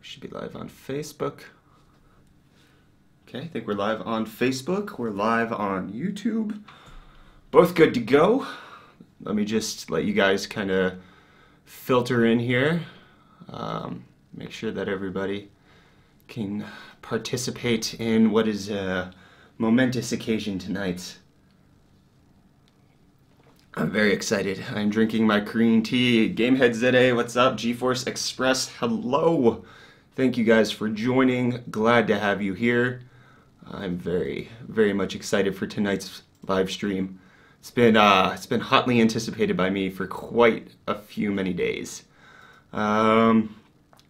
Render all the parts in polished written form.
Should be live on Facebook. Okay, I think we're live on Facebook. We're live on YouTube. Both good to go. Let me just let you guys kind of filter in here. Make sure that everybody can participate in what is a momentous occasion tonight. I'm very excited. I'm drinking my Korean tea. Gamehead ZA, what's up? GeForce Express, hello. Thank you guys for joining. Glad to have you here. I'm very much excited for tonight's live stream. It's been hotly anticipated by me for quite a few many days. Dr.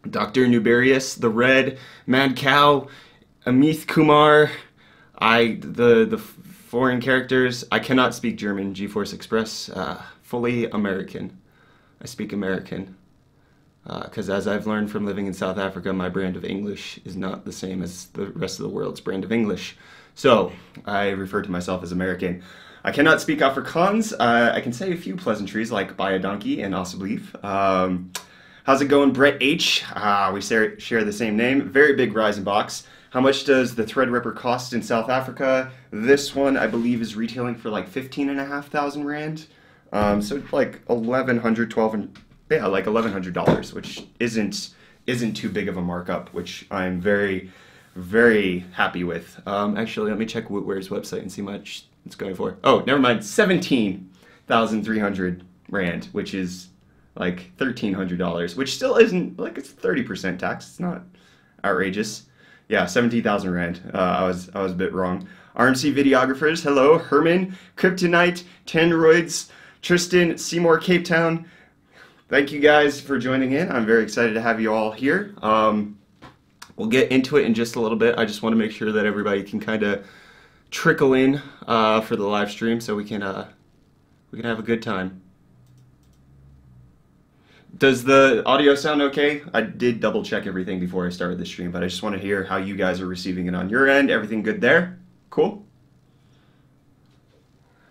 Nubarius, The Red, Mad Cow, Amit Kumar, the foreign characters. I cannot speak German. GeForce Express, fully American. I speak American. Because as I've learned from living in South Africa, my brand of English is not the same as the rest of the world's brand of English. So, I refer to myself as American. I cannot speak Afrikaans. I can say a few pleasantries like buy a donkey and alsjeblieft. How's it going, Brett H? We share the same name. Very big Ryzen box. How much does the Threadripper cost in South Africa? This one, I believe, is retailing for like 15,500 Rand. So like 1,100, 1,200. Yeah, like $1,100, which isn't too big of a markup, which I'm very happy with. Actually, let me check Wootware's website and see how much it's going for. Oh, never mind, 17,300 Rand, which is like $1,300, which still isn't, like, it's 30% tax. It's not outrageous. Yeah, 17,000 Rand. I was a bit wrong. RMC videographers, hello. Herman, Kryptonite, Tandroids, Tristan, Seymour, Cape Town. Thank you guys for joining in. I'm very excited to have you all here. We'll get into it in just a little bit. I just want to make sure that everybody can kind of trickle in for the live stream so we can have a good time. Does the audio sound okay? I did double check everything before I started the stream, but I just want to hear how you guys are receiving it on your end. Everything good there? Cool.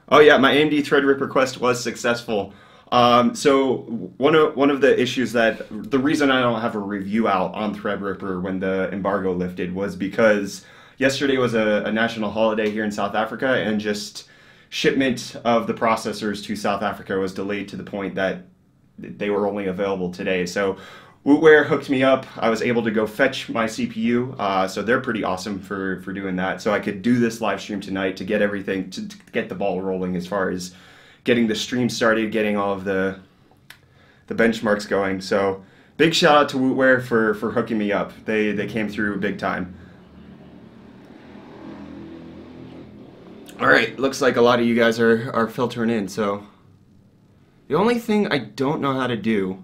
Oh yeah, my AMD Threadripper quest was successful. So one of the issues the reason I don't have a review out on Threadripper when the embargo lifted was because yesterday was a national holiday here in South Africa, and just shipment of the processors to South Africa was delayed to the point that they were only available today. So Wootware hooked me up. I was able to go fetch my CPU, so they're pretty awesome for doing that. So I could do this live stream tonight to get everything, to get the ball rolling as far as getting the stream started, getting all of the benchmarks going. So big shout out to Wootware for hooking me up. They came through big time. All right, looks like a lot of you guys are filtering in. So the only thing I don't know how to do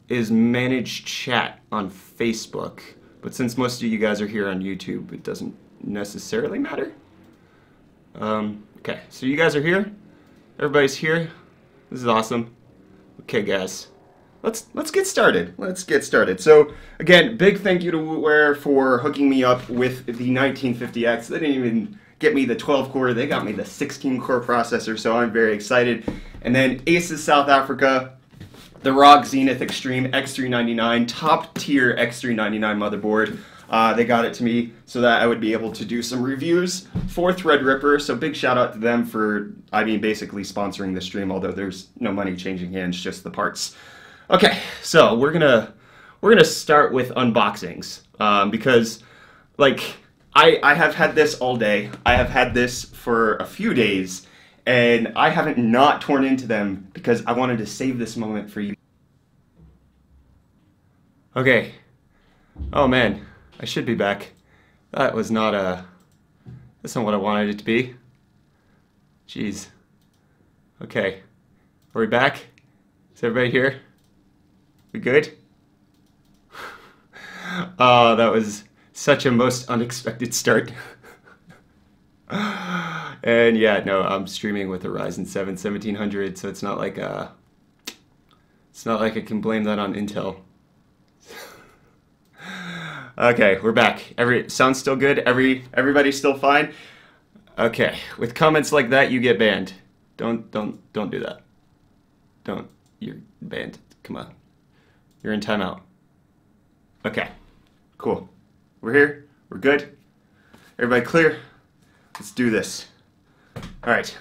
is manage chat on Facebook. But since most of you guys are here on YouTube, it doesn't necessarily matter. Okay, so you guys are here. Everybody's here. This is awesome. Okay, guys, let's get started. Let's get started. So again, big thank you to Wootware for hooking me up with the 1950X. They didn't even get me the 12-core. They got me the 16-core processor, so I'm very excited. And then ASUS South Africa, the ROG Zenith Extreme X399, top tier X399 motherboard. They got it to me so that I would be able to do some reviews for Threadripper. So big shout out to them for, basically sponsoring the stream, although there's no money changing hands, just the parts. Okay, so we're gonna start with unboxings because, like, I have had this all day. I have had this for a few days, and I haven't not torn into them because I wanted to save this moment for you. Okay. Oh man. I should be back. That's not what I wanted it to be. Jeez. Okay. Are we back? Is everybody here? We good? Oh, that was such a most unexpected start. And yeah, no, I'm streaming with a Ryzen 7 1700, so it's not like I can blame that on Intel. Okay, we're back. Sounds still good? Everybody's still fine? Okay, with comments like that, you get banned. Don't do that. You're banned. Come on. You're in timeout. Okay. Cool. We're here. We're good. Everybody clear? Let's do this. All right.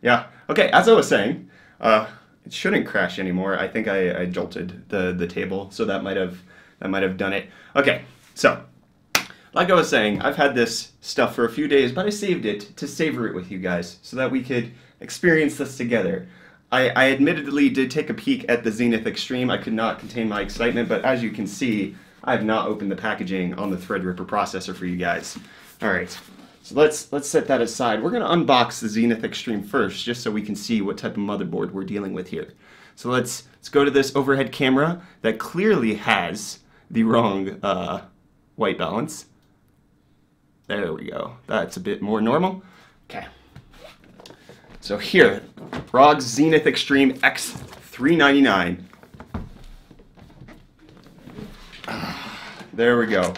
Yeah. Okay. As I was saying, it shouldn't crash anymore. I think I jolted the table, so that might have done it. Okay. So, like I was saying, I've had this stuff for a few days, but I saved it to savor it with you guys so that we could experience this together. I admittedly did take a peek at the Zenith Extreme. I could not contain my excitement, but as you can see, I have not opened the packaging on the Threadripper processor for you guys. All right, so let's set that aside. We're going to unbox the Zenith Extreme first, just so we can see what type of motherboard we're dealing with here. So let's go to this overhead camera that clearly has the wrong white balance. There we go. That's a bit more normal. Okay. So here, ROG's Zenith Extreme X399. There we go.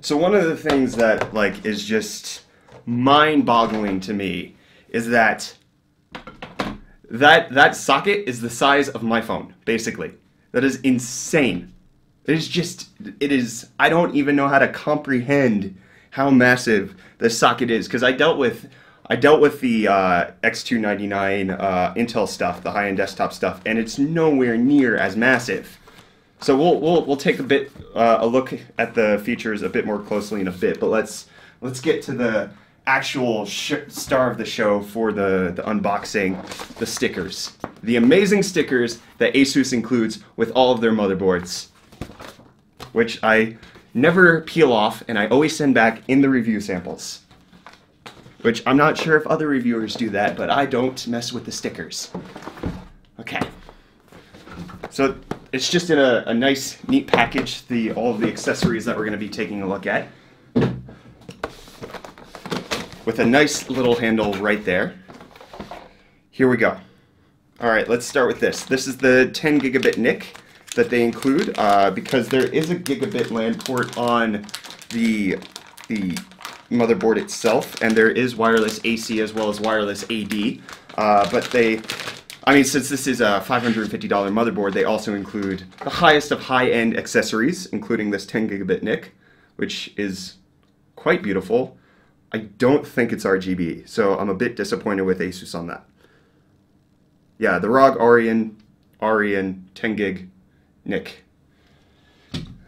So one of the things that is just mind-boggling to me is that socket is the size of my phone, basically. That is insane. It is, I don't even know how to comprehend how massive the socket is, because I dealt with the X299 Intel stuff, the high-end desktop stuff, and it's nowhere near as massive. So we'll take a look at the features a bit more closely in a bit, but let's get to the actual star of the show for the unboxing, the stickers. The amazing stickers that ASUS includes with all of their motherboards, which I never peel off and I always send back in the review samples. Which I'm not sure if other reviewers do that, but I don't mess with the stickers. Okay. So it's just in a nice, neat package, all of the accessories that we're going to be taking a look at. With a nice little handle right there. Here we go. Alright, let's start with this. This is the 10 gigabit NIC that they include, because there is a gigabit LAN port on the motherboard itself, and there is wireless AC as well as wireless AD, but since this is a $550 motherboard, they also include the highest of high-end accessories, including this 10 gigabit NIC, which is quite beautiful. I don't think it's RGB, so I'm a bit disappointed with ASUS on that. Yeah, the ROG Arian 10 gig NIC.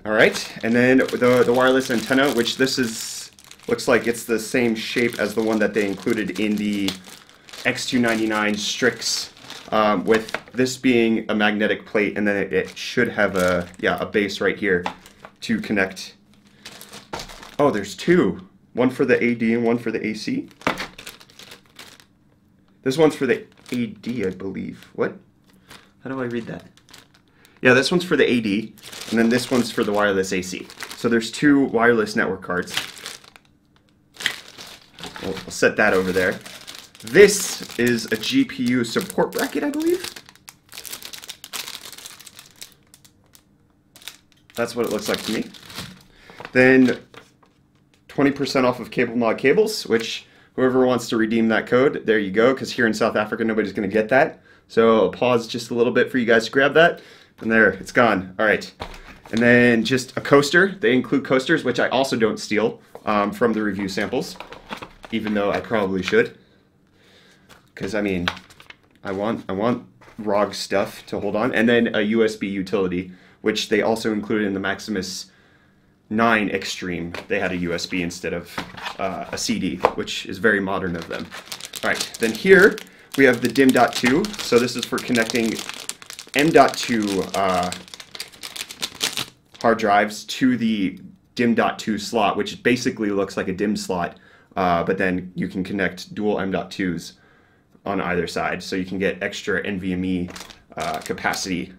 Alright, and then the wireless antenna, which looks like it's the same shape as the one that they included in the X299 Strix, with this being a magnetic plate, and then it should have a base right here to connect. Oh, there's two. One for the AD and one for the AC. This one's for the AD, I believe. What? How do I read that? Yeah, this one's for the AD, and then this one's for the wireless AC. So there's two wireless network cards. We'll set that over there. This is a GPU support bracket, I believe. That's what it looks like to me. Then 20% off of Cable Mod cables, which whoever wants to redeem that code, there you go, because here in South Africa, nobody's going to get that. So I'll pause just a little bit for you guys to grab that. And there, it's gone. All right. And then just a coaster. They include coasters, which I also don't steal from the review samples, even though I probably should. Because, I want ROG stuff to hold on. And then a USB utility, which they also included in the Maximus 9 Extreme. They had a USB instead of a CD, which is very modern of them. All right, then here we have the DIMM.2. So this is for connecting M.2 hard drives to the DIMM.2 slot, which basically looks like a DIMM slot, but then you can connect dual M.2s on either side, so you can get extra NVMe capacity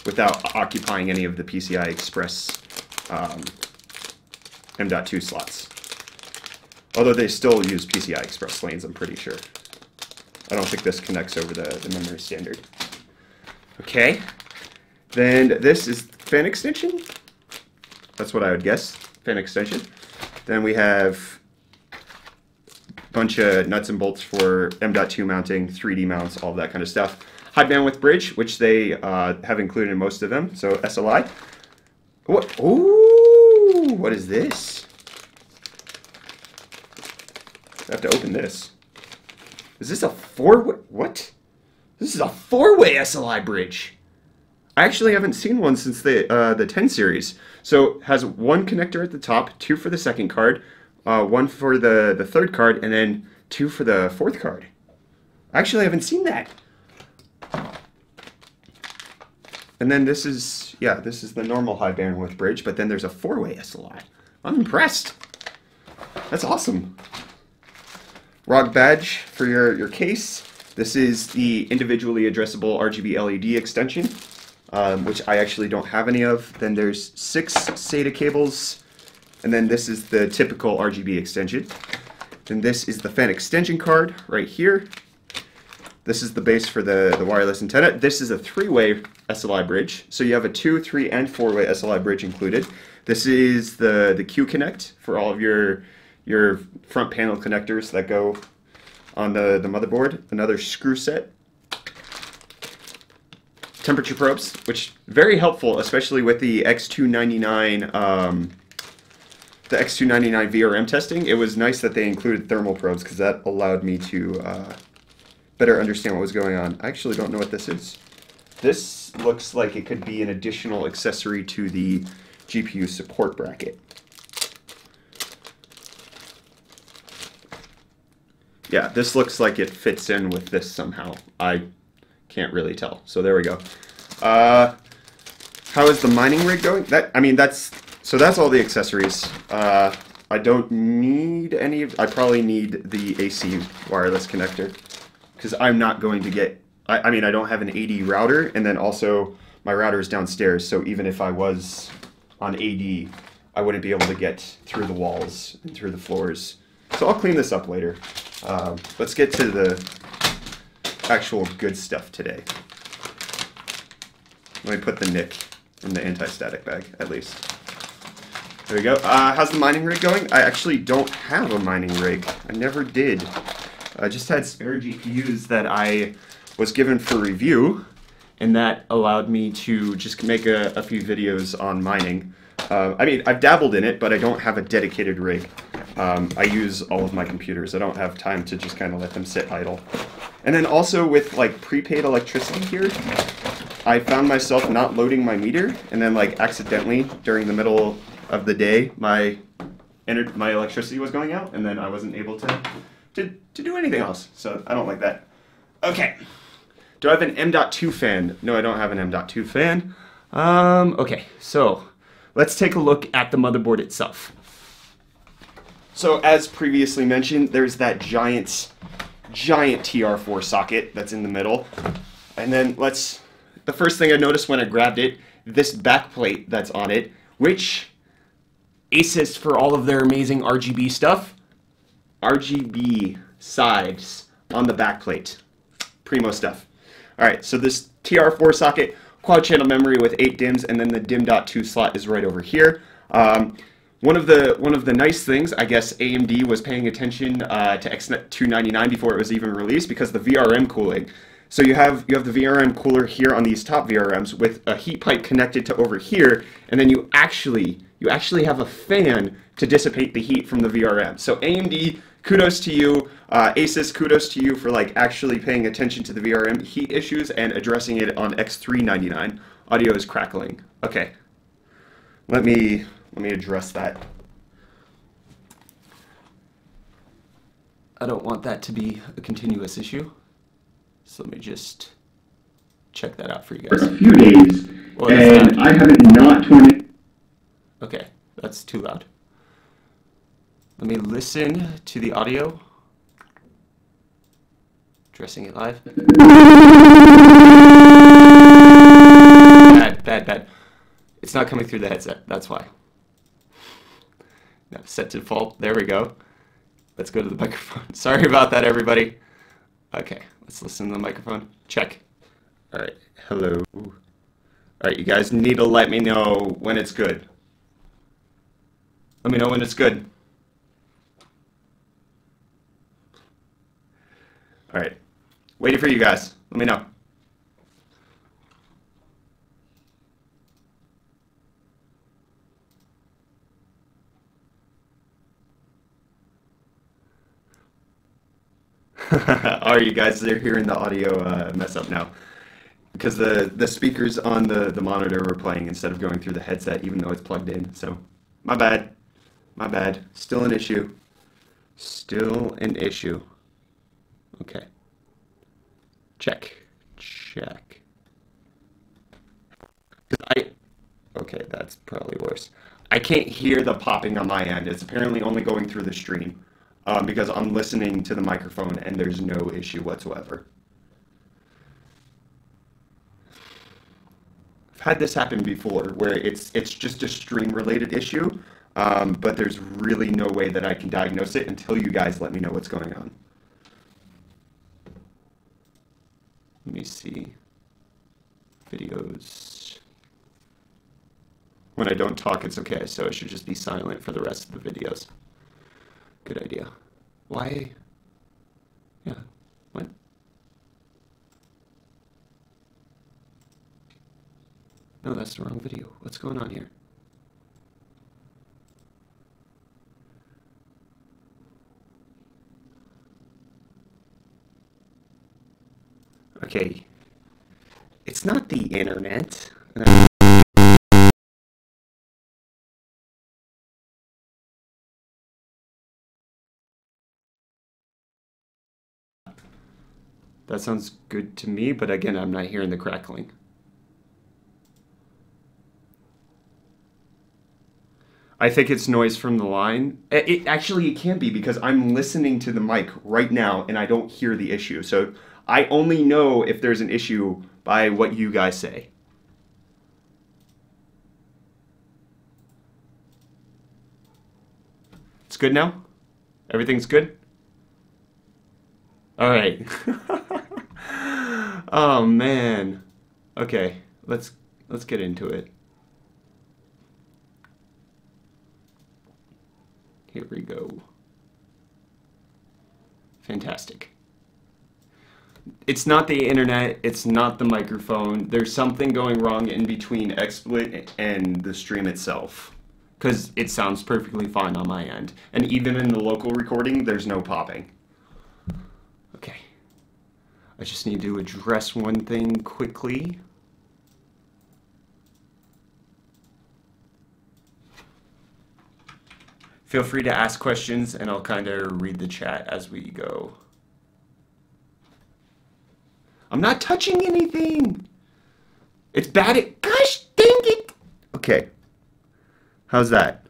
without occupying any of the PCI Express M.2 slots. Although they still use PCI Express lanes, I'm pretty sure. I don't think this connects over the memory standard. Okay, then this is fan extension. That's what I would guess, fan extension. Then we have a bunch of nuts and bolts for M.2 mounting, 3D mounts, all that kind of stuff. High bandwidth bridge, which they have included in most of them, so SLI. What? Ooh, what is this? I have to open this. Is this a four-way? What? This is a four-way SLI bridge. I actually haven't seen one since the 10 series. So it has one connector at the top, two for the second card, one for the third card, and then two for the fourth card. I actually haven't seen that. And then this is, yeah, this is the normal high bandwidth bridge, but then there's a four-way SLI. I'm impressed. That's awesome. ROG badge for your case. This is the individually addressable RGB LED extension, which I actually don't have any of. Then there's 6 SATA cables, and then this is the typical RGB extension. Then this is the fan extension card right here. This is the base for the wireless antenna. This is a 3-way SLI bridge. So you have a 2, 3, and 4-way SLI bridge included. This is the Q-Connect for all of your front panel connectors that go on the motherboard. Another screw set. Temperature probes, which very helpful, especially with the X399 VRM testing. It was nice that they included thermal probes because that allowed me to better understand what was going on. I actually don't know what this is. This looks like it could be an additional accessory to the GPU support bracket. Yeah, this looks like it fits in with this somehow. I can't really tell. So there we go. How is the mining rig going? That's all the accessories. I don't need any of, I probably need the AC wireless connector because I'm not going to get, I don't have an AD router, and then also my router is downstairs, so even if I was on AD, I wouldn't be able to get through the walls and through the floors. So I'll clean this up later. Let's get to the actual good stuff today. Let me put the NIC in the anti-static bag, at least. There we go. How's the mining rig going? I actually don't have a mining rig. I never did. I just had spare GPUs that I was given for review, and that allowed me to just make a few videos on mining. I've dabbled in it, but I don't have a dedicated rig. I use all of my computers. I don't have time to just kind of let them sit idle. And then also with like prepaid electricity here, I found myself not loading my meter, and then like accidentally during the middle of the day, my electricity was going out, and then I wasn't able to do anything else. So I don't like that. Okay. Do I have an M.2 fan? No, I don't have an M.2 fan. Okay, so let's take a look at the motherboard itself. So as previously mentioned, there's that giant TR4 socket that's in the middle. And then the first thing I noticed when I grabbed it, this backplate that's on it, which ASUS, for all of their amazing RGB stuff, RGB sides on the backplate. Primo stuff. Alright, so this TR4 socket, quad channel memory with 8 DIMMs, and then the DIMM.2 slot is right over here. One of the nice things, I guess AMD was paying attention to X399 before it was even released, because the VRM cooling. So you have the VRM cooler here on these top VRMs with a heat pipe connected to over here, and then you actually have a fan to dissipate the heat from the VRM. So AMD, kudos to you. ASUS, kudos to you for like actually paying attention to the VRM heat issues and addressing it on X399. Audio is crackling. Okay, let me address that. I don't want that to be a continuous issue, so let me just check that out for you guys. For a few days, well, and I haven't not torn it. Okay, that's too loud. Let me listen to the audio. Addressing it live. Bad. It's not coming through the headset, that's why. No, set to default. There we go. Let's go to the microphone. Sorry about that, everybody. Okay, let's listen to the microphone. Check. All right, hello. All right, you guys need to let me know when it's good. Let me know when it's good. All right, waiting for you guys. Let me know. All right, you guys, they're hearing the audio mess up now because the speakers on the monitor were playing instead of going through the headset, even though it's plugged in. So, my bad. My bad. Still an issue. Still an issue. Okay. Check. Check. 'Cause okay, that's probably worse. I can't hear the popping on my end. It's apparently only going through the stream because I'm listening to the microphone and there's no issue whatsoever. I've had this happen before where it's just a stream related issue, but there's really no way that I can diagnose it until you guys let me know what's going on. Let me see. Videos. When I don't talk, it's okay, so I should just be silent for the rest of the videos. Good idea. Why? Yeah. What? No, that's the wrong video. What's going on here? Okay. It's not the internet. That sounds good to me, but again, I'm not hearing the crackling. I think it's noise from the line. Actually, it can't be because I'm listening to the mic right now and I don't hear the issue. So I only know if there's an issue by what you guys say. It's good now? Everything's good? All right. Oh man. Okay, let's get into it. Here we go. Fantastic. It's not the internet, it's not the microphone. There's something going wrong in between XSplit and the stream itself. Because it sounds perfectly fine on my end. And even in the local recording, there's no popping. Okay. I just need to address one thing quickly. Feel free to ask questions and I'll kind of read the chat as we go. I'm not touching anything. It's bad at, gosh dang it. Okay. How's that?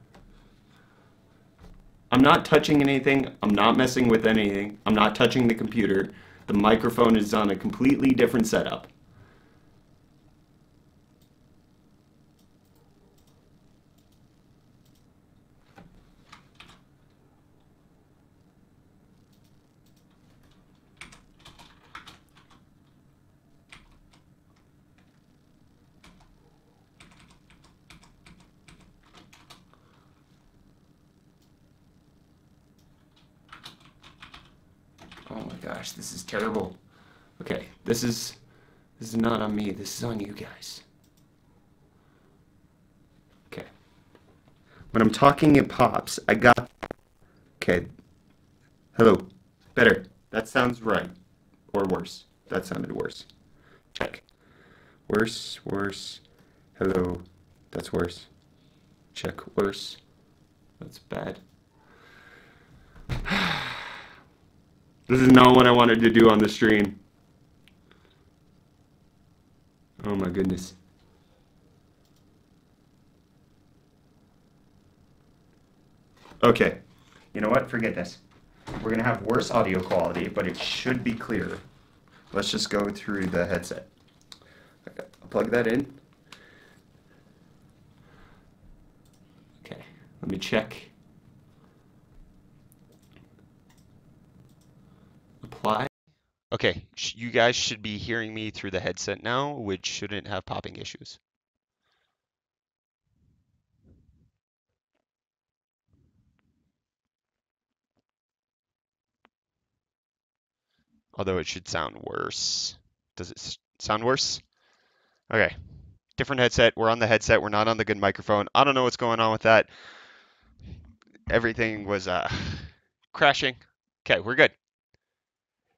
I'm not touching anything. I'm not messing with anything. I'm not touching the computer. The microphone is on a completely different setup. Oh my gosh, this is terrible. Okay, this is not on me. This is on you guys. Okay. When I'm talking, it pops. I got... Okay. Hello. Better. That sounds right. Or worse. That sounded worse. Check. Worse, worse. Hello. That's worse. Check. Worse. That's bad. This is not what I wanted to do on the stream. Oh my goodness. Okay. You know what? Forget this. We're going to have worse audio quality, but it should be clearer. Let's just go through the headset. Okay, I'll plug that in. Okay. Let me check. Apply. Okay, you guys should be hearing me through the headset now, which shouldn't have popping issues. Although it should sound worse. Does it sound worse? Okay, different headset. We're on the headset. We're not on the good microphone. I don't know what's going on with that. Everything was crashing. Okay, we're good.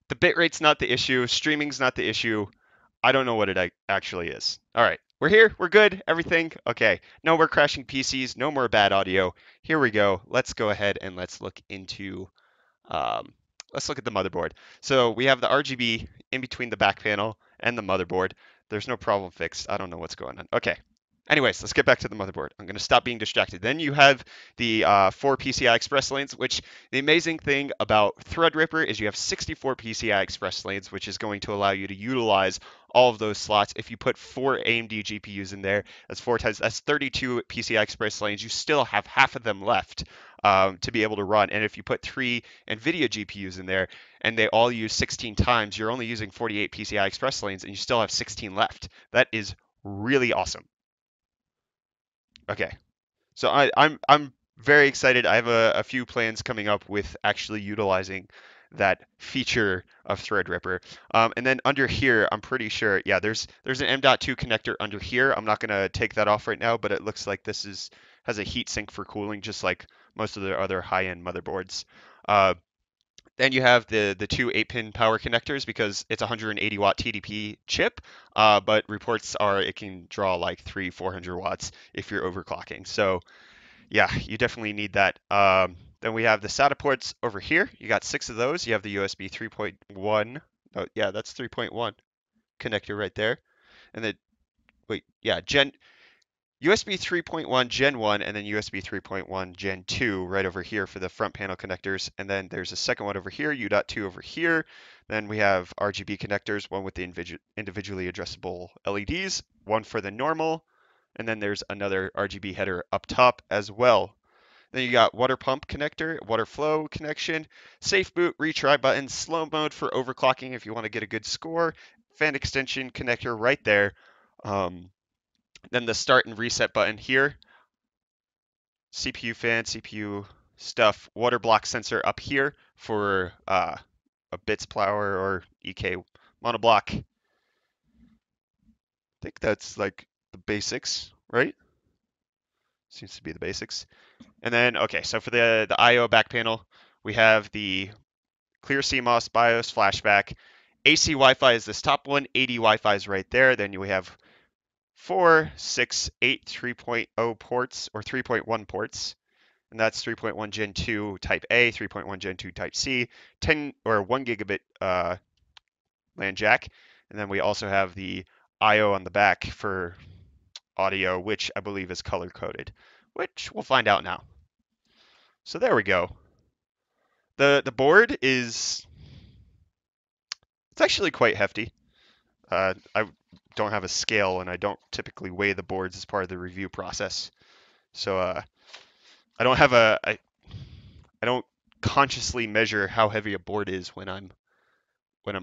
The bitrate's not the issue. Streaming's not the issue. I don't know what it actually is. All right, we're here. We're good. Everything. Okay. No more crashing PCs. No more bad audio. Here we go. Let's go ahead and let's look into um, let's look at the motherboard. So we have the RGB in between the back panel and the motherboard. There's no problem fixed. I don't know what's going on. Okay. Anyways, let's get back to the motherboard. I'm going to stop being distracted. Then you have the 4 PCI Express lanes, which the amazing thing about Threadripper is you have 64 PCI Express lanes, which is going to allow you to utilize all of those slots. If you put 4 AMD GPUs in there, that's 4 times, that's 32 PCI Express lanes. You still have half of them left to be able to run. And if you put 3 NVIDIA GPUs in there and they all use 16 times, you're only using 48 PCI Express lanes and you still have 16 left. That is really awesome. Okay, so I'm very excited. I have a few plans coming up with actually utilizing that feature of Threadripper. And then under here, I'm pretty sure, yeah, there's an M.2 connector under here. I'm not gonna take that off right now, but it looks like this has a heat sink for cooling, just like most of the other high-end motherboards. Then you have the 2 8-pin power connectors because it's a 180 watt TDP chip, but reports are it can draw like 400 watts if you're overclocking. So yeah, you definitely need that. Then we have the SATA ports over here. You got 6 of those. You have the USB 3.1. Oh, yeah, that's 3.1 connector right there. And then wait, yeah, USB 3.1 Gen 1 and then USB 3.1 Gen 2 right over here for the front panel connectors. And then there's a second one over here, U.2 over here. Then we have RGB connectors, one with the individually addressable LEDs, one for the normal, and then there's another RGB header up top as well. Then you got water pump connector, water flow connection, safe boot, retry button, slow mode for overclocking if you want to get a good score, fan extension connector right there. Then the start and reset button here, CPU fan, CPU stuff, water block sensor up here for a bits plower or EK monoblock. I think that's like the basics, right? Seems to be the basics. And then, okay, so for the I/O back panel, we have the clear CMOS, BIOS, flashback. AC Wi-Fi is this top one, 80 Wi-Fi is right there. Then we have 4, 6, 8 3.0 ports or 3.1 ports. And that's 3.1 Gen 2 Type A, 3.1 Gen 2 Type C, 10 or 1 gigabit LAN jack. And then we also have the I/O on the back for audio, which I believe is color coded, which we'll find out now. So there we go. The board it's actually quite hefty. I don't have a scale and I don't typically weigh the boards as part of the review process. So I don't have I don't consciously measure how heavy a board is when I'm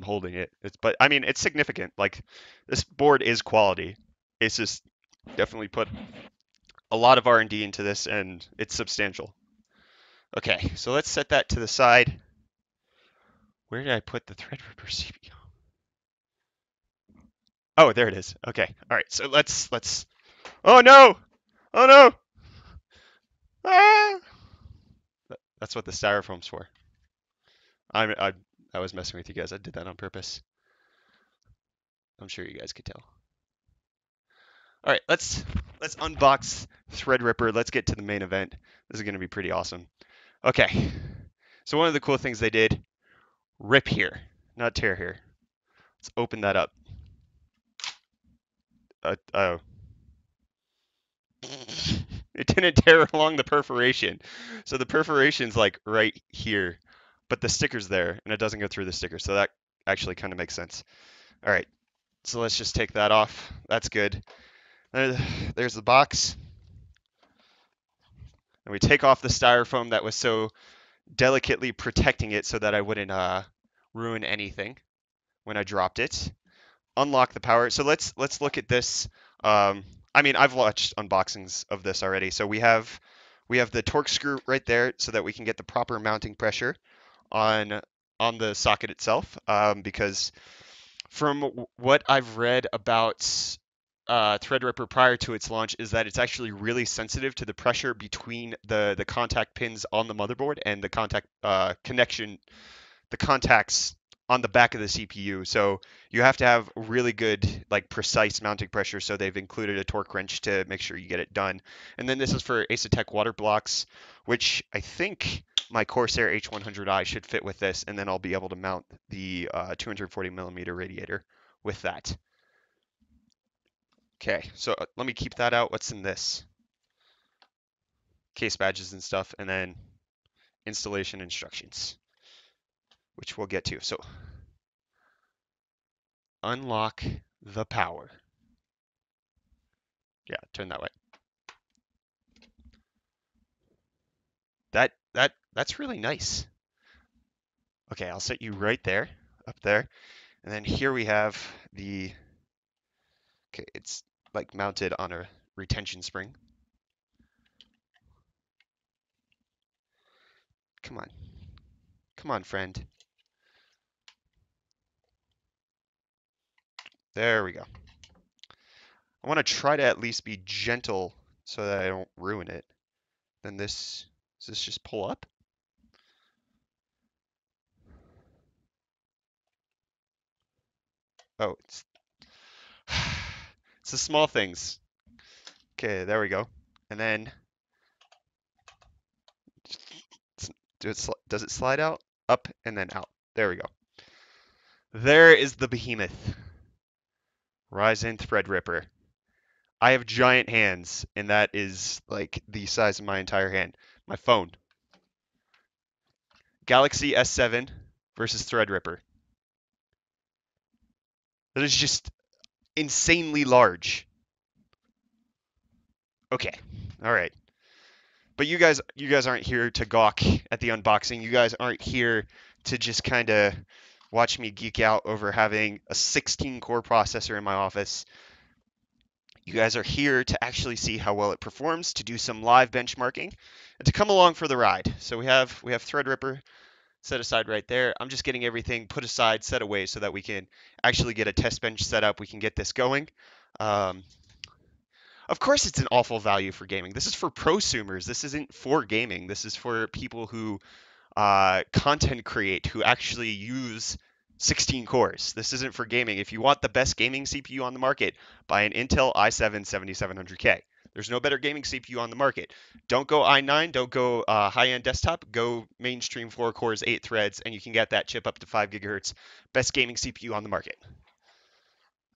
holding it. But I mean it's significant. Like this board is quality. It's just definitely put a lot of R&D into this and it's substantial. Okay, so let's set that to the side. Where did I put the Threadripper CPU? Oh, there it is. Okay. All right. So let's. Oh no! Oh no! Ah! That's what the styrofoam's for. I was messing with you guys. I did that on purpose. I'm sure you guys could tell. All right. Let's unbox Threadripper. Let's get to the main event. This is going to be pretty awesome. Okay. So one of the cool things they did, rip here, not tear here. Let's open that up. Oh. It didn't tear along the perforation. So the perforation's like right here, but the sticker's there and it doesn't go through the sticker. So that actually kind of makes sense. All right, so let's just take that off. That's good. There's the box. And we take off the styrofoam that was so delicately protecting it so that I wouldn't ruin anything when I dropped it. Unlock the power. So let's look at this. I mean, I've watched unboxings of this already. So we have the torque screw right there so that we can get the proper mounting pressure on the socket itself. Because from what I've read about Threadripper prior to its launch is that it's actually really sensitive to the pressure between the contact pins on the motherboard and the contact connection, the contacts on the back of the CPU. So you have to have really good, like precise mounting pressure. So they've included a torque wrench to make sure you get it done. And then this is for Asetek water blocks, which I think my Corsair H100i should fit with this. And then I'll be able to mount the 240 millimeter radiator with that. Okay, so let me keep that out. What's in this? Case badges and stuff, and then installation instructions, which we'll get to. So unlock the power. Yeah, turn that way. That's really nice. Okay, I'll set you right there, up there. And then here we have the, okay, it's like mounted on a retention spring. Come on. Come on, friend. There we go. I want to try to at least be gentle so that I don't ruin it. Then this, does this just pull up? Oh, it's the small things. Okay, there we go. And then does it slide out? Up and then out. There we go. There is the behemoth. Ryzen Threadripper. I have giant hands, and that is like the size of my entire hand. My phone. Galaxy S7 versus Threadripper. That is just insanely large. Okay. All right. But you guys aren't here to gawk at the unboxing. You guys aren't here to just kind of watch me geek out over having a 16-core processor in my office. You guys are here to actually see how well it performs, to do some live benchmarking, and to come along for the ride. So we have Threadripper set aside right there. I'm just getting everything put aside, set away, so that we can actually get a test bench set up. We can get this going. Of course, it's an awful value for gaming. This is for prosumers. This isn't for gaming. This is for people who content create, who actually use 16 cores. This isn't for gaming. If you want the best gaming CPU on the market, buy an Intel i7 7700K. There's no better gaming CPU on the market. Don't go i9, don't go high-end desktop, go mainstream 4 cores, 8 threads, and you can get that chip up to 5 gigahertz. Best gaming CPU on the market.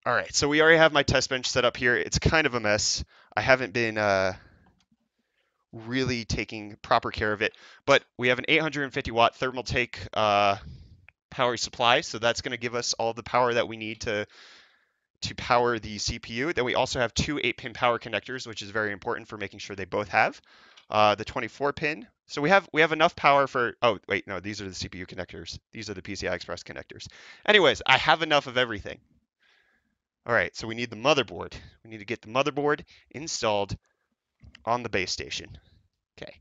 All right, so we already have my test bench set up here. It's kind of a mess. I haven't been really taking proper care of it, but we have an 850 watt thermal take power supply, so that's going to give us all the power that we need to power the CPU. Then we also have two 8-pin power connectors, which is very important for making sure they both have the 24-pin. So we have enough power for, oh wait, no, these are the CPU connectors. These are the PCI Express connectors. Anyways, I have enough of everything. All right, so we need the motherboard. We need to get the motherboard installed on the base station. Okay,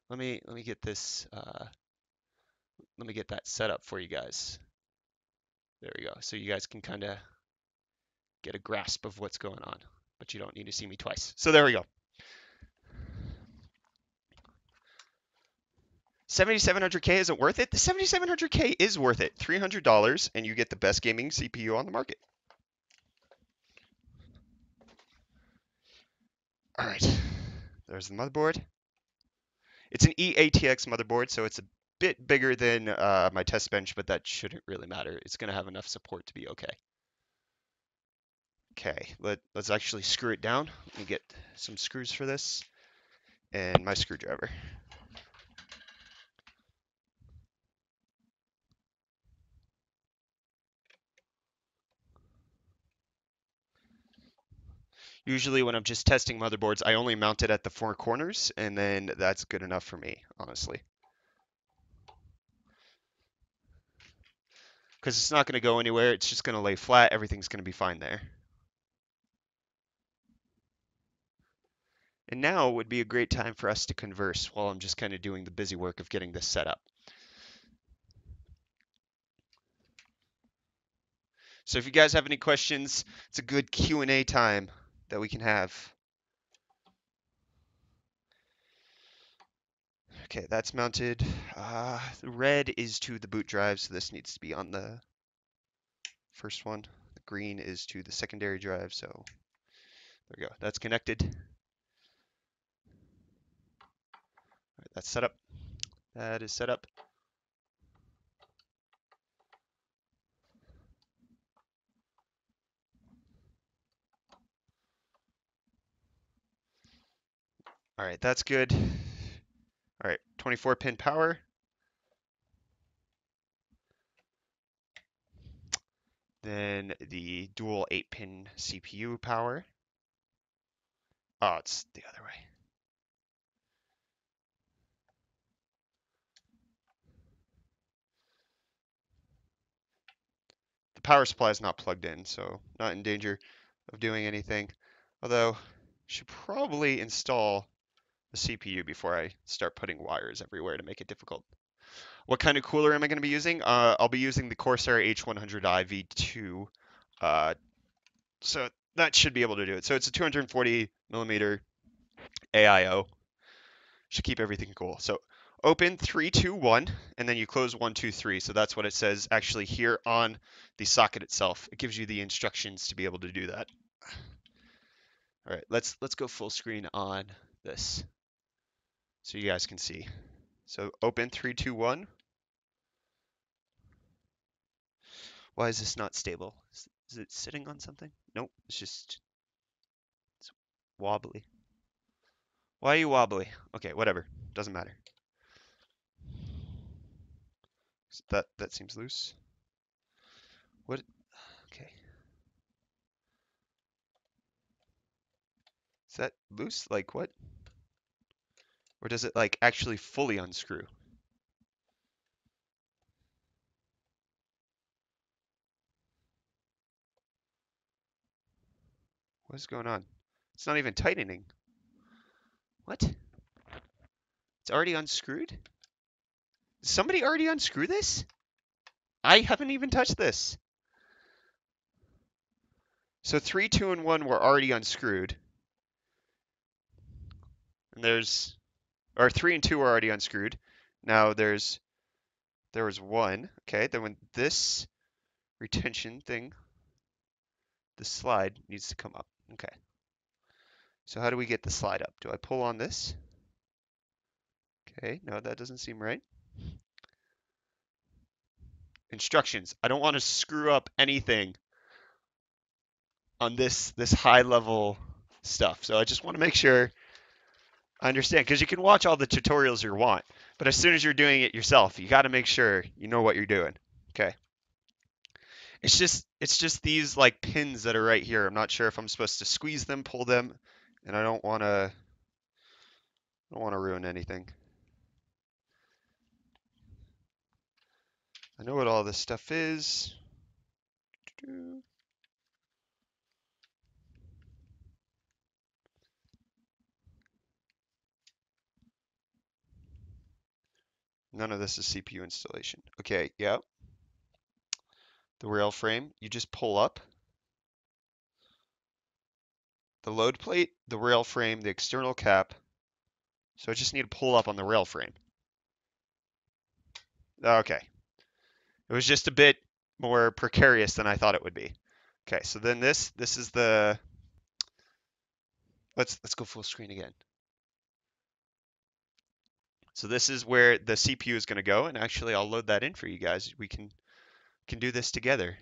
let me get this. Let me get that set up for you guys. There we go. So you guys can kind of get a grasp of what's going on, but you don't need to see me twice. So there we go. 7700K isn't worth it. The 7700K is worth it. $300, and you get the best gaming CPU on the market. All right, there's the motherboard. It's an eATX motherboard, so it's a bit bigger than my test bench, but that shouldn't really matter. It's going to have enough support to be okay. Okay, let's actually screw it down. Let me get some screws for this and my screwdriver. Usually when I'm just testing motherboards, I only mount it at the 4 corners, and then that's good enough for me, honestly. Because it's not going to go anywhere. It's just going to lay flat. Everything's going to be fine there. And now would be a great time for us to converse while I'm just kind of doing the busy work of getting this set up. So if you guys have any questions, it's a good Q&A time that we can have. Okay, that's mounted. The red is to the boot drive, so this needs to be on the first one. The green is to the secondary drive, so there we go. That's connected. All right, that's set up. That is set up. All right, that's good. All right, 24 pin power. Then the dual 8-pin CPU power. Oh, it's the other way. The power supply is not plugged in, so not in danger of doing anything. Although, should probably install the CPU before I start putting wires everywhere to make it difficult. What kind of cooler am I going to be using? I'll be using the Corsair H100i V2. So that should be able to do it. So it's a 240 millimeter AIO. Should keep everything cool. So open 3, 2, 1, and then you close 1, 2, 3. So that's what it says actually here on the socket itself. It gives you the instructions to be able to do that. All right, let's go full screen on this so you guys can see. So open 3, 2, 1. Why is this not stable? Is it sitting on something? Nope, it's wobbly. Why are you wobbly? Okay, whatever. Doesn't matter. That seems loose. What? Okay. Is that loose? Like what? Or does it like actually fully unscrew? What is going on? It's not even tightening. What? It's already unscrewed? Did somebody already unscrew this? I haven't even touched this. So 3, 2, and 1 were already unscrewed. And or 3 and 2 were already unscrewed. Now there was 1. Okay, then when this retention thing, the slide needs to come up. Okay. So how do we get the slide up? Do I pull on this? Okay, no, that doesn't seem right. Instructions. I don't want to screw up anything on this high level stuff. So I just want to make sure I understand, because you can watch all the tutorials you want, but as soon as you're doing it yourself, you got to make sure you know what you're doing. Okay. It's just these like pins that are right here. I'm not sure if I'm supposed to squeeze them, pull them, and I don't want to ruin anything. I know what all this stuff is. None of this is CPU installation. Okay, yep. The rail frame, you just pull up. The load plate, the rail frame, the external cap. So I just need to pull up on the rail frame. Okay. It was just a bit more precarious than I thought it would be. Okay, so then this is the, let's go full screen again. So this is where the CPU is going to go, and actually I'll load that in for you guys. We can do this together.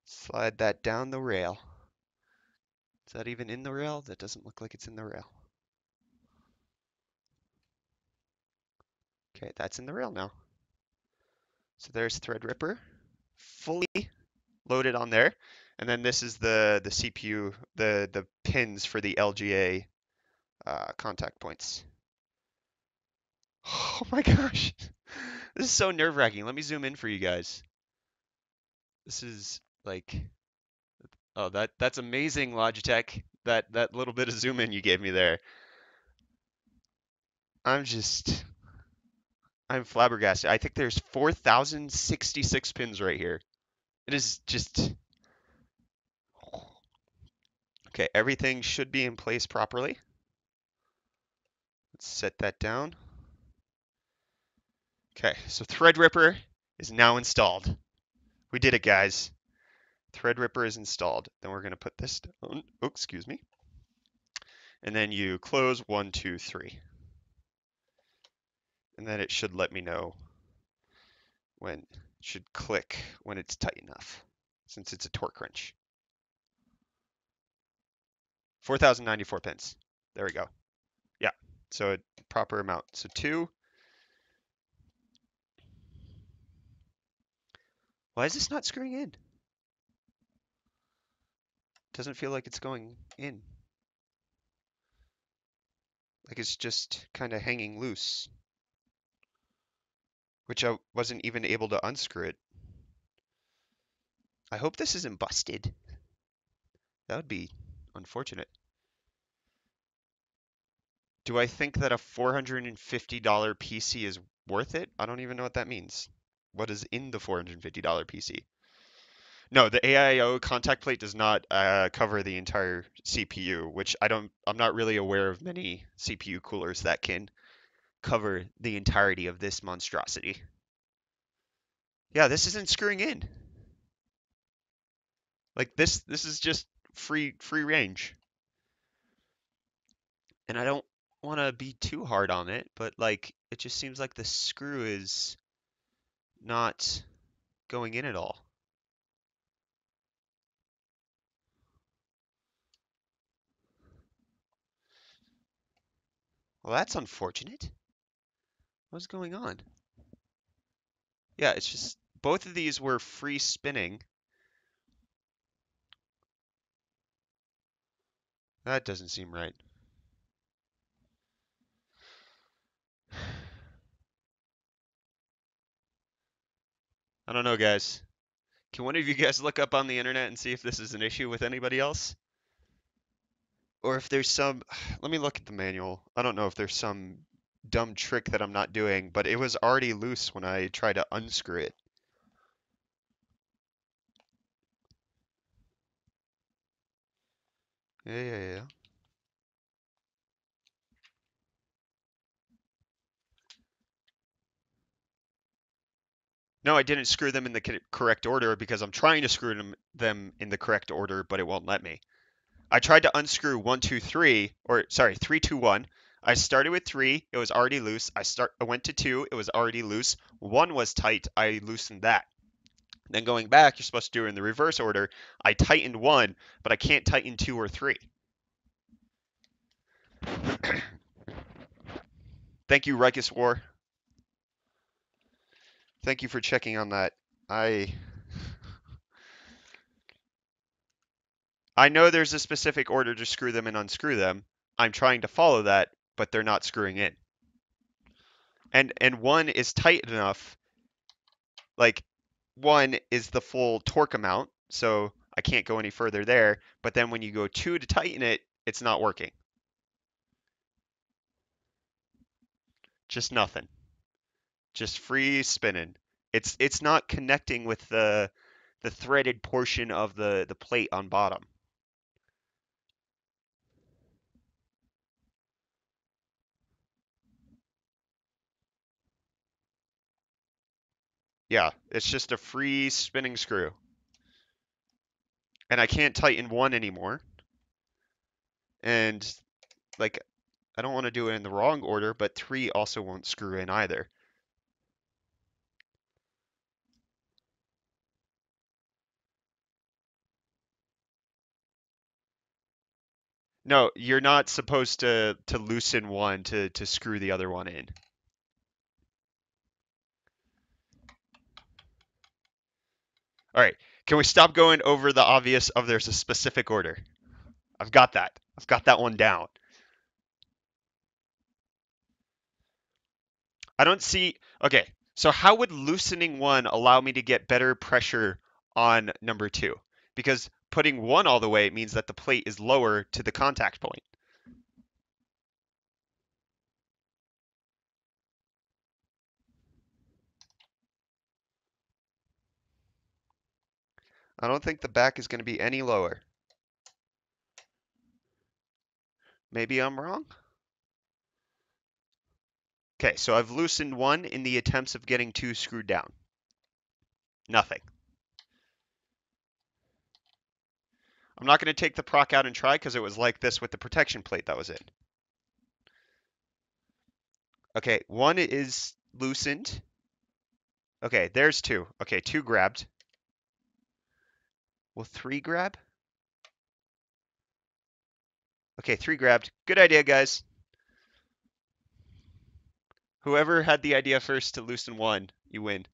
Slide that down the rail. Is that even in the rail? That doesn't look like it's in the rail. Okay, that's in the rail now. So there's Threadripper, fully loaded on there. And then this is the CPU, the pins for the LGA contact points. Oh my gosh. This is so nerve-wracking. Let me zoom in for you guys. This is like, oh, that's amazing, Logitech. That little bit of zoom in you gave me there. I'm flabbergasted. I think there's 4,066 pins right here. It is just, okay, everything should be in place properly. Let's set that down. Okay, so Threadripper is now installed. We did it, guys. Threadripper is installed. Then we're going to put this down. Oh, excuse me. And then you close 1, 2, 3. And then it should let me know when it should click when it's tight enough, since it's a torque wrench. 4,094 pins. There we go. Yeah, so a proper amount. So 2. Why is this not screwing in? Doesn't feel like it's going in. Like it's just kind of hanging loose, which I wasn't even able to unscrew it. I hope this isn't busted. That would be unfortunate. Do I think that a $450 PC is worth it? I don't even know what that means. What is in the $450 PC? No, the AIO contact plate does not cover the entire CPU, which I'm not really aware of many CPU coolers that can cover the entirety of this monstrosity. Yeah, this isn't screwing in. Like this is just free range. And I don't want to be too hard on it, but like it just seems like the screw is not going in at all. Well, that's unfortunate. What's going on? Yeah, it's just both of these were free spinning. That doesn't seem right. I don't know, guys. Can one of you guys look up on the internet and see if this is an issue with anybody else? Or if there's some, let me look at the manual. I don't know if there's some dumb trick that I'm not doing, but it was already loose when I tried to unscrew it. Yeah. No, I didn't screw them in the correct order because I'm trying to screw them in the correct order, but it won't let me. I tried to unscrew 1, 2, 3, or sorry, 3, 2, 1. I started with 3, it was already loose. I went to 2, it was already loose. 1 was tight, I loosened that. Then going back, you're supposed to do it in the reverse order. I tightened 1, but I can't tighten 2 or 3. Thank you, Rikus War. Thank you for checking on that. I know there's a specific order to screw them and unscrew them. I'm trying to follow that, but they're not screwing in. And 1 is tight enough, like 1 is the full torque amount, so I can't go any further there. But then when you go 2 to tighten it, it's not working. Just nothing. Just free spinning. It's not connecting with the threaded portion of the plate on bottom. Yeah, it's just a free spinning screw. And I can't tighten 1 anymore. And like I don't want to do it in the wrong order, but 3 also won't screw in either. No, you're not supposed to loosen 1 to screw the other one in. All right, can we stop going over the obvious of there's a specific order? I've got that. I've got that one down. I don't see. Okay, so how would loosening 1 allow me to get better pressure on number 2? Because putting 1 all the way means that the plate is lower to the contact point. I don't think the back is going to be any lower. Maybe I'm wrong? Okay, so I've loosened one in the attempts of getting two screwed down. Nothing. I'm not going to take the proc out and try because it was like this with the protection plate that was in. Okay, one is loosened. Okay, there's two. Okay, two grabbed. Will three grab? Okay, three grabbed. Good idea, guys. Whoever had the idea first to loosen one, you win.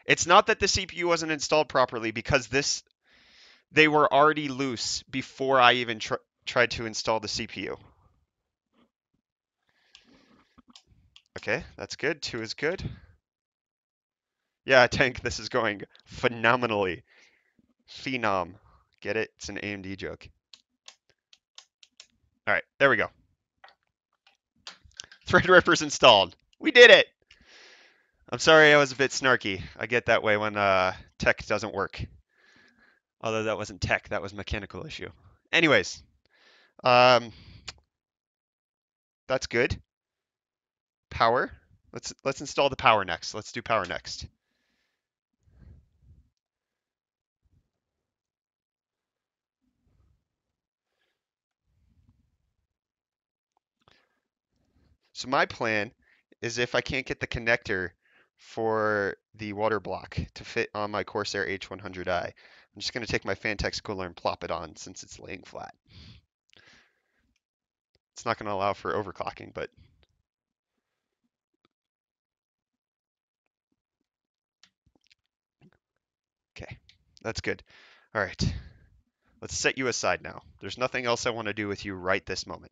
It's not that the CPU wasn't installed properly because they were already loose before I even tried to install the CPU. Okay, that's good. Two is good. Yeah, Tank, this is going phenomenally. Phenom. Get it? It's an AMD joke. All right, there we go. Threadripper's installed. We did it! I'm sorry I was a bit snarky. I get that way when tech doesn't work. Although that wasn't tech, that was mechanical issue. Anyways, that's good. Power. Let's install the power next. Let's do power next. So my plan is if I can't get the connector for the water block to fit on my Corsair H100i, I'm just going to take my Fantex cooler and plop it on since it's laying flat. It's not going to allow for overclocking, but okay, that's good. All right, let's set you aside now. There's nothing else I want to do with you right this moment.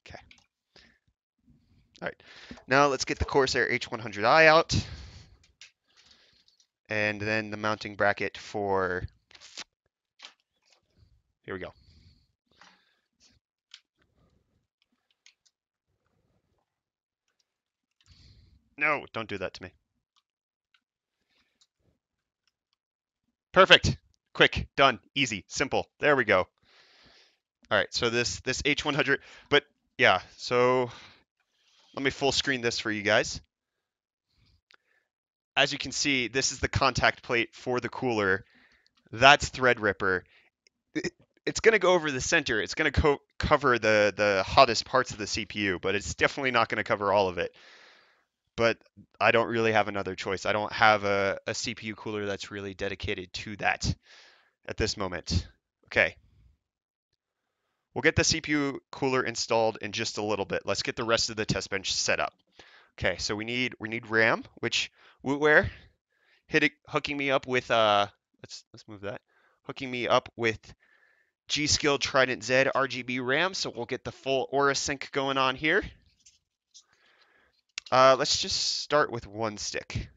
Okay. All right, now let's get the Corsair H100i out. And then the mounting bracket for, here we go. No, don't do that to me. Perfect. Quick, done, easy, simple. There we go. All right, so this H100, but yeah, so let me full screen this for you guys. As you can see, this is the contact plate for the cooler. That's Threadripper. It's going to go over the center. It's going to cover the hottest parts of the CPU, but it's definitely not going to cover all of it. But I don't really have another choice. I don't have a CPU cooler that's really dedicated to that at this moment. Okay. We'll get the CPU cooler installed in just a little bit. Let's get the rest of the test bench set up. Okay, so we need RAM, which Wootware hooking me up with let's move that. Hooking me up with G.Skill Trident Z RGB RAM, so we'll get the full Aura sync going on here. Let's just start with one stick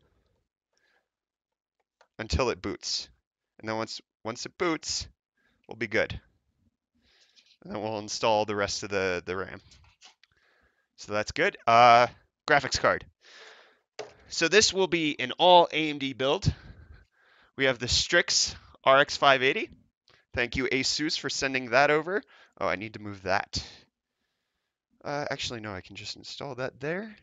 until it boots. And then once it boots, we'll be good. And then we'll install the rest of the RAM. So that's good. Graphics card. So this will be an all AMD build. We have the Strix RX 580. Thank you, ASUS, for sending that over. Oh, I need to move that. Actually, no, I can just install that there.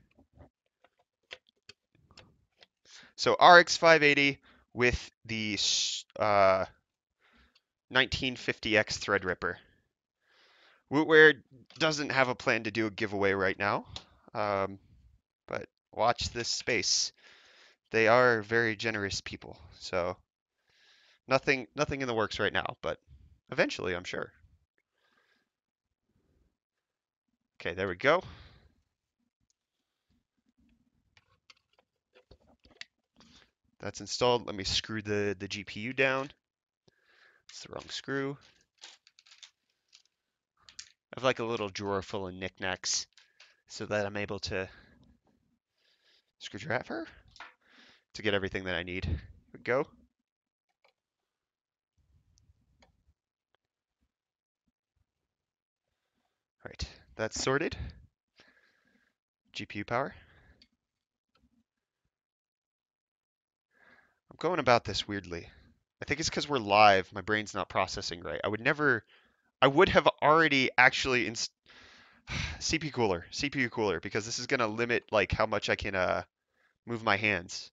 So RX 580 with the 1950X Threadripper. Wootware doesn't have a plan to do a giveaway right now, but watch this space. They are very generous people, so nothing in the works right now, but eventually, I'm sure. Okay, there we go. That's installed. Let me screw the GPU down. It's the wrong screw. I have like a little drawer full of knickknacks so that I'm able to screwdriver to get everything that I need. Here we go. All right, that's sorted. GPU power. I'm going about this weirdly. I think it's because we're live. My brain's not processing right. I would never I would have already actually CPU cooler, because this is gonna limit like how much I can move my hands.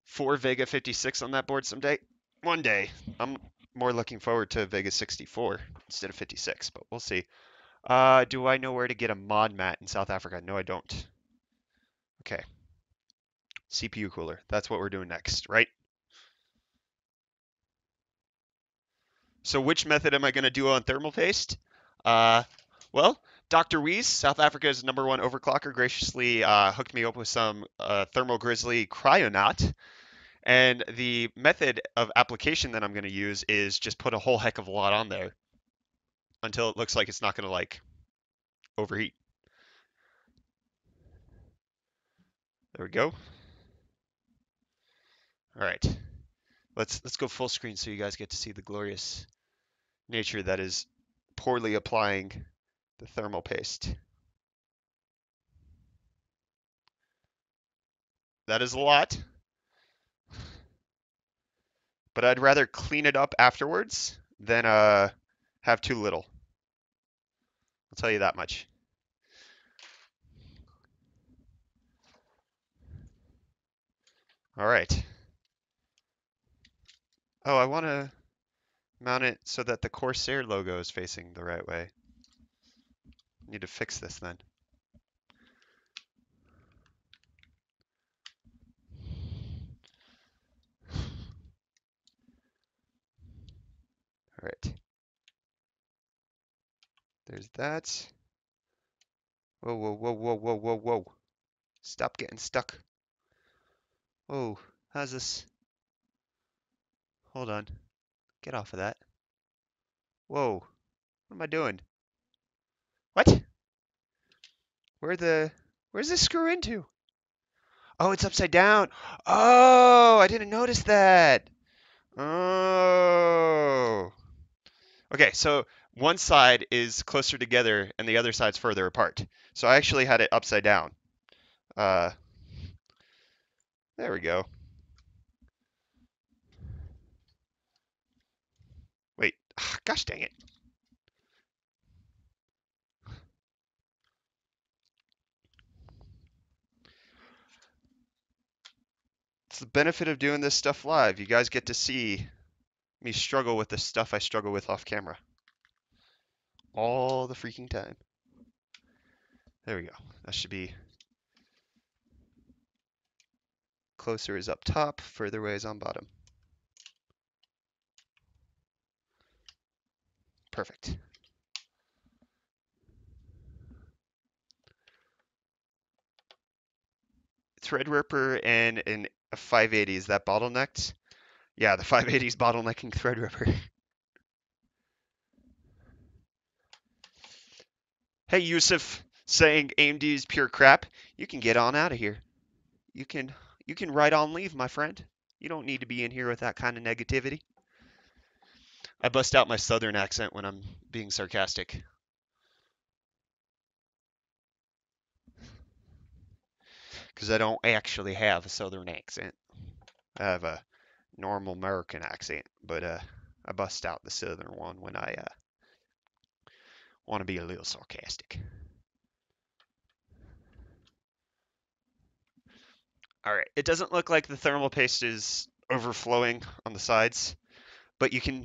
4 Vega 56 on that board someday. One day. I'm more looking forward to Vega 64 instead of 56, but we'll see. Do I know where to get a mod mat in South Africa? No, I don't. Okay. CPU cooler. That's what we're doing next, right? So which method am I going to do on thermal paste? Well, Dr. Wees, South Africa's #1 overclocker, graciously hooked me up with some Thermal Grizzly Cryonaut. And the method of application that I'm going to use is just put a whole heck of a lot on there until it looks like it's not going to like overheat. There we go. All right. Let's go full screen so you guys get to see the glorious nature that is poorly applying the thermal paste. That is a lot, but I'd rather clean it up afterwards than have too little. I'll tell you that much. All right. Oh, I want to mount it so that the Corsair logo is facing the right way. Need to fix this then. All right. There's that. Whoa, whoa, whoa, whoa, whoa, whoa, whoa. Stop getting stuck. Whoa, how's this? Hold on. Get off of that. Whoa, what am I doing? What? Where's this screw into? Oh, it's upside down. Oh, I didn't notice that. Oh. Okay, so one side is closer together and the other side's further apart. So I actually had it upside down. Uh, there we go. Wait, gosh dang it. It's the benefit of doing this stuff live. You guys get to see me struggle with the stuff I struggle with off camera. All the freaking time. There we go. That should be closer is up top, further away is on bottom. Perfect. Threadripper and a 580, is that bottlenecked? Yeah, the 580 is bottlenecking Threadripper. Hey, Yusuf, saying AMD is pure crap. You can get on out of here. You can write on leave, my friend. You don't need to be in here with that kind of negativity. I bust out my southern accent when I'm being sarcastic. Because I don't actually have a southern accent. I have a normal American accent, but I bust out the southern one when I want to be a little sarcastic. All right, it doesn't look like the thermal paste is overflowing on the sides, but you can,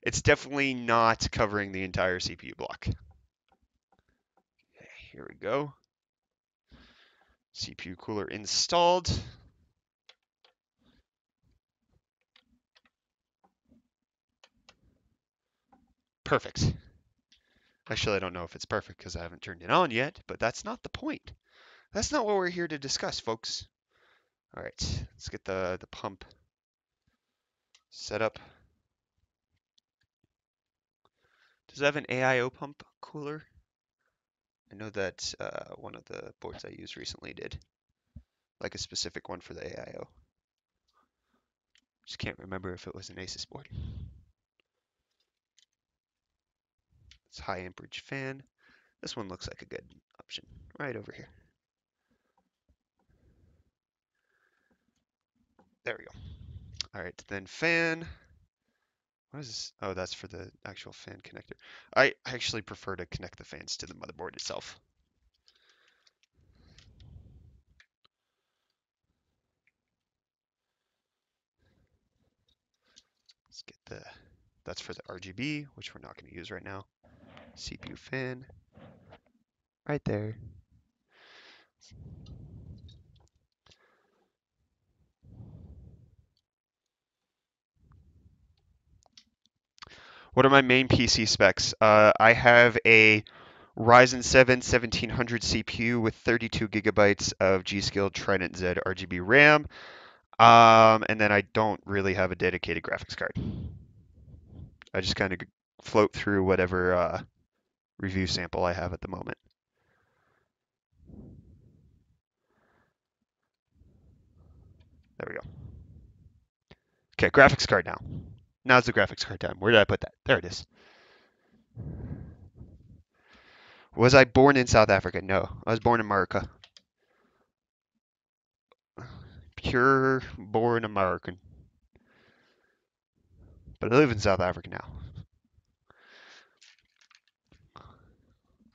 it's definitely not covering the entire CPU block. Okay, here we go. CPU cooler installed. Perfect. Actually, I don't know if it's perfect because I haven't turned it on yet, but that's not the point. That's not what we're here to discuss, folks. All right, let's get the pump set up. Does it have an AIO pump cooler? I know that one of the boards I used recently did, like a specific one for the AIO. Just can't remember if it was an ASUS board. It's high amperage fan. This one looks like a good option right over here. There we go. All right, then fan. What is this? Oh, that's for the actual fan connector. I actually prefer to connect the fans to the motherboard itself. Let's get that's for the RGB, which we're not going to use right now. CPU fan, right there. What are my main PC specs? I have a Ryzen 7 1700 CPU with 32 gigabytes of G.Skill Trident Z RGB RAM. And then I don't really have a dedicated graphics card. I just kind of float through whatever review sample I have at the moment. There we go. Okay, graphics card now. Now's the graphics card time. Where did I put that? There it is. Was I born in South Africa? No, I was born in America. Pure born American. But I live in South Africa now.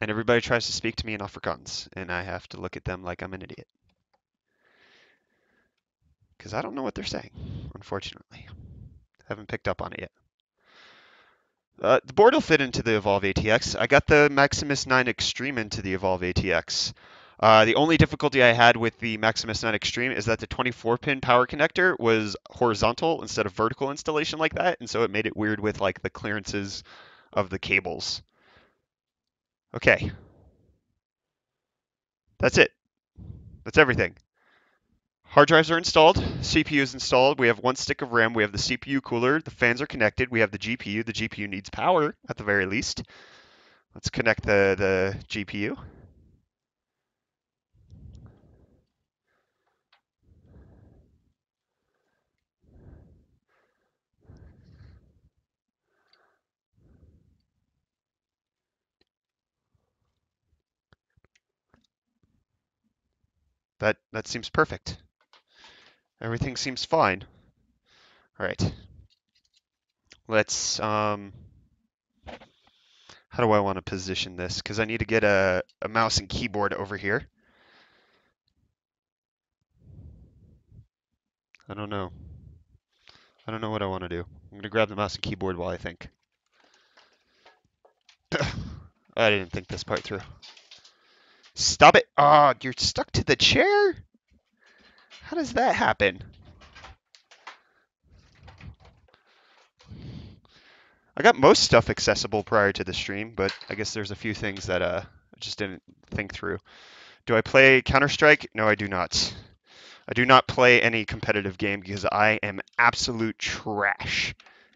And everybody tries to speak to me in Afrikaans, and I have to look at them like I'm an idiot. Because I don't know what they're saying, unfortunately. Haven't picked up on it yet. The board will fit into the Evolve ATX. I got the Maximus 9 Extreme into the Evolve ATX. The only difficulty I had with the Maximus 9 Extreme is that the 24-pin power connector was horizontal instead of vertical installation like that, and so it made it weird with like the clearances of the cables. Okay. That's it. That's everything. Hard drives are installed, CPU is installed, we have one stick of RAM, we have the CPU cooler, the fans are connected, we have the GPU needs power at the very least. Let's connect the GPU. That seems perfect. Everything seems fine. All right. Let's how do I want to position this? Because I need to get a mouse and keyboard over here. I don't know. I don't know what I want to do. I'm gonna grab the mouse and keyboard while I think. I didn't think this part through. Stop it! Oh, you're stuck to the chair? How does that happen? I got most stuff accessible prior to the stream, but I guess there's a few things that I just didn't think through. Do I play Counter-Strike? No, I do not. I do not play any competitive game because I am absolute trash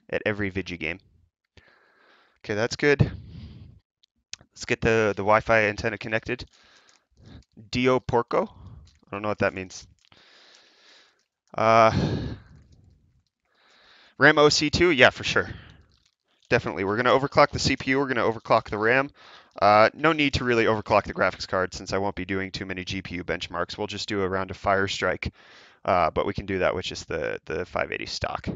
at every video game. Okay, that's good. Let's get the Wi-Fi antenna connected. Dio Porco? I don't know what that means. RAM OC2? Yeah, for sure. Definitely. We're going to overclock the CPU. We're going to overclock the RAM. No need to really overclock the graphics card since I won't be doing too many GPU benchmarks. We'll just do a round of Firestrike, but we can do that with just the 580 stock,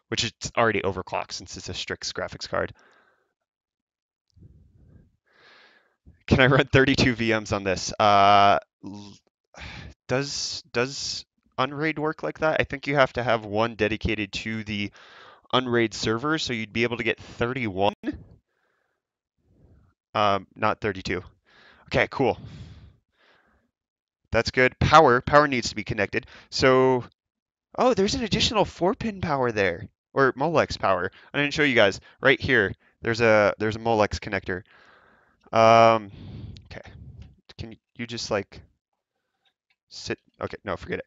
which is already overclocked since it's a Strix graphics card. Can I run 32 VMs on this? Does Unraid work like that? I think you have to have one dedicated to the Unraid server, so you'd be able to get 31. Not 32. Okay, cool. That's good. Power needs to be connected. So, oh, there's an additional 4-pin power there, or Molex power. I didn't show you guys. Right here, there's a Molex connector. Okay. Can you just like sit? Okay, no, forget it.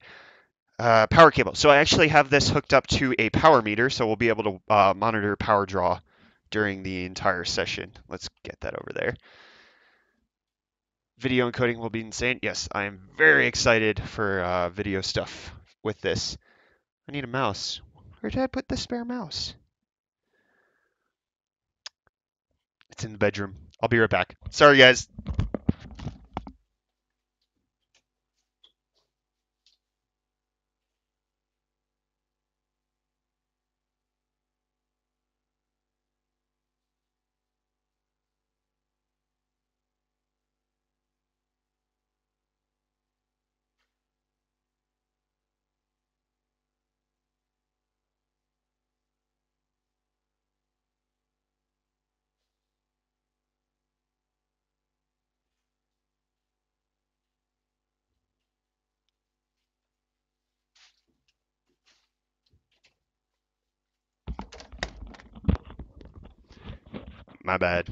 Power cable. So I actually have this hooked up to a power meter, so we'll be able to monitor power draw during the entire session. Let's get that over there. Video encoding will be insane. Yes, I am very excited for video stuff with this. I need a mouse. Where did I put the spare mouse? It's in the bedroom. I'll be right back. Sorry, guys. my bad.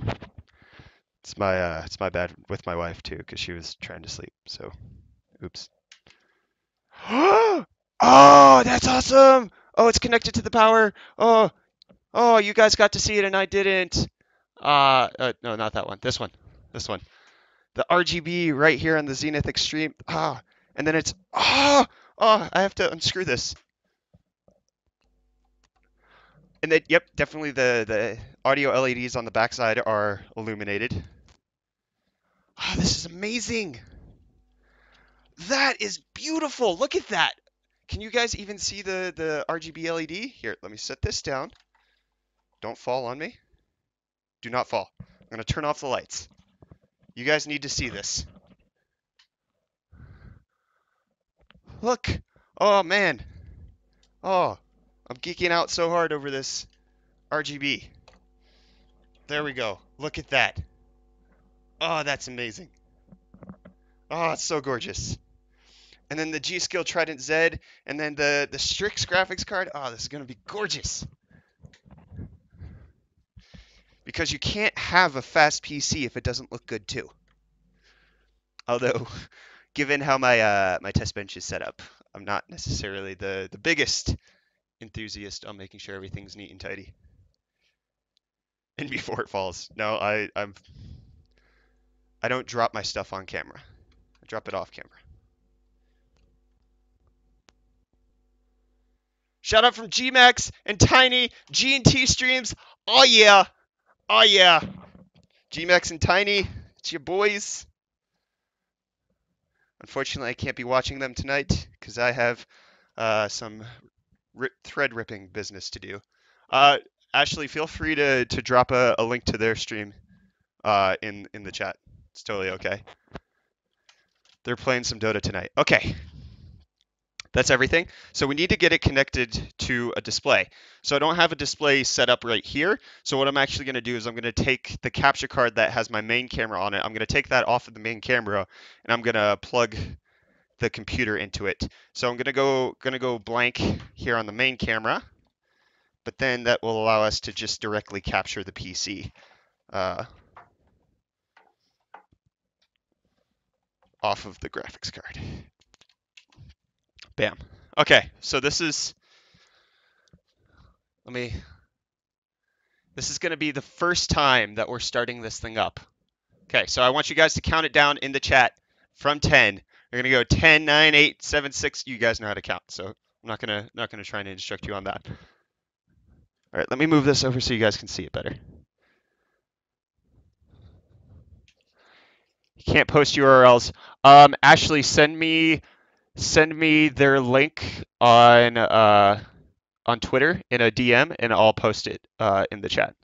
It's my bad with my wife too, because she was trying to sleep. So, oops. Oh, that's awesome! Oh, it's connected to the power. Oh, you guys got to see it and I didn't. No, not that one. This one. This one. The RGB right here on the Zenith Extreme. And then it's I have to unscrew this. And then yep, definitely the audio LEDs on the backside are illuminated. This is amazing. That is beautiful. Look at that. Can you guys even see the RGB LED? Here, let me set this down. Don't fall on me. Do not fall. I'm going to turn off the lights. You guys need to see this. Look. Oh, man. Oh, I'm geeking out so hard over this RGB. There we go. Look at that. Oh, that's amazing. Oh, it's so gorgeous. And then the G-Skill Trident Z, and then the Strix graphics card. Oh, this is going to be gorgeous. Because you can't have a fast PC if it doesn't look good too. Although, given how my my test bench is set up, I'm not necessarily the biggest enthusiast on making sure everything's neat and tidy. And before it falls, no, I don't drop my stuff on camera. I drop it off camera. Shout out from Gmax and Tiny G&T streams. Oh yeah, oh yeah. Gmax and Tiny, it's your boys. Unfortunately, I can't be watching them tonight because I have some thread ripping business to do. Ashley, feel free to drop a link to their stream in the chat. It's totally okay. They're playing some Dota tonight. Okay. That's everything. So we need to get it connected to a display. So I don't have a display set up right here. So what I'm actually going to do is I'm going to take the capture card that has my main camera on it. I'm going to take that off of the main camera and I'm going to plug the computer into it. So I'm going to go blank here on the main camera, but then that will allow us to just directly capture the PC off of the graphics card. Bam. Okay, so this is going to be the first time that we're starting this thing up. Okay, so I want you guys to count it down in the chat from 10. We're going to go 10, 9, 8, 7, 6. You guys know how to count, so I'm not going to try and instruct you on that. All right, let me move this over so you guys can see it better. You can't post URLs. Ashley, send me their link on Twitter in a DM, and I'll post it in the chat.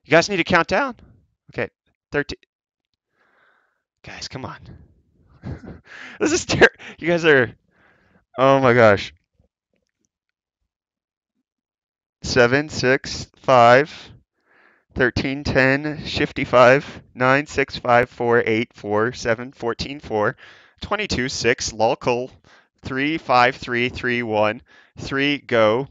You guys need to count down. Okay, 13. Guys, come on. This is terrible. You guys are. Oh my gosh. 7, 6, 5, 13, 10, shifty 5, 9, 6, 5, 4, 8, 4, 7, 14, 4, 22, 6, lolcol, 3, 5, 3, 3, 1, 3, go,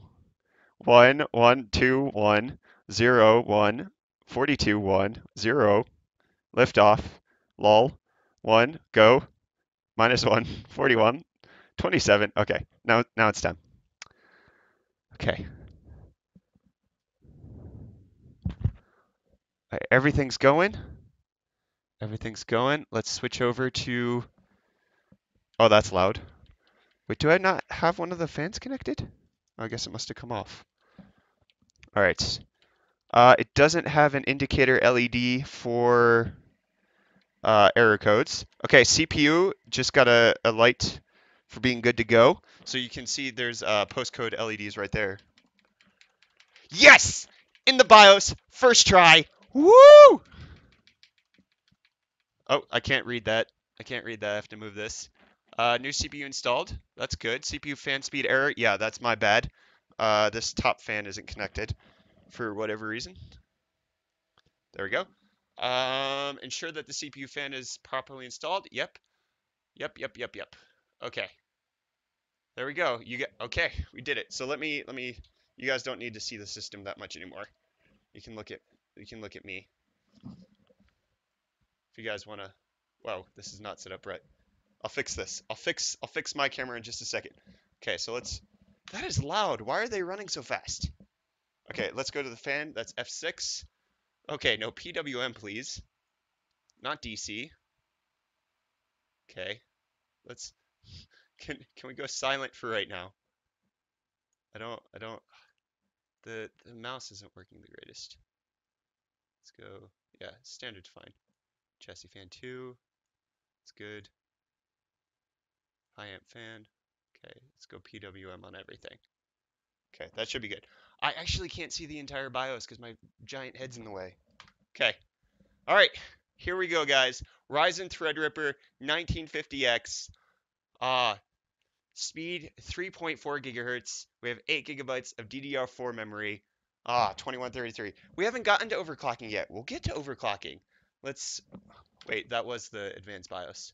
1, 1, 2, 1, 0, 1, 42, 1, 0, lift off, lol, 1, go, -1, 41, 27. Okay, now it's done. Okay. Right, everything's going. Everything's going. Let's switch over to... Oh, that's loud. Wait, do I not have one of the fans connected? Oh, I guess it must have come off. All right. It doesn't have an indicator LED for error codes. Okay, CPU just got a light for being good to go. So you can see there's postcode LEDs right there. Yes! In the BIOS, first try. Woo! Oh, I can't read that. I have to move this. New CPU installed. That's good. CPU fan speed error. Yeah, that's my bad. This top fan isn't connected for whatever reason. There we go. Ensure that the CPU fan is properly installed. Yep. Okay. There we go. You get okay. We did it. So let me. You guys don't need to see the system that much anymore. You can look at me if you guys want to. Whoa, this is not set up right. I'll fix this. I'll fix my camera in just a second. Okay, so let's. That is loud. Why are they running so fast? Okay, let's go to the fan. That's F6. Okay, no PWM, please. Not DC. Okay, let's. Can we go silent for right now? I don't. The mouse isn't working the greatest. Let's go. Yeah, standard's fine. Chassis fan 2. It's good. High amp fan. Okay, let's go PWM on everything. Okay, that should be good. I actually can't see the entire BIOS because my giant head's in the way. Okay. All right. Here we go, guys. Ryzen Threadripper 1950X. Speed 3.4 gigahertz. We have 8 gigabytes of DDR4 memory. 2133. We haven't gotten to overclocking yet. We'll get to overclocking. Let's wait. That was the advanced BIOS.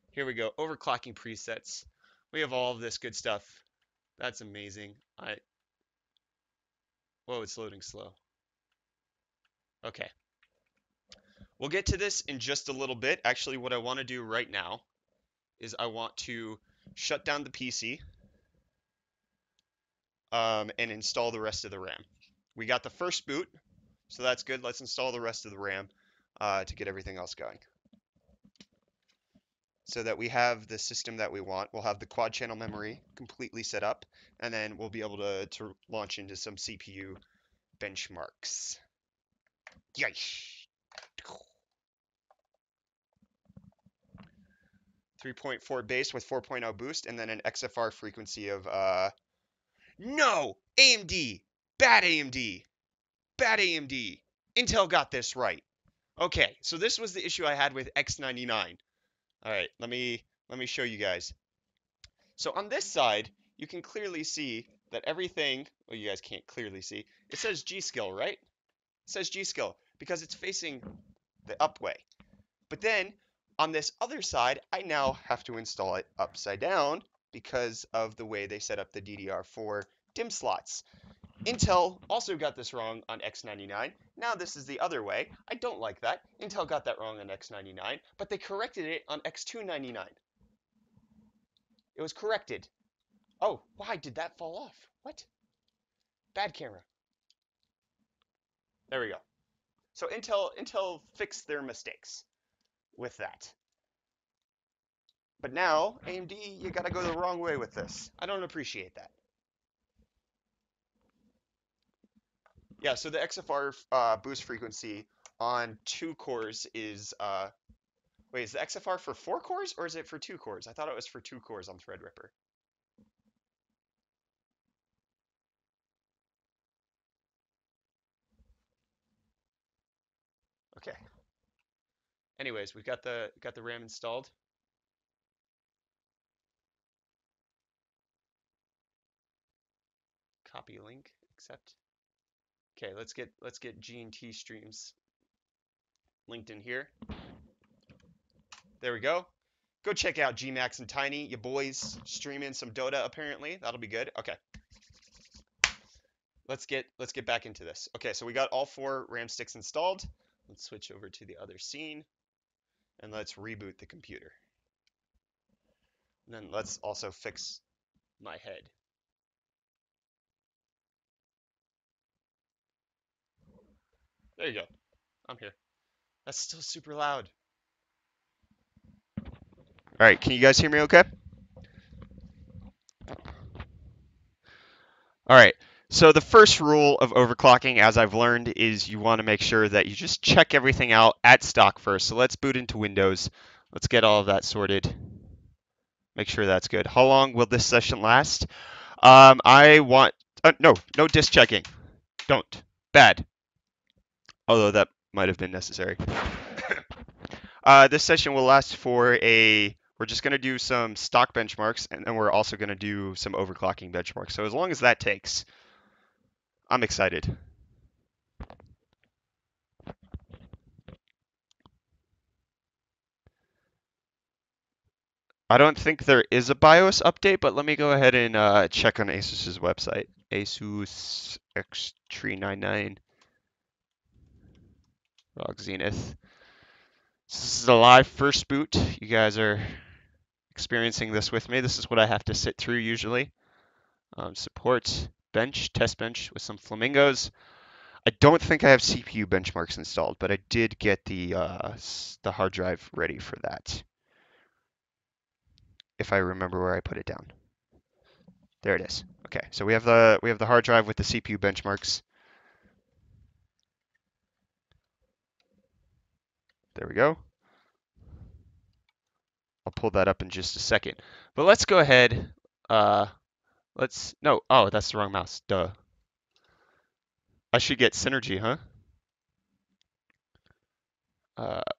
Here we go. Overclocking presets. We have all of this good stuff. That's amazing. Whoa, it's loading slow. Okay. We'll get to this in just a little bit. Actually, what I want to do right now is I want to shut down the PC and install the rest of the RAM. We got the first boot, so that's good. Let's install the rest of the RAM to get everything else going. So that we have the system that we want. We'll have the quad channel memory completely set up, and then we'll be able to launch into some CPU benchmarks. Yeesh. 3.4 base with 4.0 boost, and then an XFR frequency of no! AMD! Bad AMD! Bad AMD! Intel got this right. Okay, so this was the issue I had with X99. Alright, let me show you guys. So on this side, you can clearly see that everything, well, you guys can't clearly see, it says G-Skill, right? It says G-Skill because it's facing the up way. But then on this other side, I now have to install it upside down because of the way they set up the DDR4 DIMM slots. Intel also got this wrong on X99. Now this is the other way. I don't like that. Intel got that wrong on X99, but they corrected it on X299. It was corrected. Oh, why did that fall off? What? Bad camera. There we go. So Intel fixed their mistakes with that. But now, AMD, you gotta go the wrong way with this. I don't appreciate that. Yeah, so the XFR boost frequency on 2 cores is, wait, is the XFR for 4 cores or is it for 2 cores? I thought it was for 2 cores on Threadripper. Okay. Anyways, we've got the RAM installed. Copy link, accept. Okay, let's get G&T streams linked in here. There we go. Go check out Gmax and Tiny, you boys streaming some Dota apparently. That'll be good. Okay. Let's get back into this. Okay, so we got all 4 RAM sticks installed. Let's switch over to the other scene and let's reboot the computer. And then let's also fix my head. There you go. I'm here. That's still super loud. All right, can you guys hear me okay? All right. So the first rule of overclocking, as I've learned, is you want to make sure that you just check everything out at stock first. So let's boot into Windows. Let's get all of that sorted. Make sure that's good. How long will this session last? I want no disk checking. Don't. Bad. Although that might have been necessary. This session will last for we're just going to do some stock benchmarks, and then we're also going to do some overclocking benchmarks. So as long as that takes, I'm excited. I don't think there is a BIOS update, but let me go ahead and check on ASUS's website. ASUS X399 Zenith. This is a live first boot. You guys are experiencing this with me. This is what I have to sit through usually. Support bench, test bench with some flamingos. I don't think I have CPU benchmarks installed, but I did get the hard drive ready for that. If I remember where I put it down. There it is. Okay, so we have the hard drive with the CPU benchmarks. There we go. I'll pull that up in just a second. But let's go ahead. No, oh, that's the wrong mouse. Duh. I should get Synergy, huh?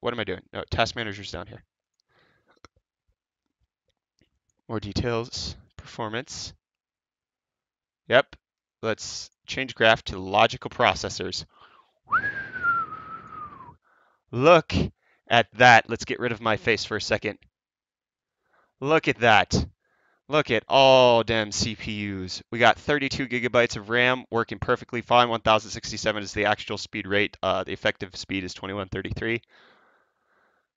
What am I doing? No, Task Manager's down here. More details, performance. Yep. Let's change graph to logical processors. Look at that. Let's get rid of my face for a second. Look at that. Look at all damn CPUs. We got 32 gigabytes of RAM working perfectly fine. 1067 is the actual speed rate. The effective speed is 2133.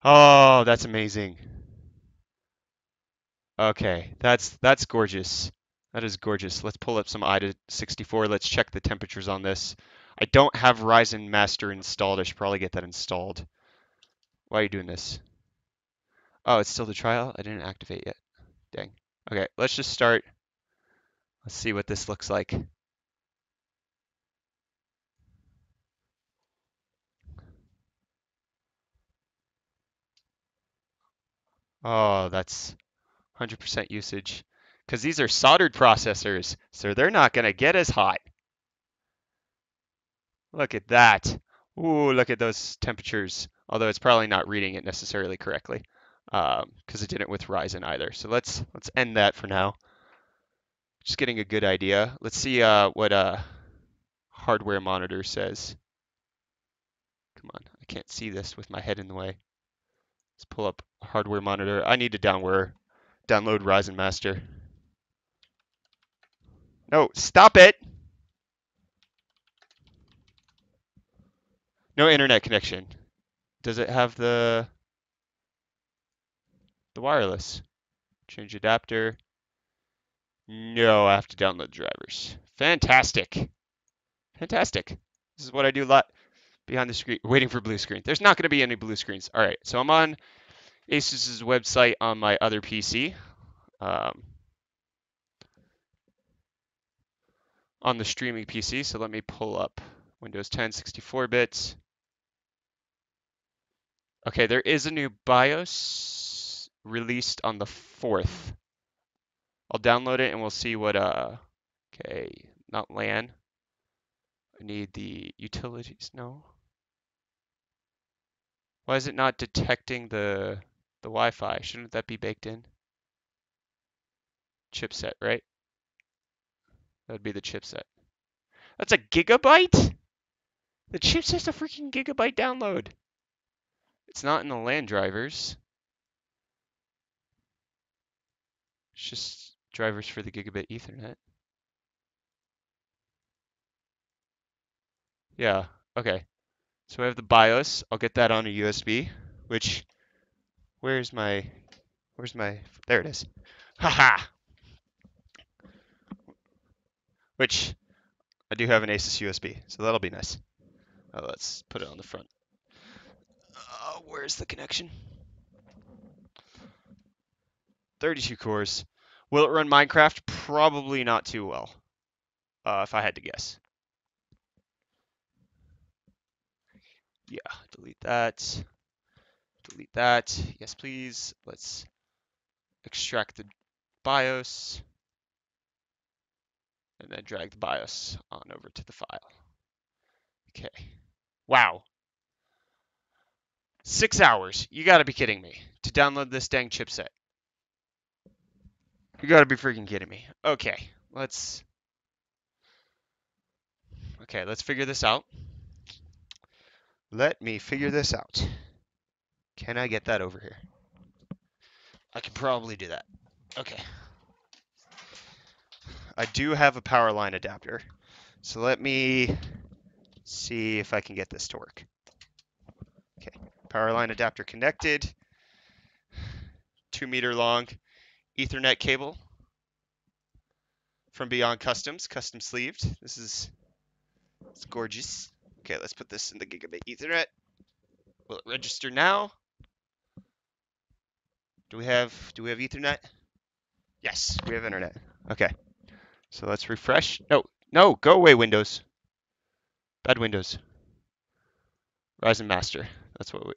Oh, that's amazing. Okay, that's gorgeous. That is gorgeous. Let's pull up some IDA 64. Let's check the temperatures on this. I don't have Ryzen Master installed. I should probably get that installed. Why are you doing this? Oh, it's still the trial? I didn't activate yet. Dang. Okay, let's just start. Let's see what this looks like. Oh, that's 100% usage. Because these are soldered processors, so they're not going to get as hot. Look at that. Ooh, look at those temperatures. Although it's probably not reading it necessarily correctly, because it didn't with Ryzen either. So let's end that for now. Just getting a good idea. Let's see what hardware monitor says. Come on, I can't see this with my head in the way. Let's pull up hardware monitor. I need to download Ryzen Master. No, stop it! No internet connection. Does it have the wireless? Change adapter. No, I have to download drivers. Fantastic. Fantastic. This is what I do a lot behind the screen, waiting for blue screen. There's not going to be any blue screens. All right, so I'm on ASUS's website on my other PC. On the streaming PC, so let me pull up Windows 10 64-bit. Okay, there is a new BIOS released on the 4th. I'll download it and we'll see what, okay, not LAN. I need the utilities, no. Why is it not detecting the Wi-Fi? Shouldn't that be baked in? Chipset, right? That would be the chipset. That's a gigabyte? The chipset's a freaking gigabyte download. It's not in the LAN drivers. It's just drivers for the gigabit Ethernet. Yeah, okay. So I have the BIOS. I'll get that on a USB, which, where's my, there it is. Haha! Which, I do have an ASUS USB, so that'll be nice. Let's put it on the front. Where's the connection? 32 cores. Will it run Minecraft? Probably not too well, if I had to guess. Yeah, delete that. Delete that. Yes, please. Let's extract the BIOS. And then drag the BIOS on over to the file. Okay. Wow. 6 hours. You gotta be kidding me. To download this dang chipset. You gotta be freaking kidding me. Okay. Let's figure this out. Let me figure this out. Can I get that over here? I can probably do that. Okay. I do have a power line adapter. So let me see if I can get this to work. Okay. Power line adapter connected. 2-meter long Ethernet cable from Beyond Customs, custom sleeved. It's gorgeous. Okay, let's put this in the gigabit Ethernet. Will it register now? Do we have Ethernet? Yes, we have internet. Okay. So let's refresh. No, go away, Windows. Bad Windows. Ryzen Master. That's what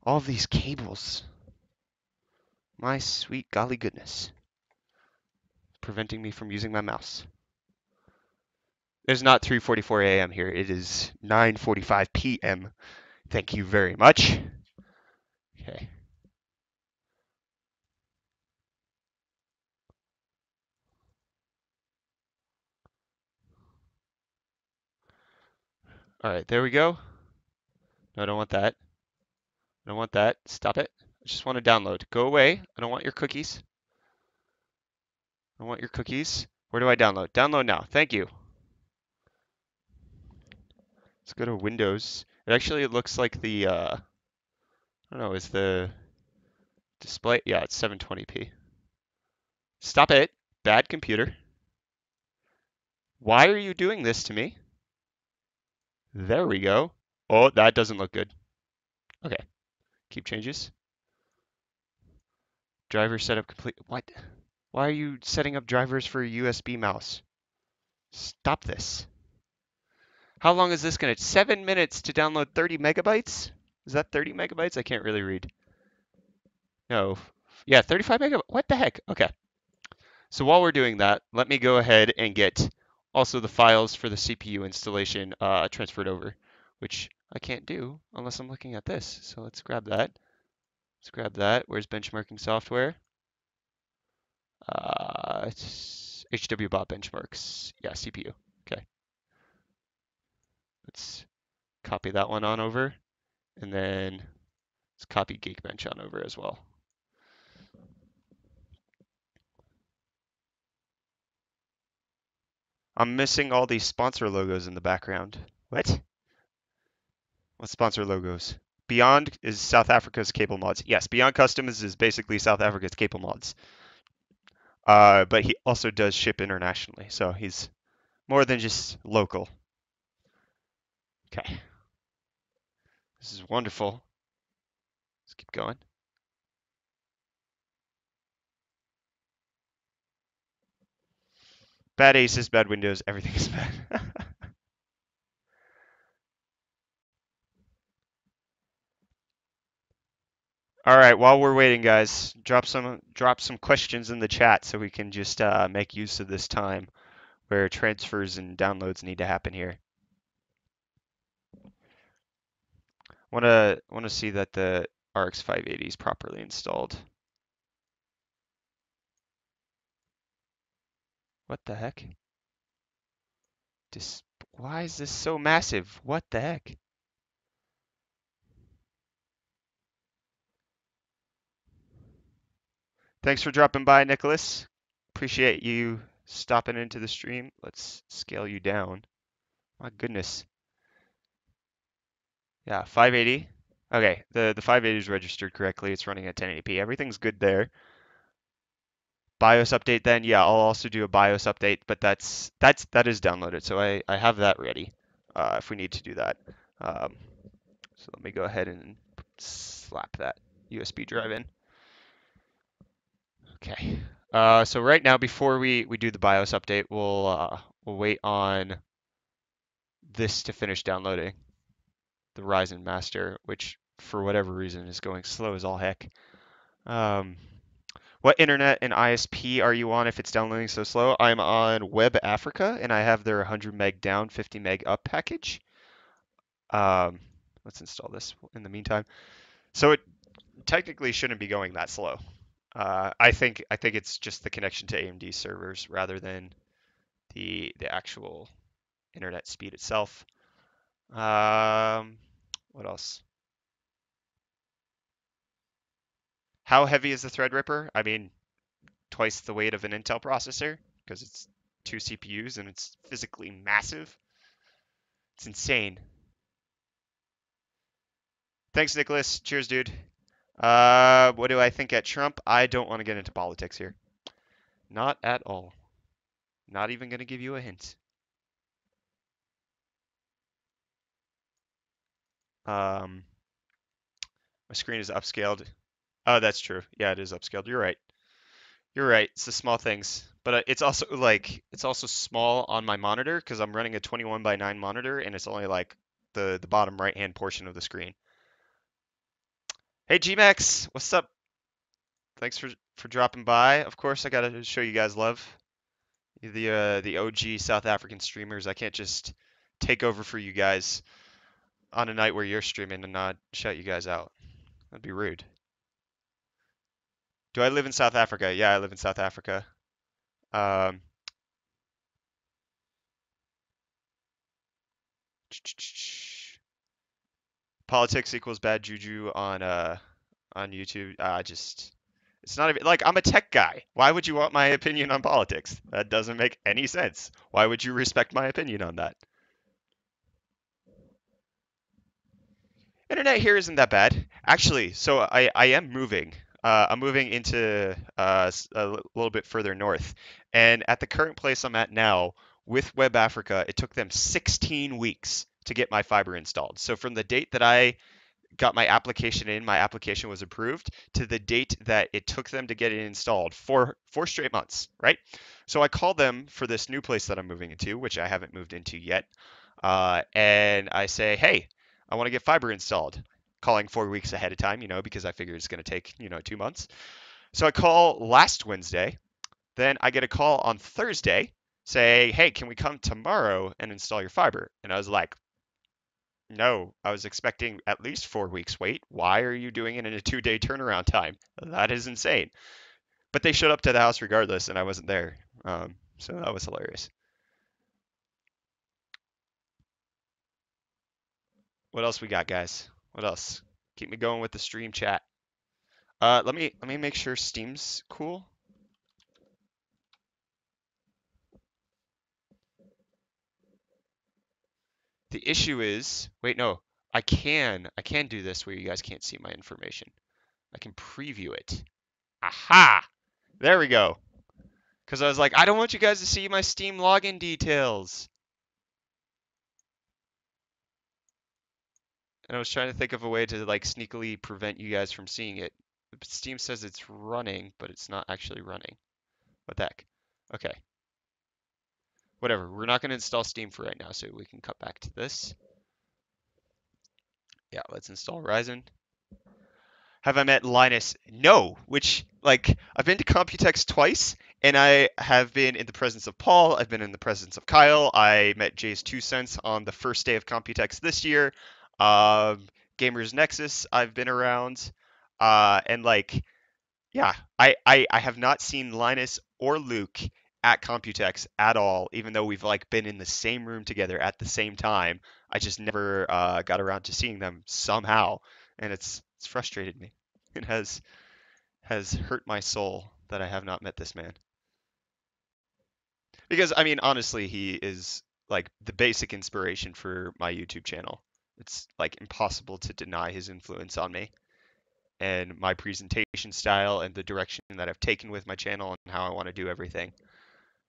all of these cables. My sweet golly goodness. Preventing me from using my mouse. It's not 3:44 a.m. here. It is 9:45 p.m. Thank you very much. Okay. All right, there we go. No, I don't want that. I don't want that. Stop it. I just want to download. Go away. I don't want your cookies. I want your cookies. Where do I download? Download now. Thank you. Let's go to Windows. It looks like the, I don't know, is the display? Yeah, it's 720p. Stop it. Bad computer. Why are you doing this to me? There we go. Oh, that doesn't look good. Okay. Keep changes. Driver setup complete. What? Why are you setting up drivers for a USB mouse? Stop this. How long is this going to? 7 minutes to download 30 megabytes? Is that 30 megabytes? I can't really read. No. Yeah, 35 megabytes. What the heck? Okay. So while we're doing that, let me go ahead and get also the files for the CPU installation transferred over, which I can't do unless I'm looking at this. So let's grab that. Let's grab that. Where's benchmarking software? It's HWBot benchmarks. Yeah, CPU. Okay. Let's copy that one on over, and then let's copy Geekbench on over as well. I'm missing all these sponsor logos in the background. What? What sponsor logos? Beyond is South Africa's cable mods. Yes, Beyond Customs is basically South Africa's cable mods. But he also does ship internationally, so he's more than just local. Okay. This is wonderful. Let's keep going. Bad ASUS, bad Windows, everything is bad. All right, while we're waiting, guys, drop some questions in the chat so we can just make use of this time where transfers and downloads need to happen here. Want to see that the RX 580 is properly installed. What the heck? Why is this so massive? What the heck? Thanks for dropping by, Nicholas. Appreciate you stopping into the stream. Let's scale you down. My goodness. Yeah, 580. Okay, the 580 is registered correctly. It's running at 1080p. Everything's good there. BIOS update then. Yeah, I'll also do a BIOS update, but that is downloaded, so I have that ready if we need to do that. So let me go ahead and slap that USB drive in. Okay. So right now, before we do the BIOS update, we'll wait on this to finish downloading the Ryzen Master, which for whatever reason is going slow as all heck. What internet and ISP are you on if it's downloading so slow? I'm on Web Africa, and I have their 100 meg down, 50 meg up package. Let's install this in the meantime. So it technically shouldn't be going that slow. I think it's just the connection to AMD servers rather than the actual internet speed itself. What else? How heavy is the Threadripper? I mean, twice the weight of an Intel processor because it's 2 CPUs and it's physically massive. It's insane. Thanks, Nicholas. Cheers, dude. What do I think at Trump? I don't want to get into politics here. Not at all. Not even going to give you a hint. My screen is upscaled. Oh, that's true. Yeah, it is upscaled. You're right. You're right. It's the small things, but it's also like it's also small on my monitor because I'm running a 21:9 monitor and it's only like the bottom right hand portion of the screen. Hey Gmax, what's up? Thanks for dropping by. Of course, I gotta show you guys love. The OG South African streamers. I can't just take over for you guys on a night where you're streaming and not shout you guys out. That'd be rude. Do I live in South Africa? Yeah, I live in South Africa. Um, Politics equals bad juju on YouTube. Just it's not even like I'm a tech guy. Why would you want my opinion on politics? That doesn't make any sense. Why would you respect my opinion on that? Internet here isn't that bad. Actually, so I am moving. I'm moving into a little bit further north. And at the current place I'm at now, with Web Africa, it took them 16 weeks to get my fiber installed. So from the date that I got my application in, my application was approved, to the date that it took them to get it installed, four straight months, right? So I called them for this new place that I'm moving into, which I haven't moved into yet. And I say, hey, I want to get fiber installed. Calling 4 weeks ahead of time, because I figure it's going to take, 2 months. So I call last Wednesday. Then I get a call on Thursday say, hey, can we come tomorrow and install your fiber? And I was like, no, I was expecting at least 4 weeks wait. Why are you doing it in a 2-day turnaround time? That is insane. But they showed up to the house regardless, and I wasn't there. So that was hilarious. What else we got, guys? What else? Keep me going with the stream chat. Let me make sure Steam's cool. The issue is, wait, no, I can do this where you guys can't see my information. I can preview it. Aha! There we go. Because I was like, I don't want you guys to see my Steam login details. And I was trying to think of a way to like sneakily prevent you guys from seeing it. Steam says it's running, but it's not actually running. What the heck? Okay. Whatever. We're not going to install Steam for right now, so we can cut back to this. Yeah, let's install Ryzen. Have I met Linus? No, which, like, I've been to Computex twice, and I have been in the presence of Paul. I've been in the presence of Kyle. I met Jay's 2 cents on the first day of Computex this year. Gamers Nexus, I've been around. And, like, yeah, I have not seen Linus or Luke at Computex at all, even though we've, like, been in the same room together at the same time. I just never got around to seeing them somehow, and it's frustrated me. It has hurt my soul that I have not met this man. Because I mean, honestly, he is like the basic inspiration for my YouTube channel. It's like impossible to deny his influence on me and my presentation style and the direction that I've taken with my channel and how I want to do everything.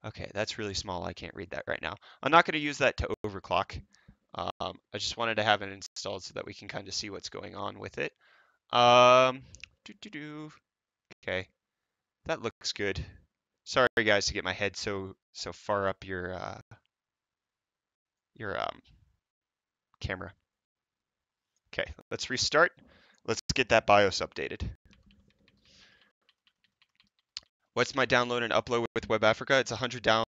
Okay, that's really small. I can't read that right now. I'm not going to use that to overclock. I just wanted to have it installed so that we can kind of see what's going on with it. Okay, that looks good. Sorry guys to get my head so far up your camera. Okay, let's restart. Let's get that BIOS updated. What's my download and upload with Web Africa? It's 100 down,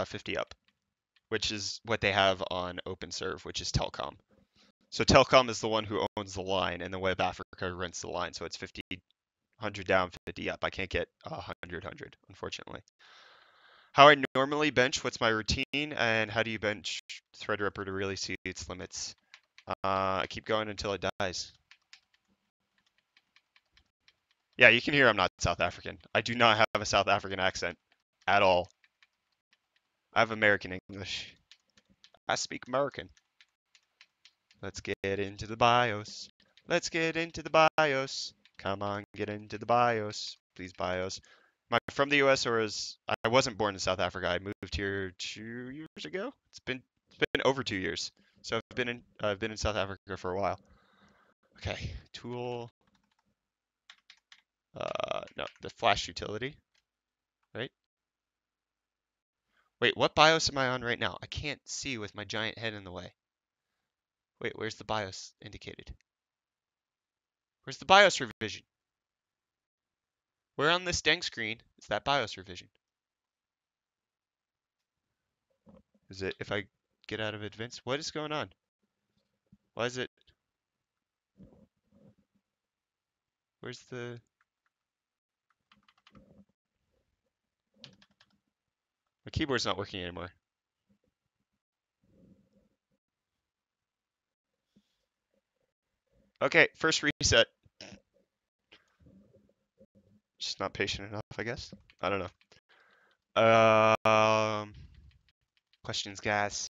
50 up, which is what they have on OpenServe, which is Telcom. So Telcom is the one who owns the line, and then Web Africa rents the line. So it's 50, 100 down, 50 up. I can't get 100, unfortunately. How I normally bench, what's my routine, and how do you bench Threadripper to really see its limits? I keep going until it dies. Yeah, you can hear I'm not South African. I do not have a South African accent at all. I have American English. I speak American. Let's get into the BIOS. Let's get into the BIOS. Come on, get into the BIOS. Please BIOS. Am I from the US or is I wasn't born in South Africa. I moved here 2 years ago. It's been over 2 years. So I've been in South Africa for a while. Okay, tool. No, the flash utility, right? Wait, what BIOS am I on right now? I can't see with my giant head in the way. Wait, where's the BIOS indicated? Where's the BIOS revision? Where on this dang screen is that BIOS revision? Is it if I get out of advanced? What is going on? Why is it? Where's the? My keyboard's not working anymore. Okay, first reset. Just not patient enough, I guess. I don't know. Questions, guys.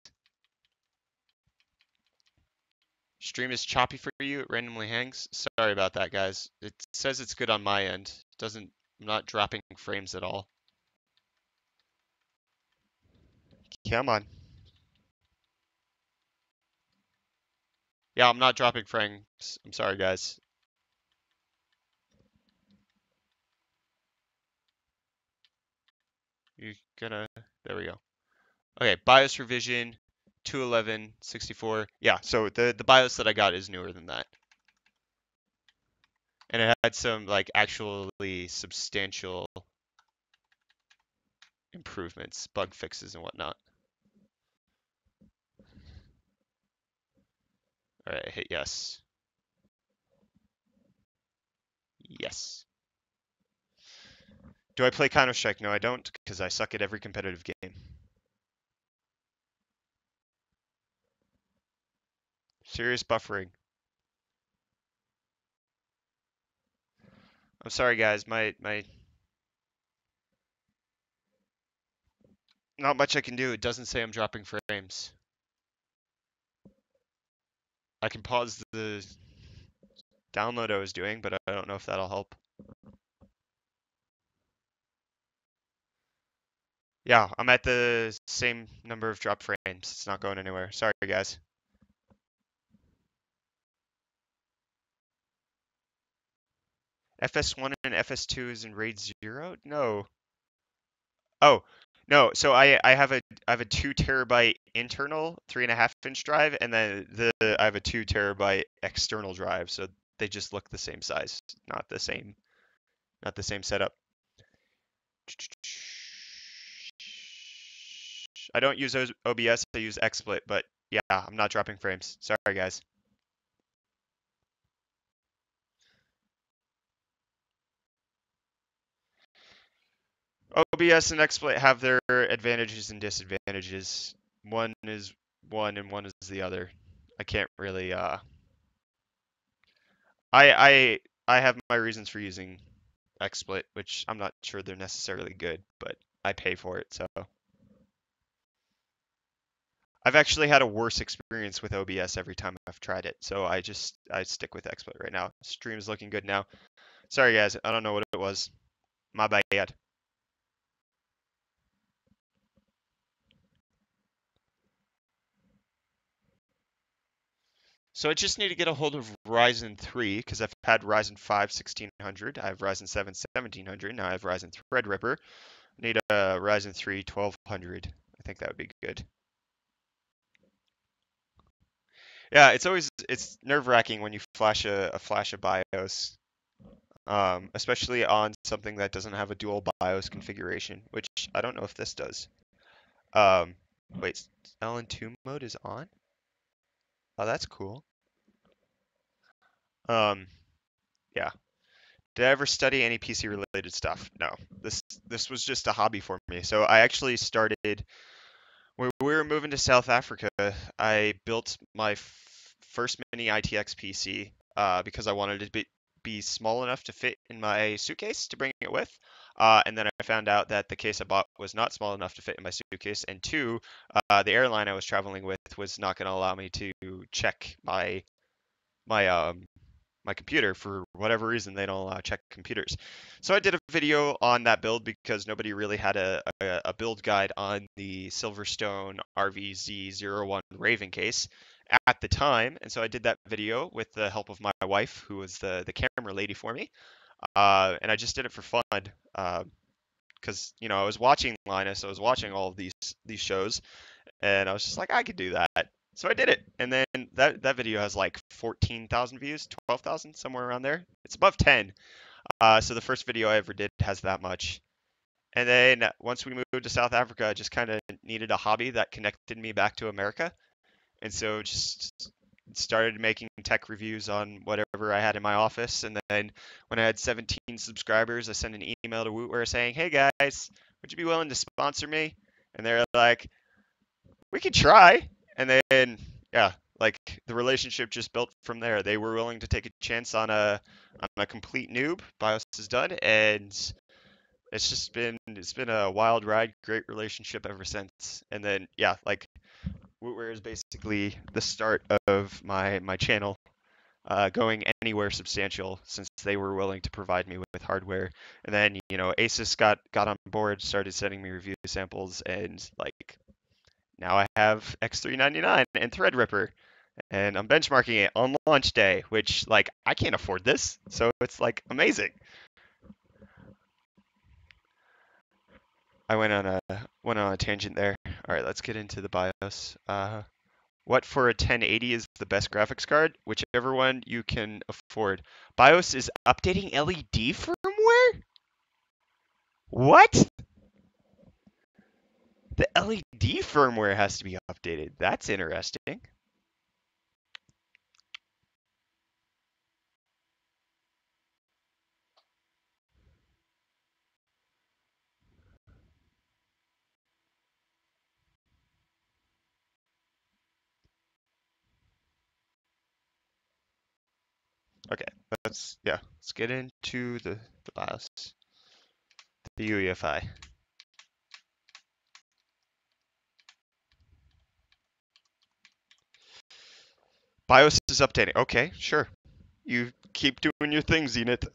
Stream is choppy for you. It randomly hangs. Sorry about that, guys. It says it's good on my end. It doesn't. I'm not dropping frames at all. Come on. Yeah, I'm not dropping frames. I'm sorry, guys. You gonna? There we go. Okay, BIOS revision 2.11.64. Yeah, so the BIOS that I got is newer than that. And it had some like actually substantial improvements, bug fixes and whatnot. All right, hit yes. Yes. Do I play Counter-Strike? No, I don't, because I suck at every competitive game. Serious buffering. I'm sorry, guys. My not much I can do. It doesn't say I'm dropping frames. I can pause the download I was doing, but I don't know if that'll help. Yeah, I'm at the same number of drop frames. It's not going anywhere. Sorry, guys. FS1 and FS2 is in RAID 0? No. Oh, no. So I have a 2 terabyte internal 3.5-inch drive, and then I have a 2 terabyte external drive. So they just look the same size, not the same setup. I don't use OBS. I use XSplit, but yeah, I'm not dropping frames. Sorry, guys. OBS and XSplit have their advantages and disadvantages. One is one and one is the other. I can't really I have my reasons for using XSplit, which I'm not sure they're necessarily good, but I pay for it, so. I've actually had a worse experience with OBS every time I've tried it, so I stick with XSplit right now. Stream is looking good now. Sorry guys, I don't know what it was. My bad. So I just need to get a hold of Ryzen 3 because I've had Ryzen 5 1600, I have Ryzen 7 1700, now I have Ryzen Threadripper. I need a Ryzen 3 1200. I think that would be good. Yeah, it's nerve-wracking when you flash a BIOS, especially on something that doesn't have a dual BIOS configuration, which I don't know if this does. Wait, LN2 mode is on? Oh, that's cool. Yeah. Did I ever study any PC related stuff? No. This was just a hobby for me. So I actually started when we were moving to South Africa. I built my first mini ITX PC because I wanted to be be small enough to fit in my suitcase to bring it with. And then I found out that the case I bought was not small enough to fit in my suitcase. And two, the airline I was traveling with was not going to allow me to check my my computer. For whatever reason. They don't allow check computers. So I did a video on that build because nobody really had a build guide on the Silverstone RVZ01 Raven case at the time. And so I did that video with the help of my wife, who was the camera lady for me. And I just did it for fun. Because I was watching Linus, I was watching all of these shows, and I was just like, I could do that. So I did it, and then that video has like 14,000 views, 12,000, somewhere around there. It's above 10. So the first video I ever did has that much. And then once we moved to South Africa, I just kind of needed a hobby that connected me back to America, and so just started making tech reviews on whatever I had in my office. And then when I had 17 subscribers, I sent an email to Wootware saying, "Hey guys, would you be willing to sponsor me?" And they're like, "We could try." And then yeah, like the relationship just built from there. They were willing to take a chance on a complete noob. BIOS is done, and it's been a wild ride, great relationship ever since. And then yeah, like Wootware is basically the start of my channel going anywhere substantial, since they were willing to provide me with hardware. And then ASUS got on board, started sending me review samples, and like now I have X399 and Threadripper, and I'm benchmarking it on launch day, which like I can't afford this, so it's like amazing. I went on a tangent there. All right, let's get into the BIOS. What for a 1080 is the best graphics card? Whichever one you can afford. BIOS is updating LED firmware? What? The LED firmware has to be updated. That's interesting. Okay, let's get into the BIOS, the UEFI. BIOS is updating. Okay, sure. You keep doing your thing, Zenith.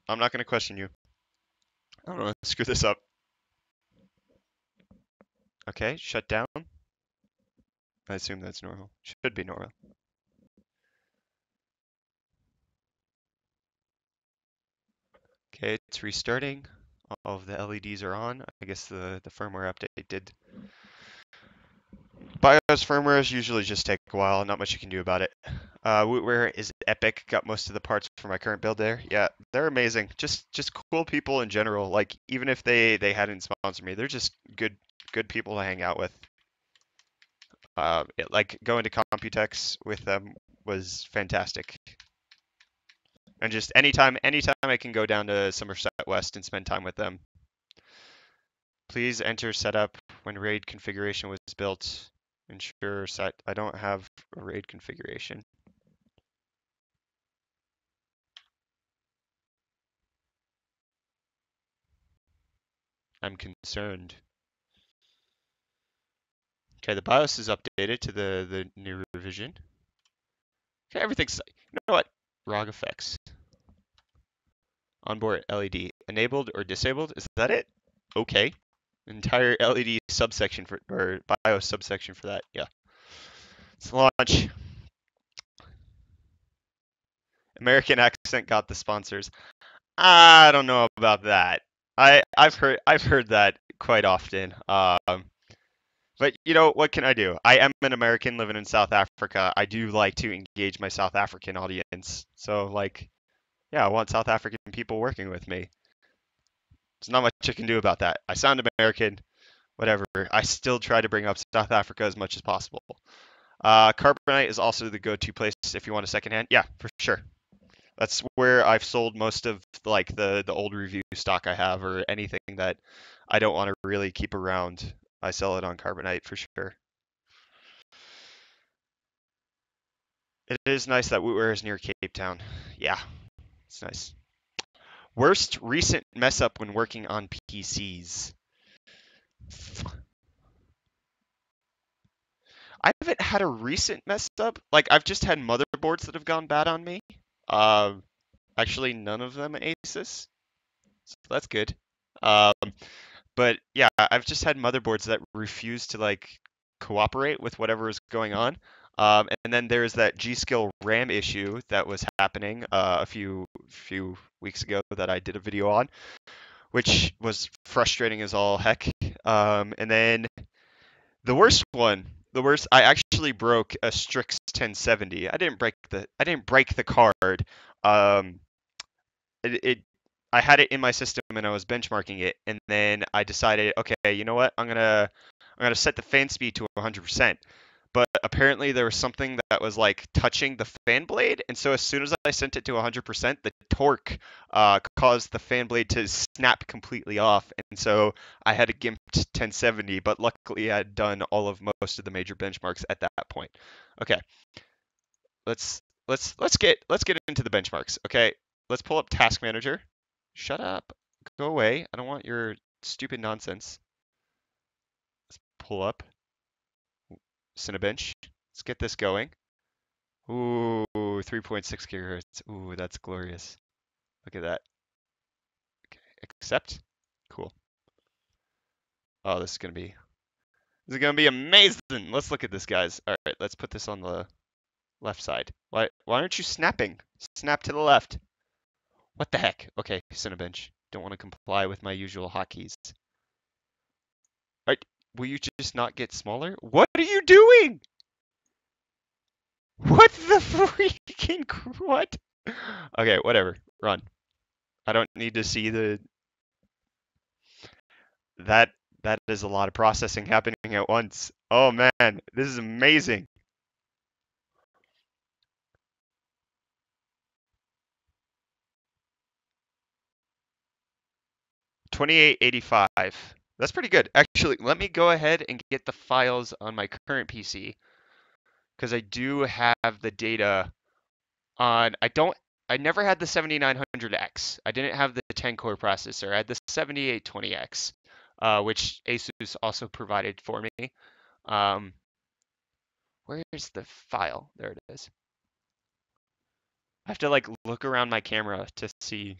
I'm not going to question you. I don't know. Screw this up. Okay, shut down. I assume that's normal. Should be normal. Okay, it's restarting. All of the LEDs are on. I guess the firmware update did. BIOS firmwares usually just take a while. Not much you can do about it. Wootware is epic. Got most of the parts for my current build there. Yeah, they're amazing. Just cool people in general. Like even if they hadn't sponsored me, they're just good people to hang out with. Like going to Computex with them was fantastic. And just anytime I can go down to Somerset West and spend time with them. Please enter setup when RAID configuration was built. Ensure set. I don't have a RAID configuration. I'm concerned. Okay, the BIOS is updated to the new revision. Okay, everything's. You know what? ROG effects. Onboard LED enabled or disabled. Is that it? Okay. Entire LED subsection or BIOS subsection for that. Yeah. Let's launch. American Accent got the sponsors. I don't know about that. I've heard that quite often. But what can I do? I am an American living in South Africa. I do like to engage my South African audience. So like, yeah, I want South African people working with me. There's not much I can do about that. I sound American, whatever. I still try to bring up South Africa as much as possible. Carbonite is also the go-to place if you want a secondhand. Yeah, for sure. That's where I've sold most of like the old review stock I have, or anything that I don't want to really keep around. I sell it on Carbonite for sure. It is nice that Wootware is near Cape Town. Yeah, It's nice. Worst recent mess up when working on PCs. I haven't had a recent mess up. Like I've just had motherboards that have gone bad on me. Uh, Actually, none of them ASUS, so that's good. Um, but yeah, I've just had motherboards that refuse to like cooperate with whatever is going on. And then there's that G-Skill RAM issue that was happening a few weeks ago that I did a video on, which was frustrating as all heck. And then the worst one, the worst, I actually broke a Strix 1070. I didn't break the card. Um, it I had it in my system and I was benchmarking it, and then I decided, okay, you know what? I'm gonna set the fan speed to 100%. But apparently there was something that was like touching the fan blade, and so as soon as I sent it to 100%, the torque caused the fan blade to snap completely off, and so I had a gimped 1070. But luckily I had done all of most of the major benchmarks at that point. Okay, let's get into the benchmarks. Okay, let's pull up Task Manager. Shut up. Go away. I don't want your stupid nonsense. Let's pull up Cinebench. Let's get this going. Ooh, 3.6 gigahertz. Ooh, that's glorious. Look at that. Okay, accept. Cool. Oh, this is gonna be amazing. Let's look at this, guys. All right, let's put this on the left side. Why aren't you snapping? Snap to the left. What the heck? Okay, Cinebench. Don't want to comply with my usual hotkeys. Right, will you just not get smaller? What are you doing? What the freaking what? Okay, whatever. Run. I don't need to see that that is a lot of processing happening at once. Oh man, this is amazing. 2885. That's pretty good. Actually, let me go ahead and get the files on my current PC because I do have the data on I never had the 7900X. I didn't have the 10 core processor. I had the 7820X, which ASUS also provided for me. Um, where's the file? There it is. I have to like look around my camera to see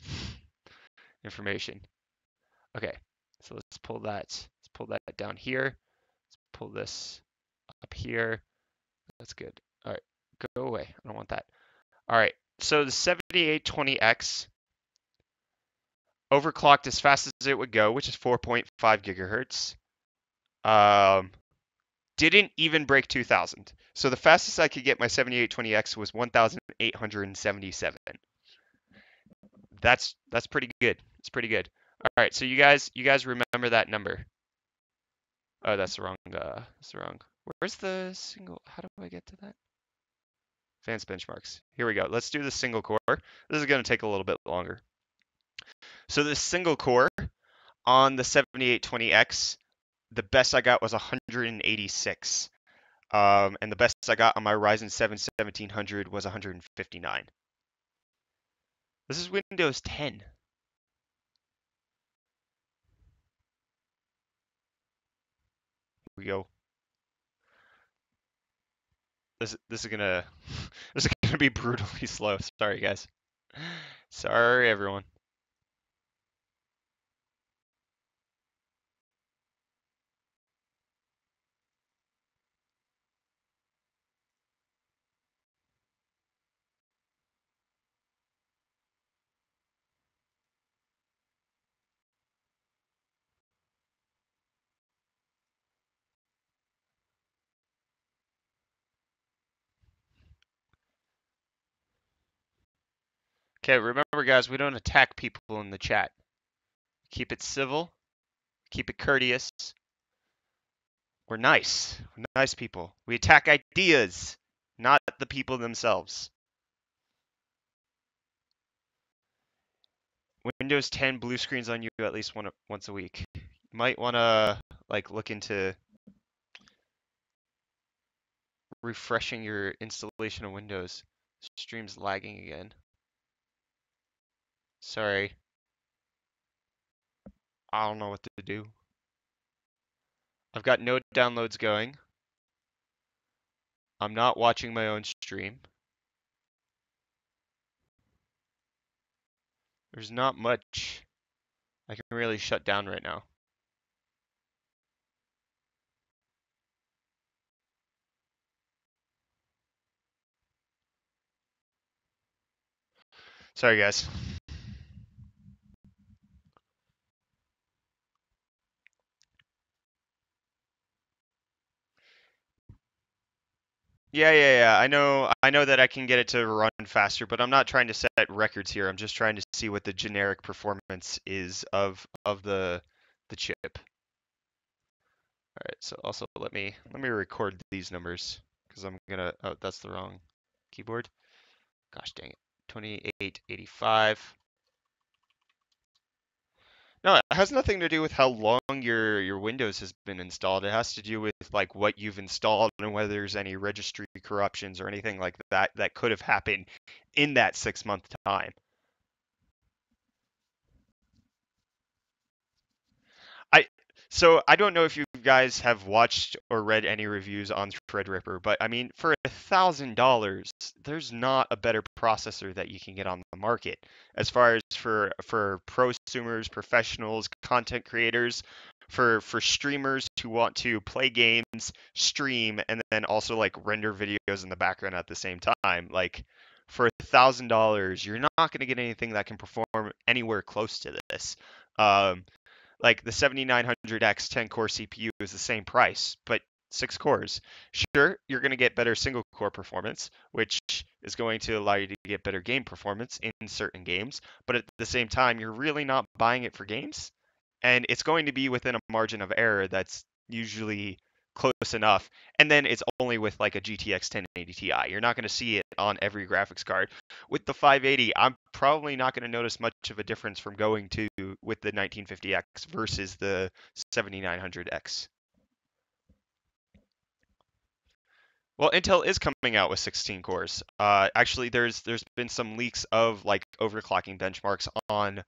information. Okay, so let's pull that. Let's pull that down here. Let's pull this up here. That's good. All right, go away. I don't want that. All right, so the 7820X overclocked as fast as it would go, which is 4.5 gigahertz. Didn't even break 2000. So the fastest I could get my 7820X was 1877. That's pretty good. It's pretty good. All right, so you guys remember that number? Oh, that's the wrong. That's the wrong. Where's the single? How do I get to that? Advanced benchmarks. Here we go. Let's do the single core. This is going to take a little bit longer. So this single core on the 7820X, the best I got was 186. And the best I got on my Ryzen 7 1700 was 159. This is Windows 10. Here we go. This is gonna this is gonna be brutally slow. Sorry guys. Sorry everyone. Okay, remember guys, we don't attack people in the chat. Keep it civil, keep it courteous. We're nice. We're nice people. We attack ideas, not the people themselves. Windows 10 blue screens on you at least once a week. You might want to like look into refreshing your installation of Windows. Stream's lagging again. Sorry. I don't know what to do. I've got no downloads going. I'm not watching my own stream. There's not much I can really shut down right now. Sorry, guys. Yeah. I know that I can get it to run faster, but I'm not trying to set records here. I'm just trying to see what the generic performance is of the chip. All right, so also let me record these numbers because I'm gonna, oh, that's the wrong keyboard. Gosh dang it. 2885. No, it has nothing to do with how long your Windows has been installed. It has to do with like what you've installed and whether there's any registry corruptions or anything like that that could have happened in that 6 month time. I so I don't know if you guys have watched or read any reviews on Threadripper, but I mean, for $1,000, there's not a better processor that you can get on the market. As far as for prosumers, professionals, content creators, for streamers who want to play games, stream, and then also like render videos in the background at the same time, like. For $1,000, you're not going to get anything that can perform anywhere close to this. Um, like the 7900X 10-core CPU is the same price, but 6 cores. Sure, you're going to get better single core performance, which is going to allow you to get better game performance in certain games, but at the same time, you're really not buying it for games, and it's going to be within a margin of error that's usually close enough. And then it's only with like a GTX 1080 Ti. You're not going to see it on every graphics card. With the 580, I'm probably not going to notice much of a difference from going to with the 1950X versus the 7900X. Well, Intel is coming out with 16 cores. Actually, there's been some leaks of like overclocking benchmarks on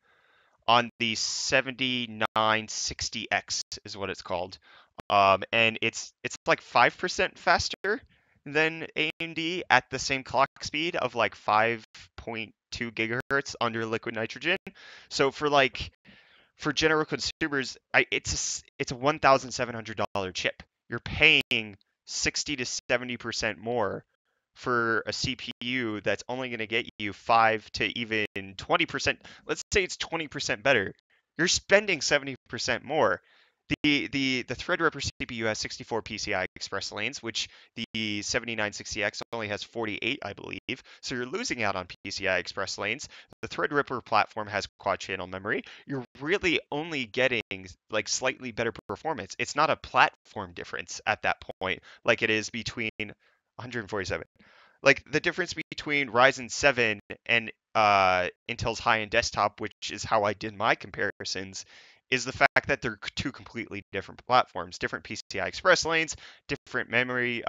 the 7960X is what it's called. And it's like 5% faster than AMD at the same clock speed of like 5.2 gigahertz under liquid nitrogen. So for general consumers, it's a $1,700 chip. You're paying 60 to 70% more for a CPU that's only going to get you 5 to even 20%. Let's say it's 20% better. You're spending 70% more. The Threadripper CPU has 64 PCI Express lanes, which the 7960X only has 48, I believe. So you're losing out on PCI Express lanes. The Threadripper platform has quad channel memory. You're really only getting like slightly better performance. It's not a platform difference at that point like it is between 147. Like the difference between Ryzen 7 and Intel's high-end desktop, which is how I did my comparisons, is the fact that they're two completely different platforms, different PCI Express lanes, different memory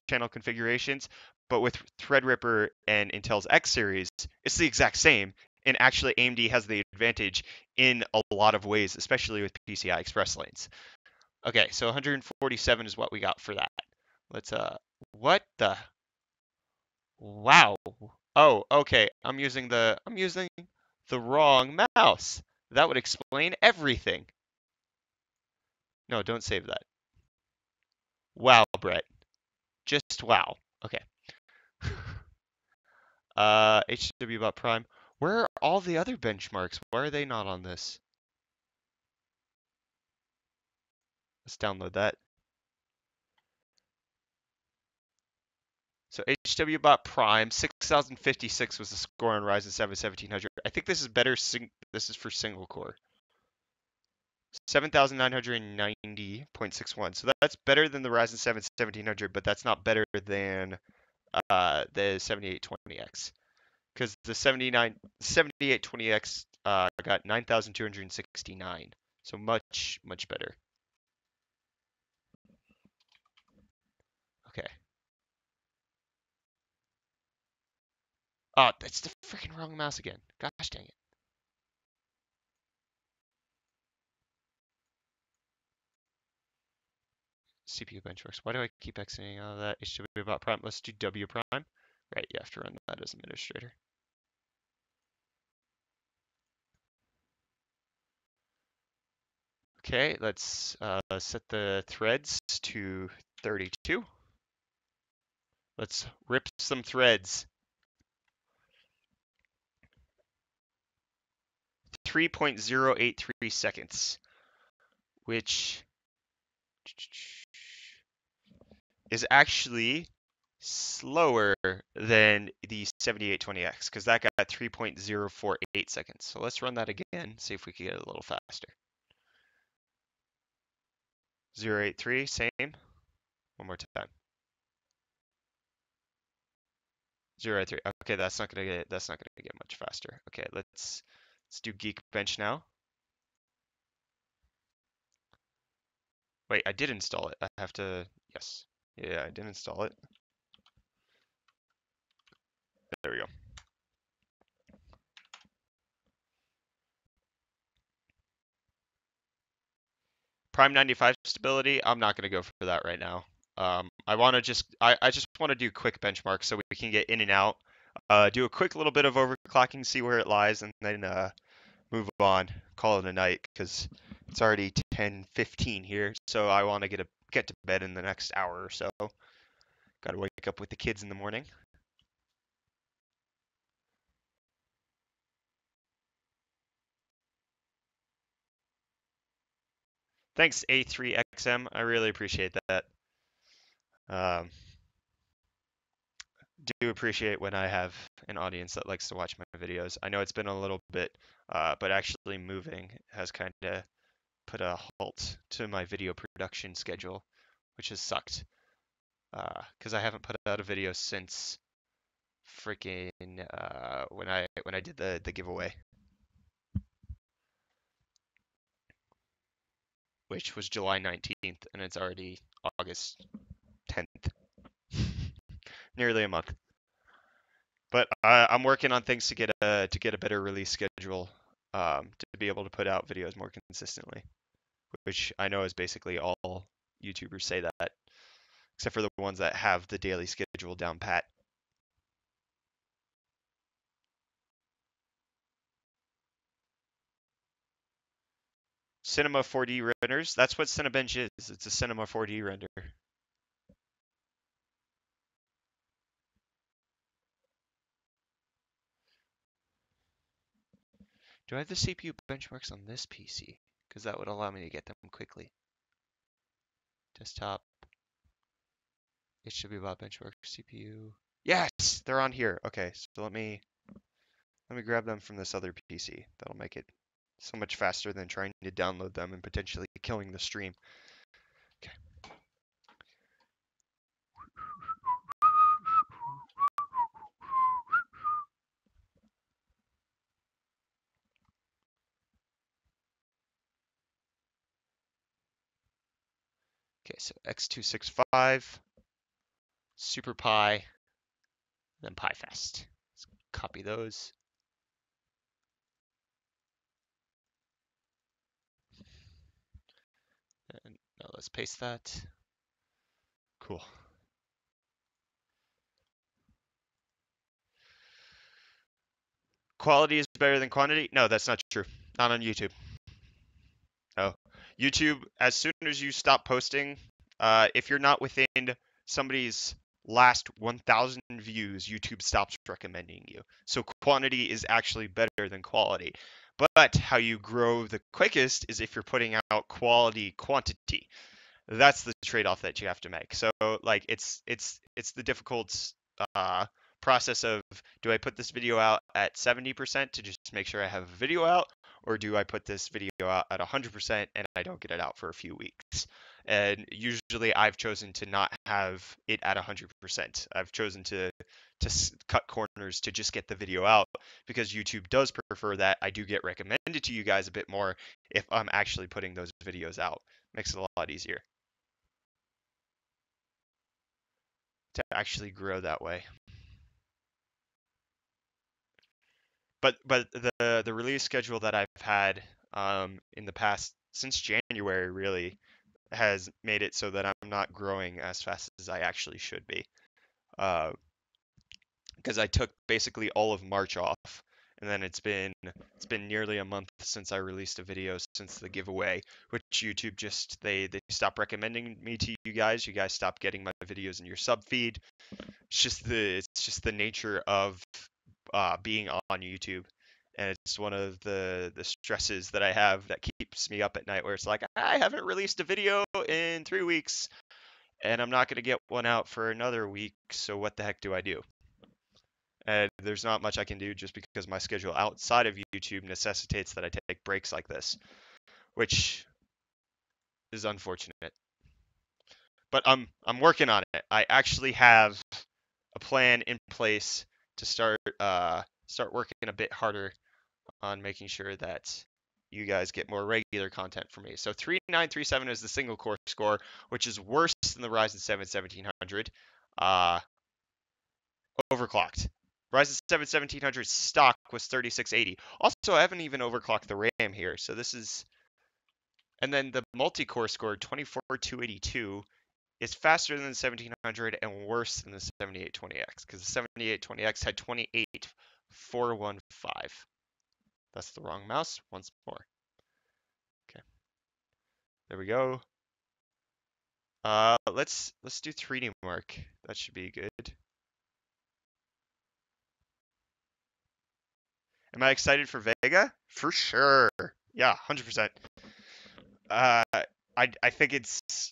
channel configurations. But with Threadripper and Intel's X series, it's the exact same. And actually, AMD has the advantage in a lot of ways, especially with PCI Express lanes. Okay, so 147 is what we got for that. Let's what the wow. Oh, okay. I'm using the wrong mouse. That would explain everything. No, don't save that. Wow, Brett. Just wow. Okay. HWBot Prime. Where are all the other benchmarks? Why are they not on this? Let's download that. So HWBot Prime 6056 was the score on Ryzen 7 1700. I think this is better. This is for single core. 7990.61. So that's better than the Ryzen 7 1700, but that's not better than the 7820X. Because the 7820X got 9269. So much, much better. Okay. Oh, that's the freaking wrong mouse again. Gosh dang it. CPU benchmarks. Why do I keep exiting out of that? HW about prime. Let's do W prime. Right, you have to run that as administrator. Okay, let's set the threads to 32. Let's rip some threads. 3.083 seconds, which is actually slower than the 7820X because that got 3.048 seconds. So let's run that again, see if we can get it a little faster. 083, same. One more time. 083. Okay, that's not gonna get much faster. Okay, let's do Geekbench now. Wait, I did install it. I have to, yes. Yeah, I did install it. There we go. Prime 95 stability, I'm not going to go for that right now. I just want to do quick benchmarks so we can get in and out, do a quick little bit of overclocking, see where it lies, and then move on, call it a night because it's already 10:15 here, so I want to get to bed in the next hour or so. Got to wake up with the kids in the morning. Thanks, A3XM. I really appreciate that. Do appreciate when I have an audience that likes to watch my videos. I know it's been a little bit, but actually moving has kind of put a halt to my video production schedule, which has sucked. Because I haven't put out a video since freaking when I did the giveaway, which was July 19th, and it's already August 10th. Nearly a month. But I'm working on things to get a better release schedule, to be able to put out videos more consistently, which I know is basically all YouTubers say that, except for the ones that have the daily schedule down pat. Cinema 4D renders, that's what Cinebench is. It's a Cinema 4D render. Do I have the CPU benchmarks on this PC? Because that would allow me to get them quickly. Desktop, HW bot benchmark, CPU. Yes, they're on here. Okay, so let me grab them from this other PC. That'll make it so much faster than trying to download them and potentially killing the stream. Okay. Okay, so X265, Super Pi, then PiFast. Let's copy those. And now let's paste that. Cool. Quality is better than quantity? No, that's not true. Not on YouTube. Oh, YouTube, as soon as you stop posting, if you're not within somebody's last 1,000 views, YouTube stops recommending you. So quantity is actually better than quality. But how you grow the quickest is if you're putting out quality quantity. That's the trade-off that you have to make. So like it's the difficult process of, do I put this video out at 70% to just make sure I have a video out, or do I put this video out at 100% and I don't get it out for a few weeks? And usually I've chosen to not have it at 100%. I've chosen to cut corners to just get the video out, because YouTube does prefer that I do get recommended to you guys a bit more if I'm actually putting those videos out. Makes it a lot easier to actually grow that way. But the release schedule that I've had in the past, since January really, has made it so that I'm not growing as fast as I actually should be. Because I took basically all of March off, and then it's been nearly a month since I released a video since the giveaway, which YouTube just they stopped recommending me to you guys. You guys stopped getting my videos in your sub feed. It's just the nature of being on YouTube. And it's one of the stresses that I have that keeps me up at night, where it's like, I haven't released a video in 3 weeks, and I'm not going to get one out for another week, so what the heck do I do? And there's not much I can do just because my schedule outside of YouTube necessitates that I take breaks like this, which is unfortunate. But I'm working on it. I actually have a plan in place to start working a bit harder on making sure that you guys get more regular content from me. So 3937 is the single core score, which is worse than the Ryzen 7 1700. Overclocked. Ryzen 7 1700 stock was 3680. Also, I haven't even overclocked the RAM here, so this is... And then the multi-core score, 24282, is faster than the 1700 and worse than the 7820X, because the 7820X had 28415. That's the wrong mouse. Once more. Okay. There we go. Let's do 3D Mark. That should be good. Am I excited for Vega? For sure. Yeah, 100%. I think it's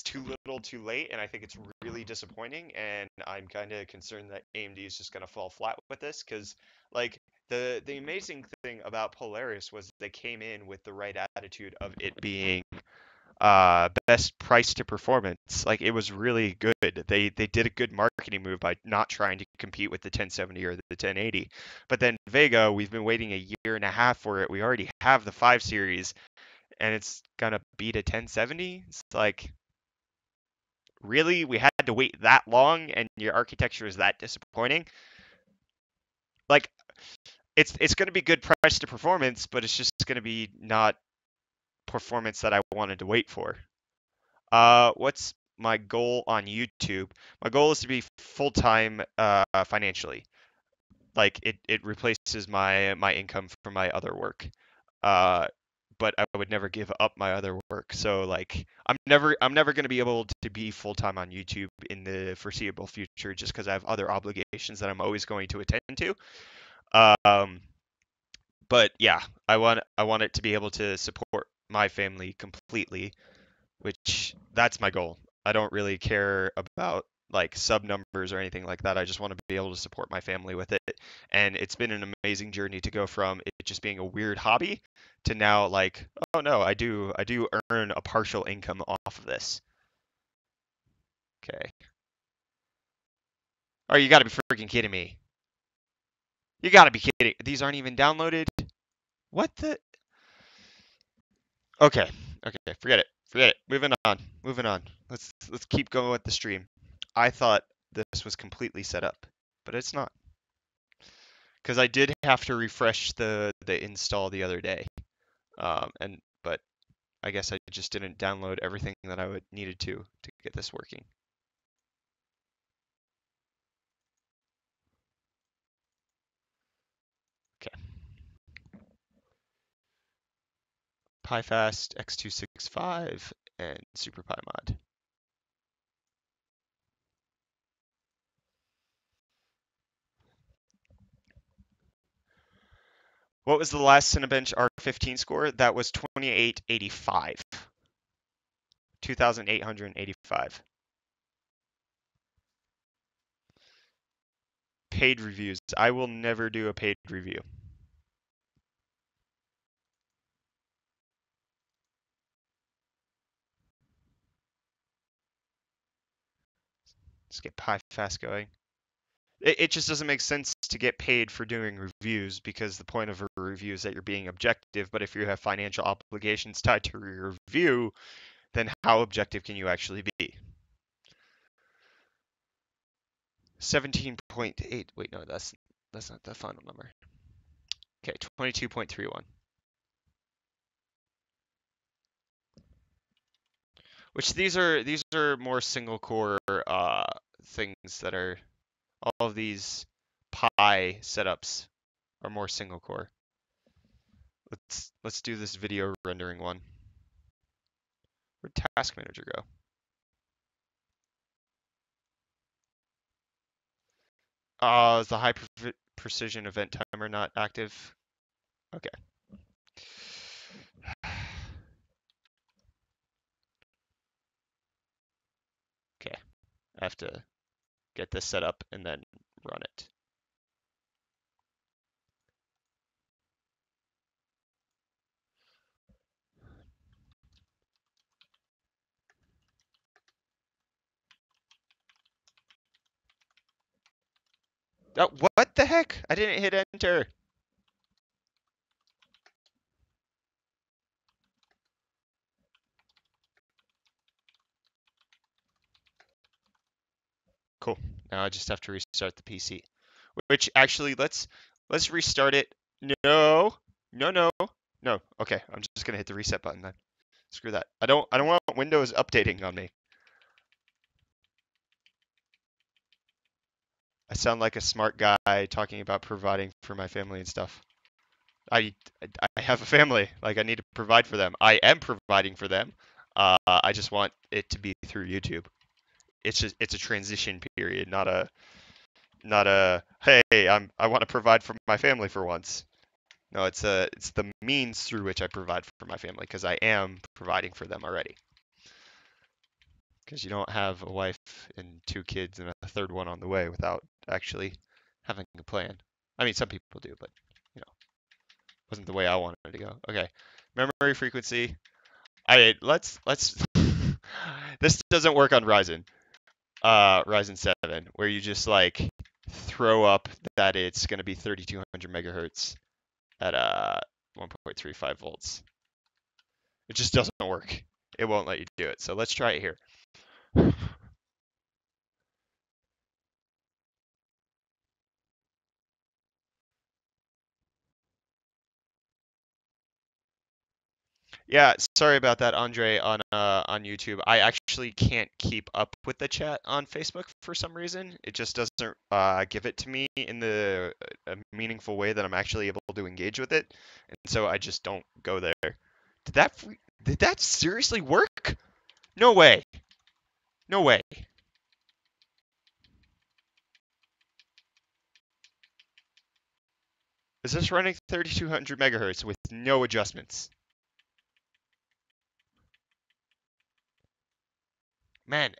too little, too late, and I think it's really disappointing. And I'm kind of concerned that AMD is just gonna fall flat with this, because like the amazing thing about Polaris was they came in with the right attitude of it being best price to performance. Like, it was really good. They did a good marketing move by not trying to compete with the 1070 or the 1080. But then Vega, we've been waiting a year and a half for it. We already have the 5 series, and it's gonna beat a 1070. It's like, really? We had to wait that long, and your architecture is that disappointing? Like, it's gonna be good price to performance, but it's just gonna be not performance that I wanted to wait for. What's my goal on YouTube? My goal is to be full-time financially. Like, it replaces my income from my other work. But I would never give up my other work. So like, I'm never going to be able to be full-time on YouTube in the foreseeable future, just because I have other obligations that I'm always going to attend to. But yeah, I want it to be able to support my family completely, which that's my goal. I don't really care about like sub numbers or anything like that. I just want to be able to support my family with it. And it's been an amazing journey to go from it just being a weird hobby to now like, oh no, I do earn a partial income off of this. Okay. Oh, you gotta be freaking kidding me. You gotta be kidding. These aren't even downloaded? What the? Okay. Okay, forget it. Forget it. Moving on. Moving on. Let's keep going with the stream. I thought this was completely set up, but it's not. Because I did have to refresh the install the other day. But I guess I just didn't download everything that I would needed to get this working. Okay. PyFast, X265, and SuperPyMod. What was the last Cinebench R15 score? That was 2885. 2,885. Paid reviews. I will never do a paid review. Let's get PyFast going. It just doesn't make sense to get paid for doing reviews, because the point of a review is that you're being objective. But if you have financial obligations tied to your review, then how objective can you actually be? 17.8. Wait, no, that's not the final number. Okay, 22.31. Which these are more single core things that are all of these Pi setups are more single core. Let's do this video rendering one. Where'd Task Manager go? Is the high precision event timer not active? Okay. Okay. I have to get this set up and then run it. Oh, what the heck? I didn't hit enter. Cool. Now I just have to restart the PC. Which actually, let's restart it. No, no, no, no. Okay, I'm just gonna hit the reset button then. Screw that. I don't want Windows updating on me. I sound like a smart guy talking about providing for my family and stuff. I have a family. Like, I need to provide for them. I am providing for them. I just want it to be through YouTube. It's a transition period, not a hey, I want to provide for my family for once. No, it's the means through which I provide for my family because I am providing for them already. Because you don't have a wife and 2 kids and a third one on the way without actually having a plan. I mean, some people do, but you know, wasn't the way I wanted it to go. Okay, memory frequency. Let's this doesn't work on Ryzen. Ryzen 7, where you just like throw up that it's going to be 3200 megahertz at 1.35 volts. It just doesn't work. It won't let you do it. So let's try it here. Yeah, sorry about that, Andre, on YouTube. I actually can't keep up with the chat on Facebook for some reason. It just doesn't give it to me in a meaningful way that I'm actually able to engage with it, and so I just don't go there. Did that seriously work? No way. No way. Is this running 3200 megahertz with no adjustments? Man,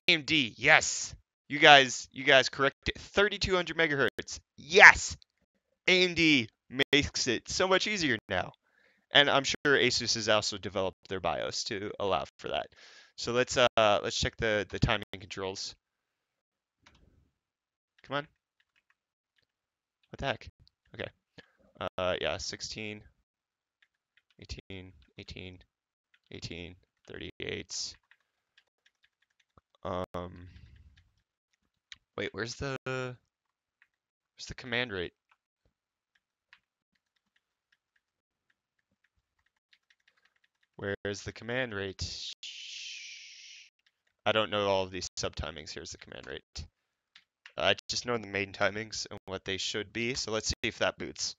AMD, yes. You guys corrected 3200 megahertz. Yes. AMD makes it so much easier now. And I'm sure ASUS has also developed their BIOS to allow for that. So let's check the timing controls. Come on. What the heck? Okay. Yeah, 16, 18, 18, 18, 38. Wait, where's the command rate? Where's the command rate? I don't know all of these subtimings. Here's the command rate. I just know the main timings and what they should be. So let's see if that boots.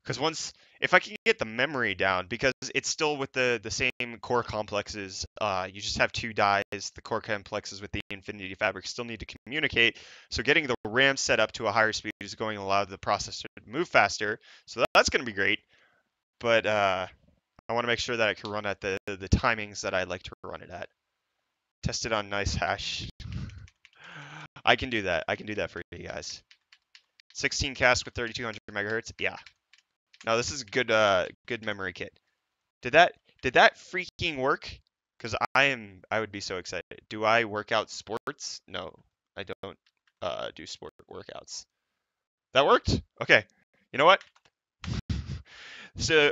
Because if I can get the memory down, because it's still with the same core complexes, you just have 2 dies. The core complexes with the Infinity Fabric still need to communicate. So getting the RAM set up to a higher speed is going to allow the processor to move faster. So that's going to be great. But I want to make sure that I can run at the timings that I'd like to run it at. Test it on nice hash. I can do that. I can do that for you guys. 16 cast with 3200 megahertz. Yeah. No, this is good. Good memory kit. Did that freaking work? Because I would be so excited. Do I work out sports? No, I don't do sport workouts. That worked? Okay. You know what? So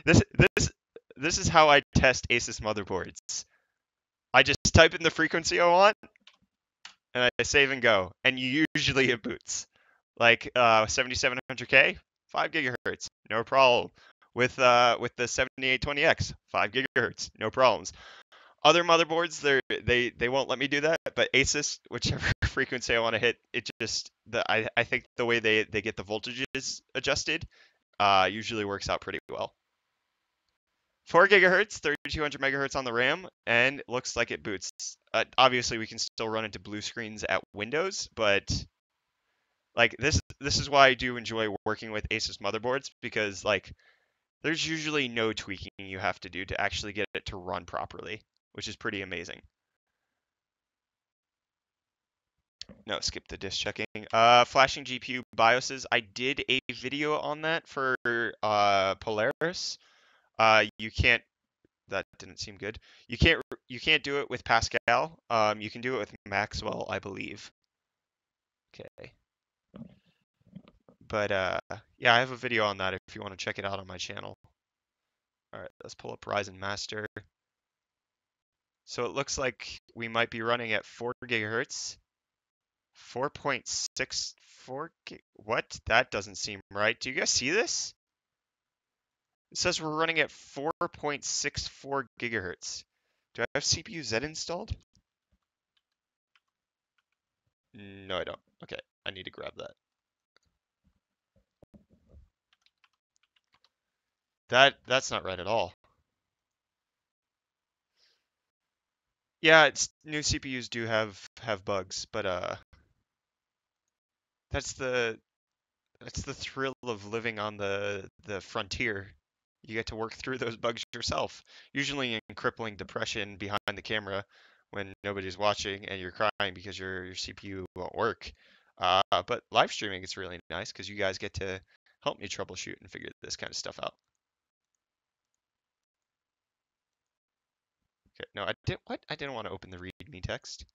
this is how I test ASUS motherboards. I just type in the frequency I want, and I save and go, and usually it boots. Like 7700K, 5 gigahertz, no problem. With the 7820X, 5 gigahertz, no problems. Other motherboards, they won't let me do that, but ASUS, whichever frequency I want to hit, it just I think the way they get the voltages adjusted usually works out pretty well. 4 gigahertz, 3200 megahertz on the RAM, and it looks like it boots. Obviously, we can still run into blue screens at Windows, but like this is why I do enjoy working with ASUS motherboards, because like there's usually no tweaking you have to do to actually get it to run properly, which is pretty amazing. No, skip the disk checking. Flashing GPU BIOSes. I did a video on that for Polaris. You can't. That didn't seem good. You can't do it with Pascal. You can do it with Maxwell, I believe. Okay. But yeah, I have a video on that if you want to check it out on my channel. All right, let's pull up Ryzen Master. So it looks like we might be running at 4 gigahertz. 4.64 what? That doesn't seem right. Do you guys see this? It says we're running at 4.64 gigahertz. Do I have CPU Z installed? No, I don't. Okay, I need to grab that. That's not right at all. Yeah, it's new CPUs do have bugs, but that's the thrill of living on the frontier. You get to work through those bugs yourself, usually in crippling depression behind the camera when nobody's watching and you're crying because your CPU won't work. But live streaming is really nice because you guys get to help me troubleshoot and figure this kind of stuff out. Okay, no, I did what? I didn't want to open the README text.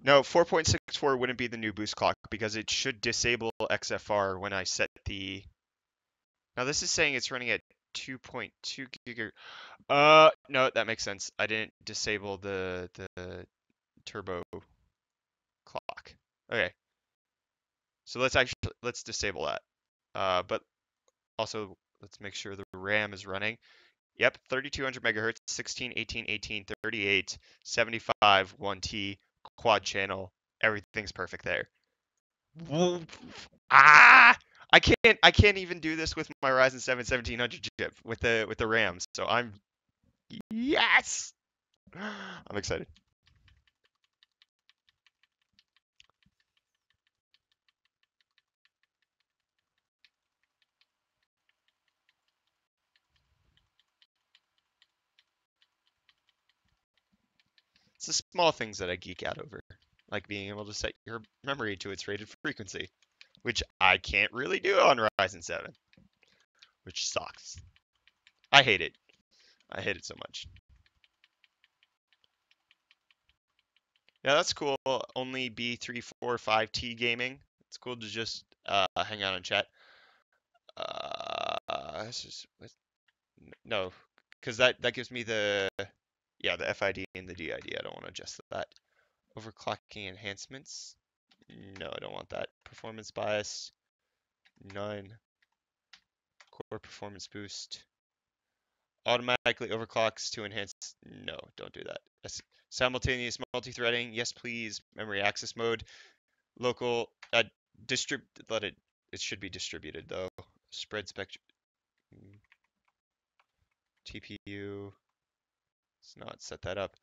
No, 4.64 wouldn't be the new boost clock because it should disable XFR when I set the. Now this is saying it's running at 2.2 gigahertz. No, that makes sense. I didn't disable the turbo clock. Okay. So let's disable that. But also let's make sure the RAM is running. Yep, 3200 megahertz, 16, 18, 18, 38, 75, 1T, quad channel. Everything's perfect there. Ah! I can't even do this with my Ryzen 7 1700 chip with the RAM. So I'm yes. I'm excited. It's the small things that I geek out over, like being able to set your memory to its rated frequency, which I can't really do on Ryzen 7, which sucks. I hate it. I hate it so much. Yeah, that's cool. Only B345T gaming. It's cool to just hang out and chat. No, because that gives me the FID and the DID. I don't want to adjust that. Overclocking enhancements. No, I don't want that. Performance bias. None. Core performance boost. Automatically overclocks to enhance. No, don't do that. Simultaneous multi-threading. Yes, please. Memory access mode. Local. Let it. It should be distributed though. Spread spectrum. TPU. Let's not set that up.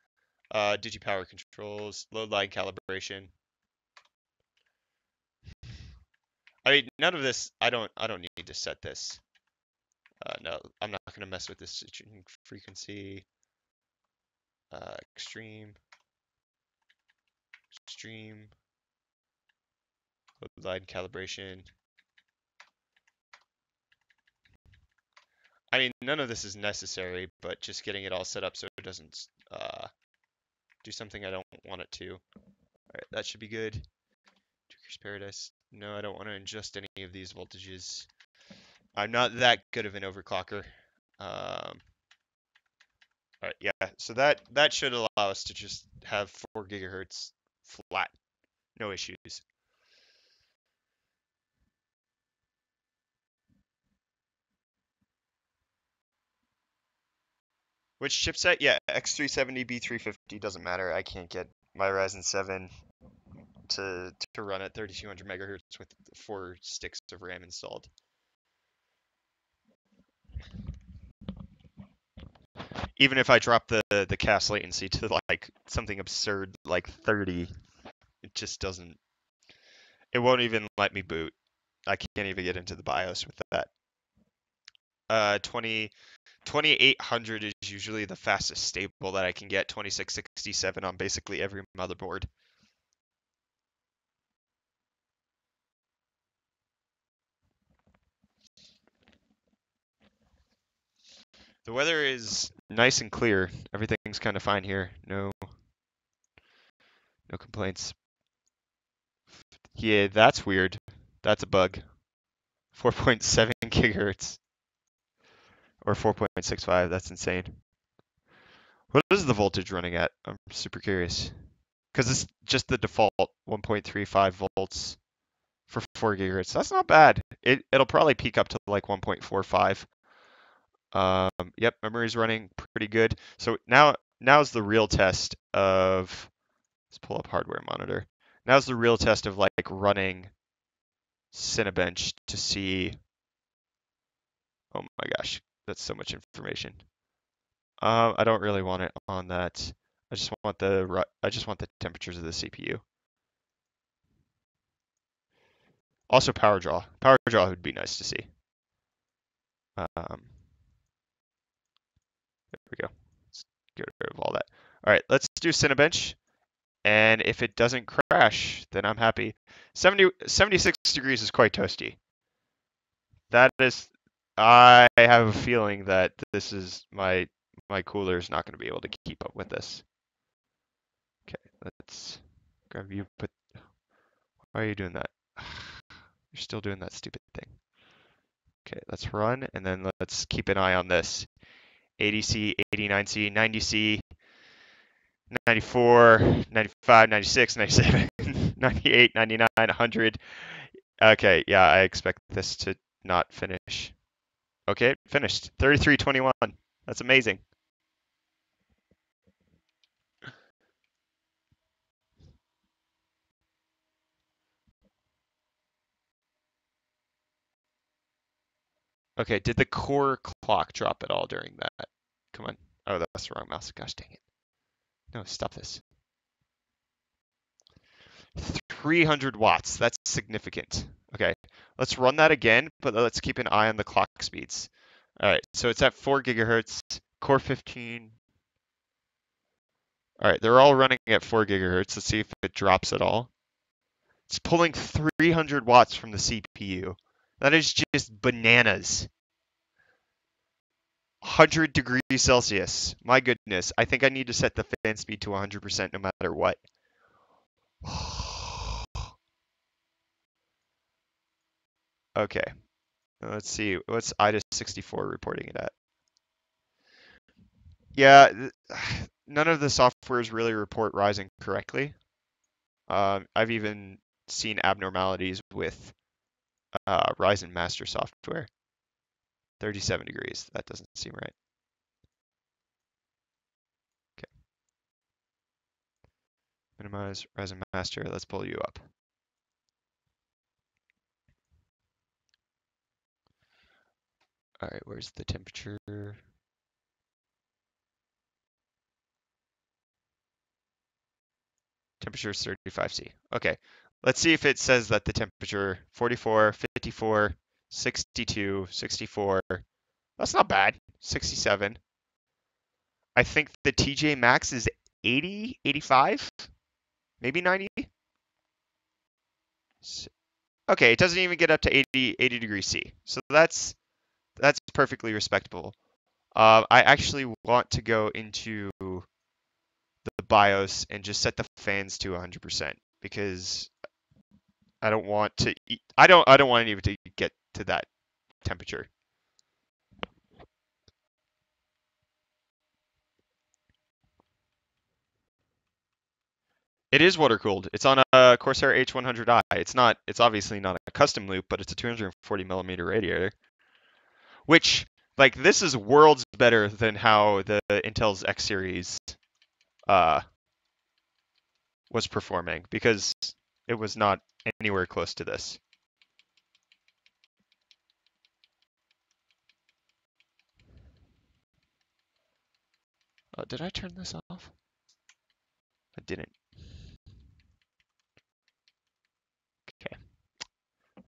DigiPower controls. Load line calibration. I mean, none of this. I don't need to set this. No, I'm not going to mess with this frequency. Extreme. Load line calibration. I mean, none of this is necessary, but just getting it all set up so it doesn't do something I don't want it to. All right, that should be good. Tweaker's Paradise. No, I don't want to adjust any of these voltages. I'm not that good of an overclocker. All right, yeah, so that should allow us to just have 4 gigahertz flat, no issues. Which chipset? Yeah, X370, B350, doesn't matter. I can't get my Ryzen 7 to run at 3200 megahertz with 4 sticks of RAM installed. Even if I drop the cache latency to like something absurd like 30, it just doesn't. It won't even let me boot. I can't even get into the BIOS with that. 2800 is usually the fastest stable that I can get. 2667 on basically every motherboard. The weather is nice and clear. Everything's kind of fine here. No complaints. Yeah, that's weird. That's a bug. 4.7 gigahertz or 4.65. That's insane. What is the voltage running at? I'm super curious. Because it's just the default 1.35 volts for 4 gigahertz. That's not bad. It'll probably peak up to like 1.45. Yep, memory's running pretty good. So now's the real test of, let's pull up hardware monitor. Now's the real test of like running Cinebench to see. Oh my gosh, that's so much information. I don't really want it on that. I just want the temperatures of the CPU. Also power draw. Power draw would be nice to see. There we go. Let's get rid of all that. All right, let's do Cinebench. And if it doesn't crash, then I'm happy. 76 degrees is quite toasty. That is, I have a feeling that this is my cooler is not going to be able to keep up with this. Okay, let's grab you. Why are you doing that? You're still doing that stupid thing. Okay, let's run, and then let's keep an eye on this. 80C, 89C, 90C, 94, 95, 96, 97, 98, 99, 100. Okay, yeah, I expect this to not finish. Okay, it finished. 3321. That's amazing. Okay, did the core clock drop at all during that? Come on. Oh, that's the wrong mouse. Gosh dang it. No, stop this. 300 watts. That's significant. Okay, let's run that again, but let's keep an eye on the clock speeds. All right, so it's at 4 gigahertz, core 15. All right, they're all running at 4 gigahertz. Let's see if it drops at all. It's pulling 300 watts from the CPU. That is just bananas. 100 degrees Celsius. My goodness. I think I need to set the fan speed to 100% no matter what. Okay. Let's see. What's IDA64 reporting it at? Yeah, none of the softwares really report Ryzen correctly. I've even seen abnormalities with Ryzen master software. 37 degrees. That doesn't seem right. Okay. Minimize Ryzen master. Let's pull you up. All right, where's the temperature? Temperature is 35C. Okay, let's see if it says that the temperature 44, 54, 62, 64. That's not bad. 67. I think the TJ max is 80, 85, maybe 90. Okay, it doesn't even get up to 80 degrees C. So that's perfectly respectable. I actually want to go into the BIOS and just set the fans to 100% because I don't want to I don't want it even to get to that temperature. It is water cooled. It's on a Corsair H100i. It's obviously not a custom loop, but it's a 240 millimeter radiator. Which, Like, this is worlds better than how the Intel's X series was performing, because it was not anywhere close to this. Did I turn this off? I didn't. Okay.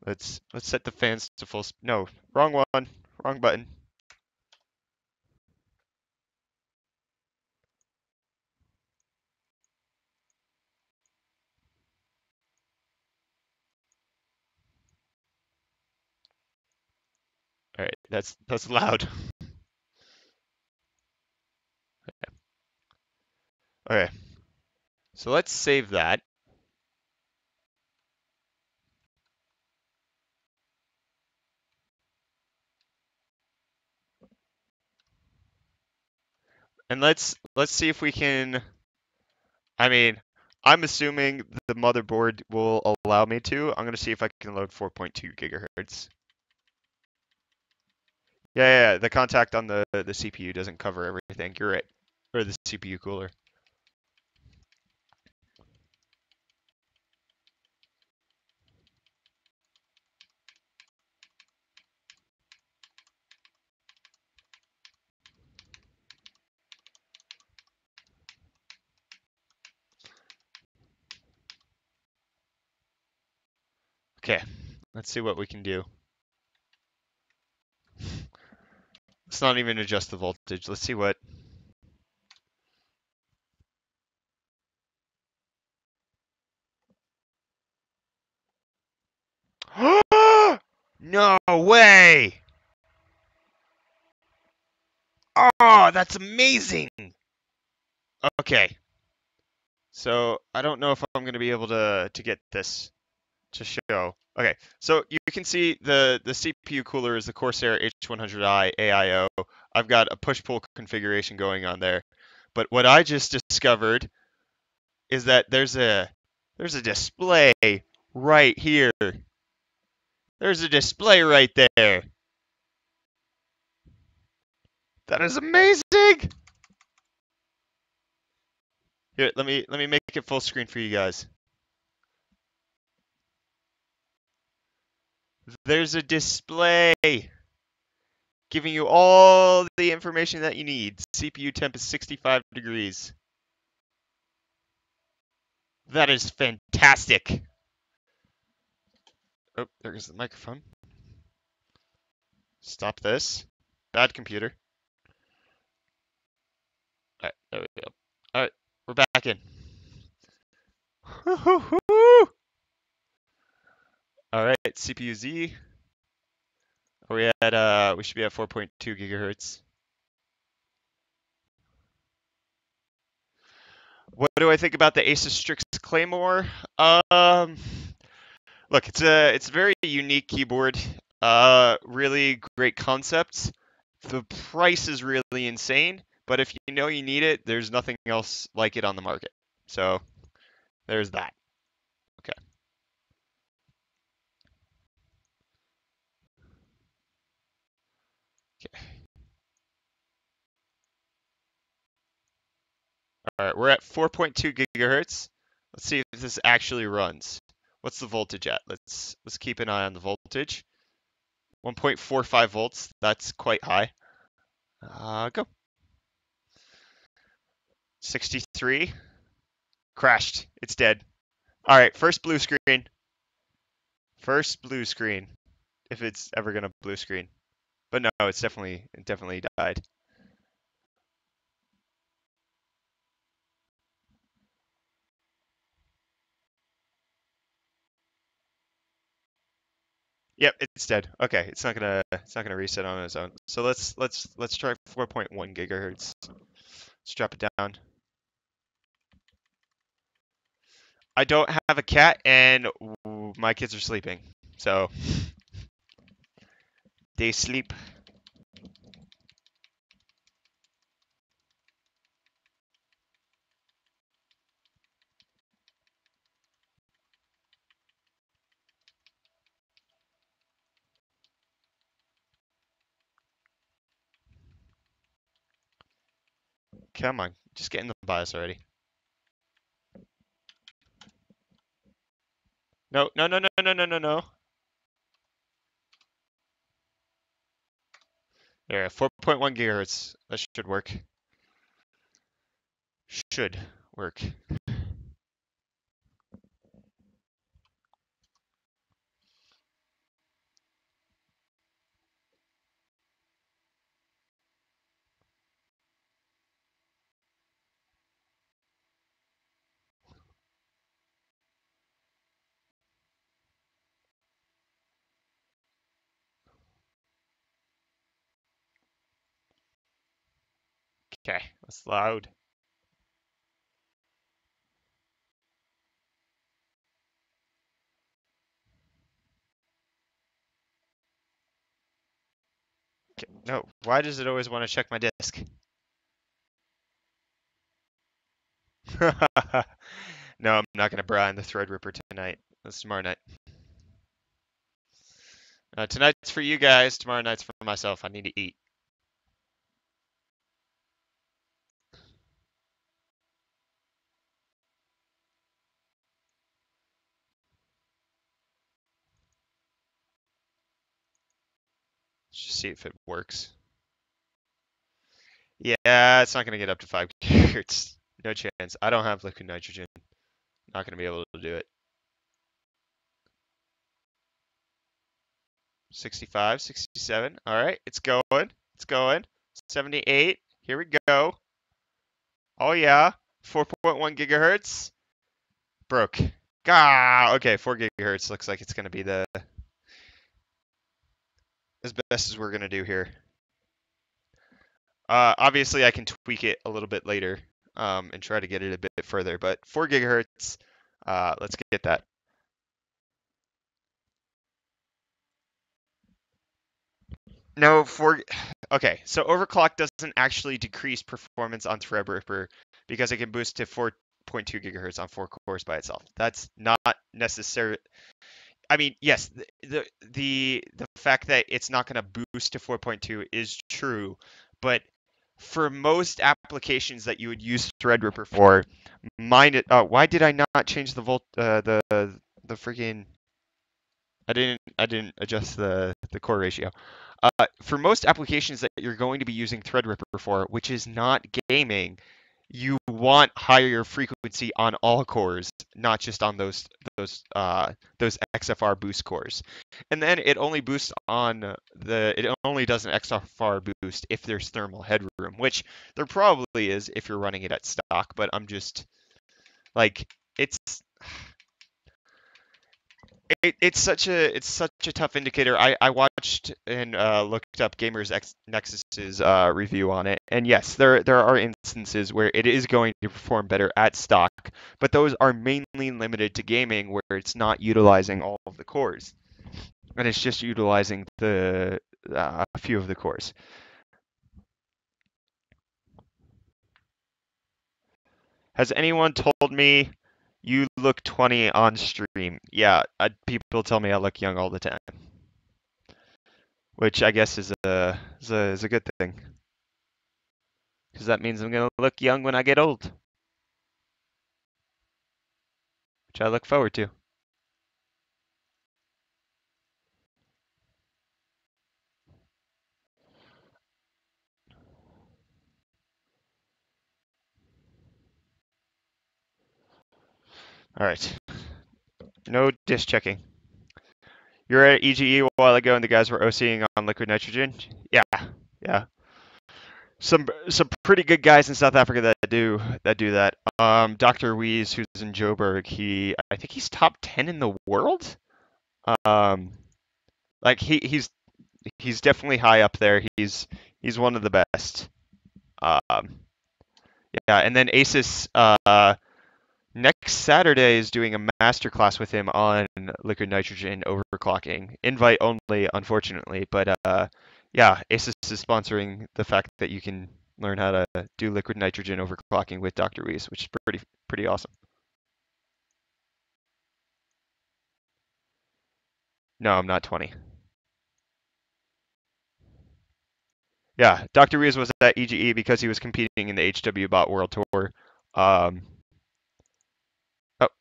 Let's set the fans to full. No, wrong one. Wrong button. All right, that's loud. Okay. So let's save that. And let's see if we can. I mean, I'm assuming the motherboard will allow me to. I'm going to see if I can load 4.2 gigahertz. Yeah, the contact on the CPU doesn't cover everything. You're right. Or the CPU cooler. Okay, let's see what we can do. Let's not even adjust the voltage. Let's see what. No way! Oh, that's amazing! Okay. So I don't know if I'm going to be able to get this to show. Okay, so you can see the CPU cooler is the Corsair H100i AIO. I've got a push-pull configuration going on there. But what I just discovered is that there's a display right here. There's a display right there. That is amazing. Here, let me make it full screen for you guys. There's a display giving you all the information that you need. CPU temp is 65 degrees. That is fantastic. Oh, there goes the microphone. Stop this. Bad computer. All right, there we go. All right, we're back in. All right, CPU Z. Are we at we should be at 4.2 gigahertz. What do I think about the ASUS Strix Claymore? Look, it's a very unique keyboard. Really great concepts. The price is really insane, but if you know you need it, there's nothing else like it on the market. So there's that. Okay. Okay. All right, we're at 4.2 gigahertz. Let's see if this actually runs. What's the voltage at? Let's keep an eye on the voltage. 1.45 volts. That's quite high. Go. 63. Crashed. It's dead. All right, first blue screen. First blue screen. If it's ever gonna blue screen. But no, it definitely died. Yep, it's dead. Okay, it's not gonna reset on its own. So let's try 4.1 gigahertz. Let's drop it down. I don't have a cat, and my kids are sleeping, so they sleep. Come on, just get in the BIOS already. No, no, no, no, no, no, no, no. There, 4.1 gigahertz. That should work. Should work. Okay, that's loud. Okay, no, why does it always want to check my disk? No, I'm not gonna brine the Threadripper tonight. That's tomorrow night. Tonight's for you guys. Tomorrow night's for myself. I need to eat. Let's just see if it works. Yeah, it's not gonna get up to 5 gigahertz. No chance. I don't have liquid nitrogen. Not gonna be able to do it. 65, 67. All right, it's going. It's going. 78. Here we go. Oh yeah. 4.1 gigahertz. Broke. Gah. Okay, 4 gigahertz looks like it's gonna be the as best as we're gonna do here. Obviously, I can tweak it a little bit later and try to get it a bit further, but 4 gigahertz. Let's get that. No, okay, so overclock doesn't actually decrease performance on Threadripper because it can boost to 4.2 gigahertz on 4 cores by itself. That's not necessary. I mean, yes, the fact that it's not going to boost to 4.2 is true, but for most applications that you would use Threadripper for, why did I not change the freaking I didn't adjust the core ratio. For most applications that you're going to be using Threadripper for, which is not gaming, you want higher frequency on all cores, not just on those XFR boost cores. And then it only boosts on it only does an XFR boost if there's thermal headroom, which there probably is if you're running it at stock, but I'm just like it's it's such a tough indicator. I watched and looked up Nexus's review on it, and yes, there are instances where it is going to perform better at stock, but those are mainly limited to gaming where it's not utilizing all of the cores, and it's just utilizing a few of the cores. Has anyone told me you look 20 on stream? Yeah, people tell me I look young all the time, which I guess is a good thing. Because that means I'm going to look young when I get old, which I look forward to. All right. No disk checking. You were at EGE a while ago and the guys were OCing on liquid nitrogen? Yeah. Yeah. Some pretty good guys in South Africa that do that. Dr. Wees, who's in Joburg, I think he's top 10 in the world. Like he's definitely high up there. He's one of the best. Yeah, and then ASUS next Saturday is doing a master class with him on liquid nitrogen overclocking. Invite only, unfortunately, but yeah, ASUS is sponsoring the fact that you can learn how to do liquid nitrogen overclocking with Dr. Weiss, which is pretty awesome. No, I'm not 20. Yeah, Dr. Rios was at EGE because he was competing in the HW Bot World Tour. Oh,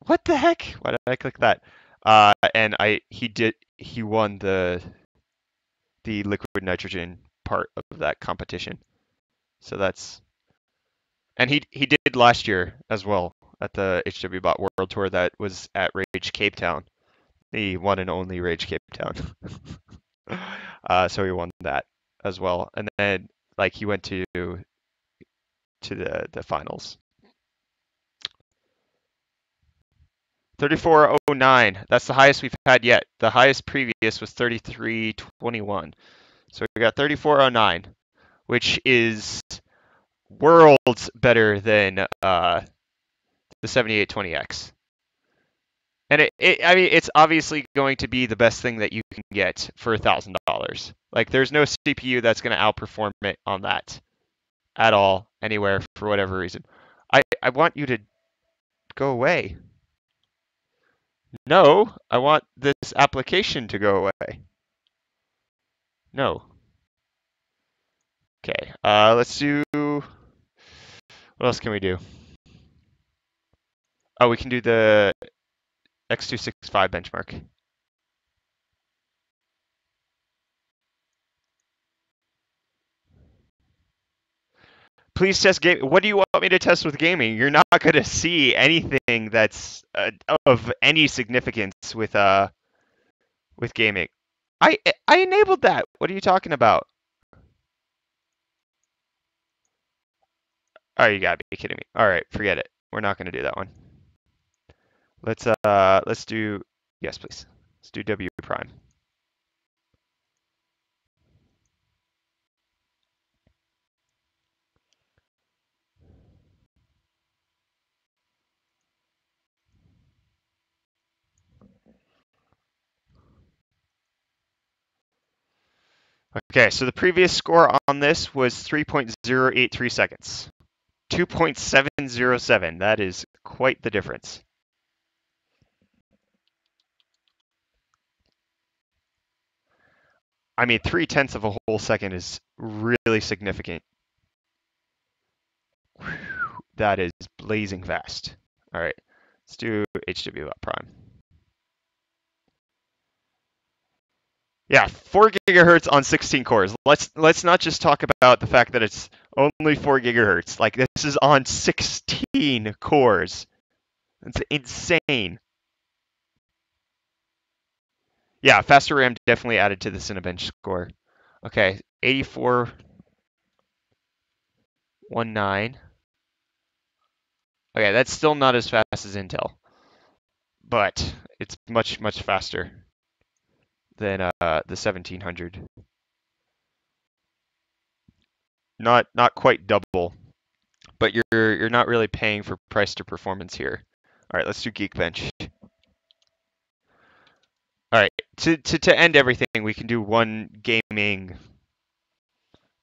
what the heck? Why did I click that? And he won the liquid nitrogen part of that competition. So and he did last year as well at the HW Bot World Tour that was at Rage Cape Town, the one and only Rage Cape Town. So he won that as well, and then like he went to the finals. 3409. That's the highest we've had yet. The highest previous was 3321. So we got 3409, which is worlds better than the 7820X. And I mean, it's obviously going to be the best thing that you can get for $1,000. Like, there's no CPU that's going to outperform it on that at all, anywhere, for whatever reason. I want you to go away. No, I want this application to go away. No. Okay, let's do, what else can we do? Oh, we can do the X265 benchmark. Please test game. What do you want me to test with gaming? You're not going to see anything that's of any significance with gaming. I enabled that. What are you talking about? Oh, you gotta be kidding me. All right, forget it. We're not going to do that one. Let's do, yes, please. Let's do W prime. Okay, so the previous score on this was 3.083 seconds. 2.707. That is quite the difference. I mean, 3/10 of a whole second is really significant. Whew, that is blazing fast. All right, let's do HW prime. Yeah, 4 gigahertz on 16 cores. Let's not just talk about the fact that it's only 4 gigahertz. Like, this is on 16 cores. It's insane. Yeah, faster RAM definitely added to the Cinebench score. Okay, 8419. Okay, that's still not as fast as Intel, but it's much, much faster than the 1700. Not quite double, but you're not really paying for price to performance here. All right, let's do Geekbench. All right, to end everything, we can do one gaming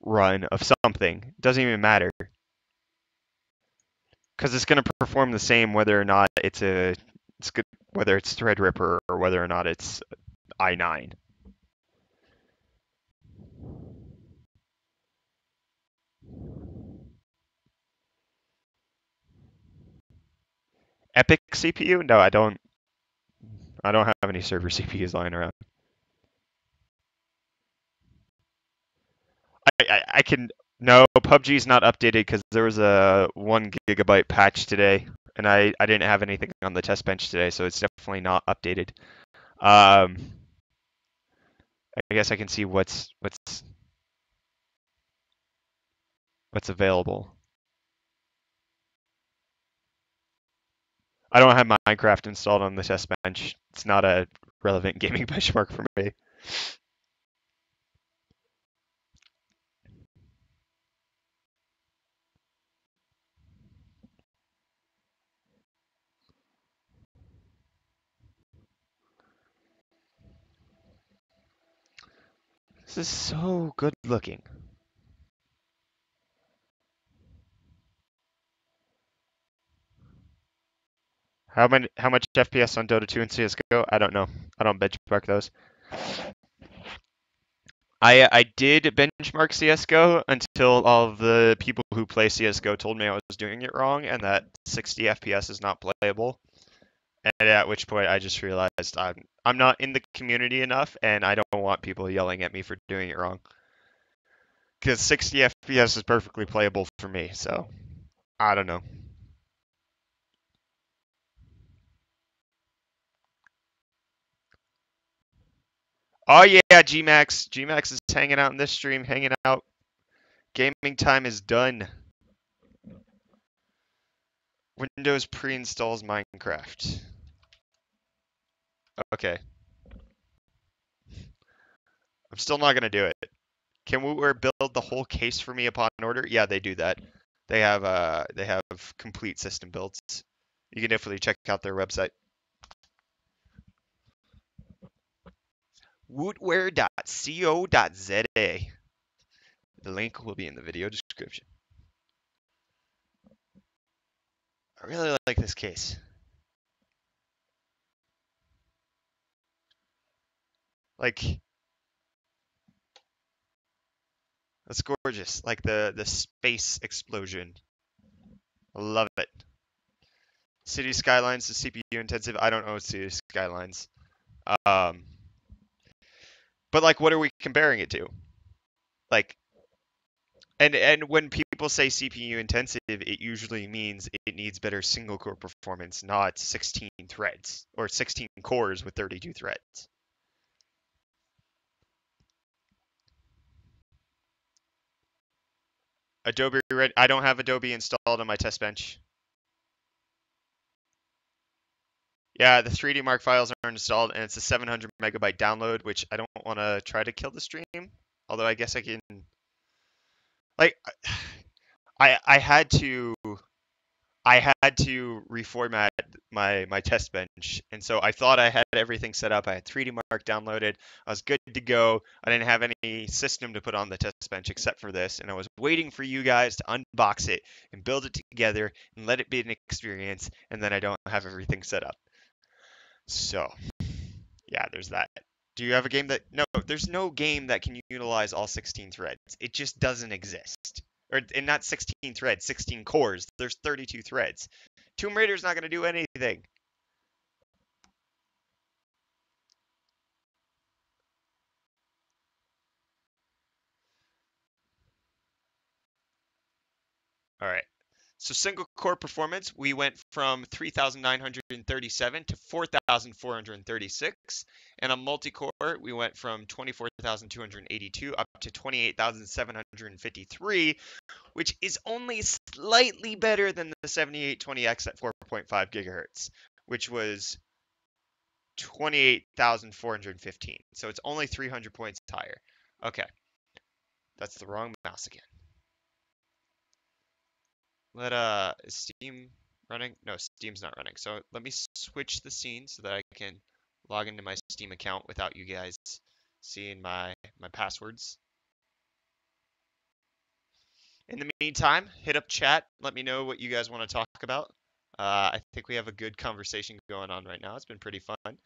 run of something. It doesn't even matter, because it's going to perform the same whether or not it's good, whether it's Threadripper or whether or not it's i9. Epic CPU? No, I don't. I don't have any server CPUs lying around. I can. No, PUBG's not updated because there was a 1 GB patch today, and I didn't have anything on the test bench today, so it's definitely not updated. I guess I can see what's available. I don't have Minecraft installed on the test bench. It's not a relevant gaming benchmark for me. This is so good looking. How much FPS on Dota 2 and CS:GO? I don't know. I don't benchmark those. I did benchmark CS:GO until all of the people who play CS:GO told me I was doing it wrong and that 60 FPS is not playable. And at which point I just realized I'm not in the community enough, and I don't want people yelling at me for doing it wrong. Because 60 FPS is perfectly playable for me, so I don't know. Oh yeah, Gmax. Gmax is hanging out in this stream, hanging out. Gaming time is done. Windows pre-installs Minecraft. Okay. I'm still not gonna do it. Can Wootware build the whole case for me upon order? Yeah, they do that. They have complete system builds. You can definitely check out their website. Wootware.co.za. The link will be in the video description. I really like this case. Like, that's gorgeous. Like the space explosion. I love it. City Skylines is CPU intensive. I don't own City Skylines. Um, but like, what are we comparing it to? Like, and when people say CPU intensive, it usually means it needs better single core performance, not 16 threads or 16 cores with 32 threads. Adobe Red. I don't have Adobe installed on my test bench. Yeah, the 3D Mark files are installed, and it's a 700 megabyte download, which I don't want to try to kill the stream. Although I guess I can. Like, I had to reformat my test bench, and so I thought I had everything set up. I had 3D Mark downloaded. I was good to go. I didn't have any system to put on the test bench except for this, and I was waiting for you guys to unbox it and build it together and let it be an experience, and then I don't have everything set up. So, yeah, there's that. Do you have a game that... No, there's no game that can utilize all 16 threads. It just doesn't exist. Or, and not 16 threads, 16 cores. There's 32 threads. Tomb Raider's not going to do anything. All right. So single core performance, we went from 3,937 to 4,436. And on multi-core, we went from 24,282 up to 28,753, which is only slightly better than the 7820X at 4.5 gigahertz, which was 28,415. So it's only 300 points higher. Okay, that's the wrong mouse again. Is Steam running? No, Steam's not running. So let me switch the scene so that I can log into my Steam account without you guys seeing my passwords. In the meantime, hit up chat. Let me know what you guys want to talk about. I think we have a good conversation going on right now. It's been pretty fun.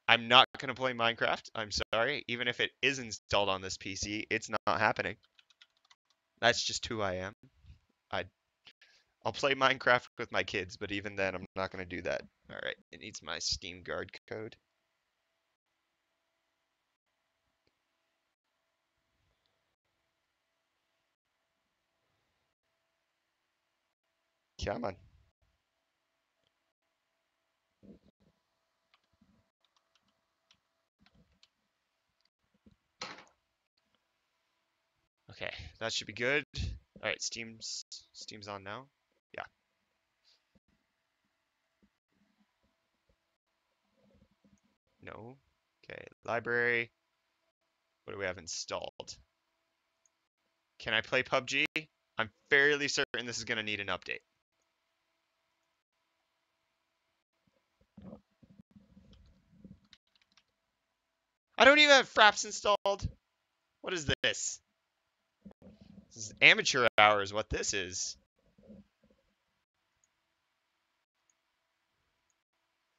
I'm not going to play Minecraft. I'm sorry. Even if it is installed on this PC, it's not happening. That's just who I am. I'll play Minecraft with my kids, but even then, I'm not going to do that. All right, it needs my Steam guard code. Come on. Okay, that should be good. All right, Steam's on now. Yeah. No. Okay, library. What do we have installed? Can I play PUBG? I'm fairly certain this is going to need an update. I don't even have Fraps installed. What is this? This is amateur hours, what this is.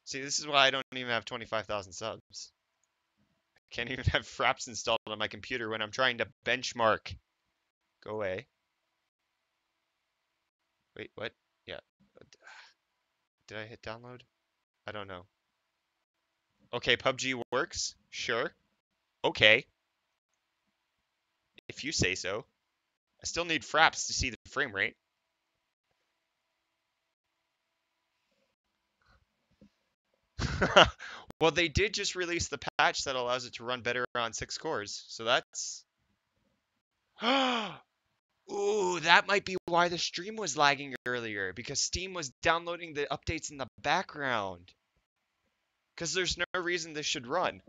See, this is why I don't even have 25,000 subs. Can't even have Fraps installed on my computer when I'm trying to benchmark. Go away. Wait, what? Yeah. Did I hit download? I don't know. Okay, PUBG works. Sure. Okay. If you say so. I still need Fraps to see the frame rate. Well, they did just release the patch that allows it to run better on 6 cores. So that's... Ooh, that might be why the stream was lagging earlier, because Steam was downloading the updates in the background. Because there's no reason this should run.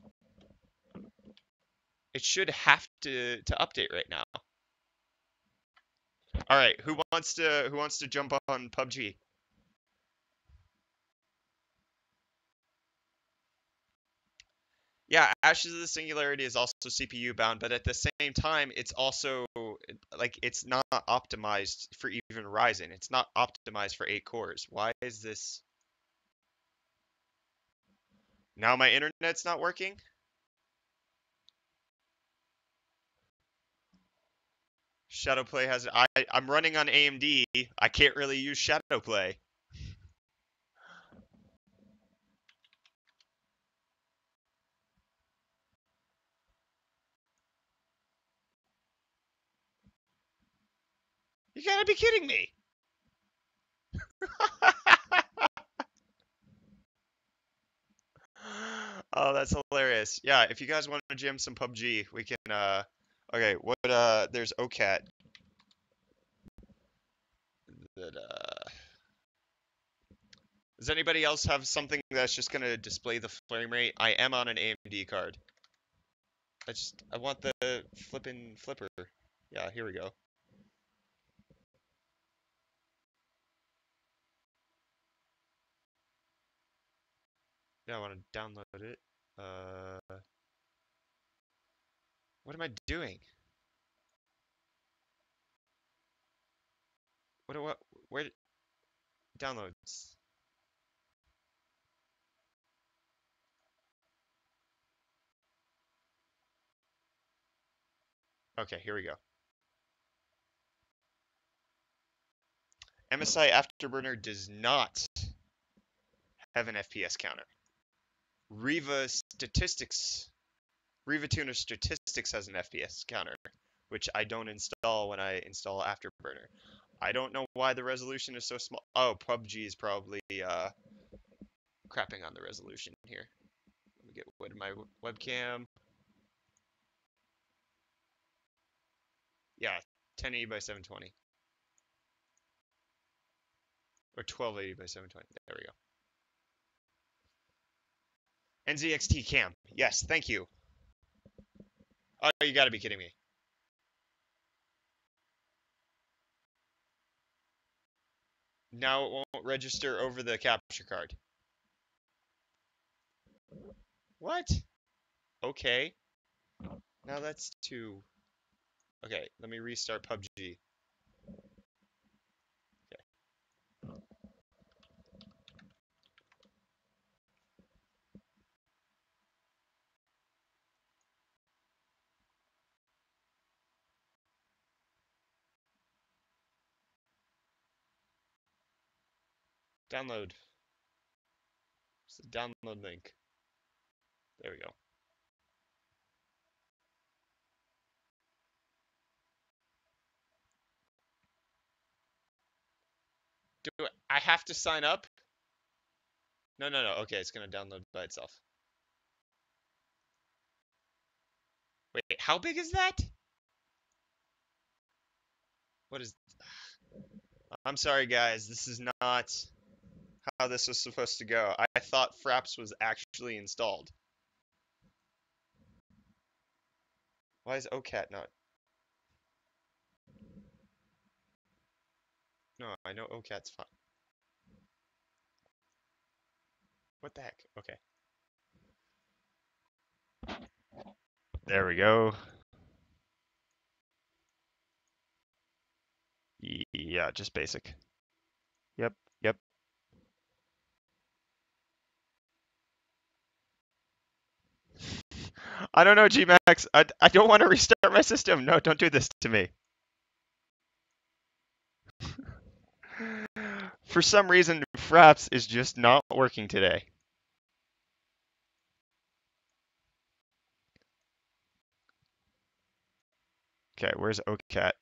It should have to update right now. All right, who wants to jump on PUBG? Yeah, Ashes of the Singularity is also CPU bound, but at the same time, it's also like it's not optimized for even Ryzen. It's not optimized for 8 cores. Why is this? Now my internet's not working? Shadowplay has I'm running on AMD. I can't really use Shadowplay. You gotta be kidding me. Oh, that's hilarious. Yeah, if you guys want to jam some PUBG, we can okay, what there's OCAT that does anybody else have something that's just gonna display the frame rate? I am on an AMD card. I want the flippin' flipper. Yeah, here we go. Yeah, I want to download it. What am I doing? Where downloads? Okay, here we go. MSI Afterburner does not have an FPS counter. Riva Tuner Statistics has an FPS counter, which I don't install when I install Afterburner. I don't know why the resolution is so small. Oh, PUBG is probably crapping on the resolution here. Let me get rid of my webcam. Yeah, 1080 by 720. Or 1280 by 720. There we go. NZXT cam. Yes, thank you. Oh, you gotta be kidding me. Now it won't register over the capture card. What? Okay. Now that's too... Okay, let me restart PUBG. Okay. Download. It's the download link. There we go. Do I have to sign up? No. Okay, it's gonna download by itself. Wait, how big is that? What is... I'm sorry, guys. This is not how this was supposed to go. I thought Fraps was actually installed. Why is OCAT not? No, I know OCAT's fine. What the heck? Okay. There we go. Yeah, just basic. Yep. I don't know, Gmax. I don't want to restart my system. No, don't do this to me. For some reason, Fraps is just not working today. Okay, where's OCAT?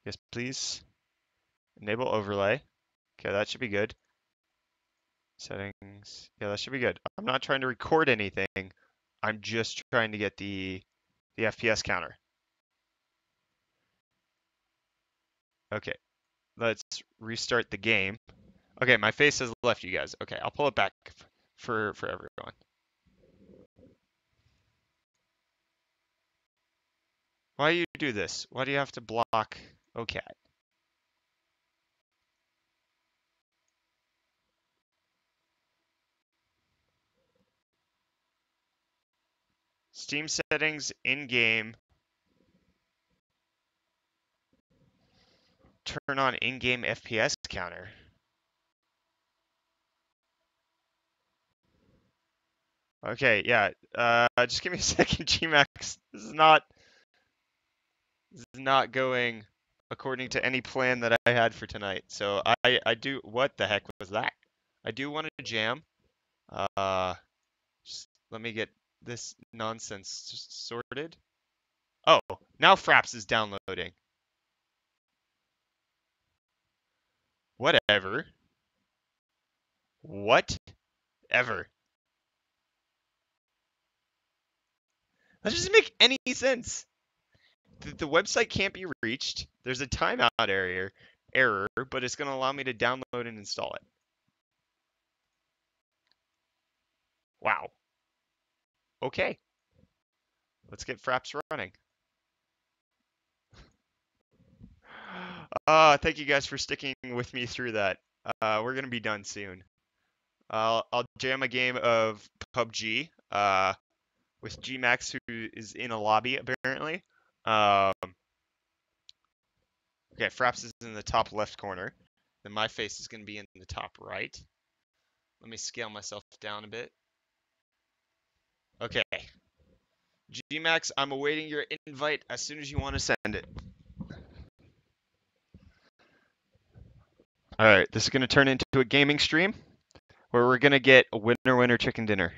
Yes, please. Enable overlay. Okay, that should be good. Settings. Yeah, that should be good. I'm not trying to record anything. I'm just trying to get the FPS counter. Okay, let's restart the game. Okay, my face has left you guys. Okay, I'll pull it back for everyone. Why do you do this? Why do you have to block OCAT? Steam settings in-game. Turn on in-game FPS counter. Okay, yeah. Just give me a second, Gmax. This is not going according to any plan that I had for tonight. So I do. What the heck was that? I do want to jam. Just let me get this nonsense just sorted. Oh, now Fraps is downloading. Whatever. Whatever. That doesn't make any sense. The website can't be reached. There's a timeout error, but it's going to allow me to download and install it. Wow. Okay. Let's get Fraps running. Thank you guys for sticking with me through that. We're going to be done soon. I'll jam a game of PUBG with Gmax, who is in a lobby apparently. Okay, Fraps is in the top left corner. Then my face is going to be in the top right. Let me scale myself down a bit. Okay. Gmax, I'm awaiting your invite as soon as you want to send it. All right, this is going to turn into a gaming stream where we're going to get a winner chicken dinner.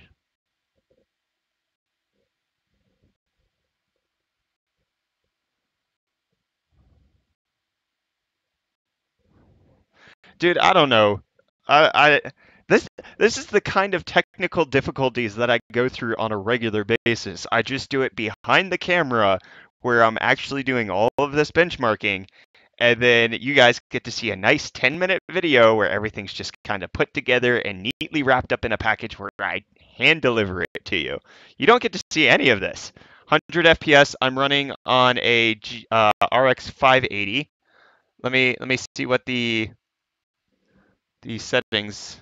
Dude, I don't know. This is the kind of technical difficulties that I go through on a regular basis. I just do it behind the camera where I'm actually doing all of this benchmarking, and then you guys get to see a nice 10-minute video where everything's just kind of put together and neatly wrapped up in a package where I hand deliver it to you. You don't get to see any of this. 100 FPS, I'm running on a RX 580. Let me see what the settings.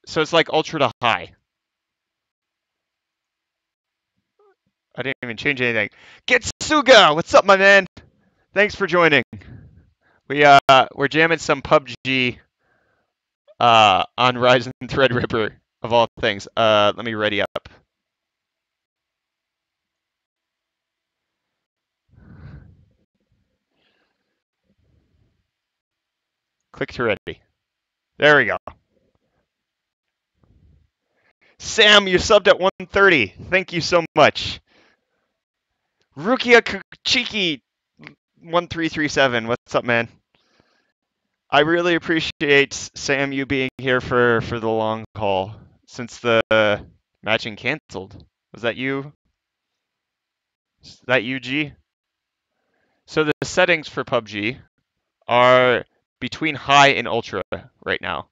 So it's like ultra to high. I didn't even change anything. Getsuga, what's up, my man? Thanks for joining. We're jamming some PUBG on Ryzen Threadripper of all things. Let me ready up. Click to ready. There we go. Sam, you subbed at 130. Thank you so much. Rukia Chiki 1337. What's up, man? I really appreciate Sam you being here for the long haul since the matching canceled. Was that you? Is that you, G? So the settings for PUBG are between high and ultra right now.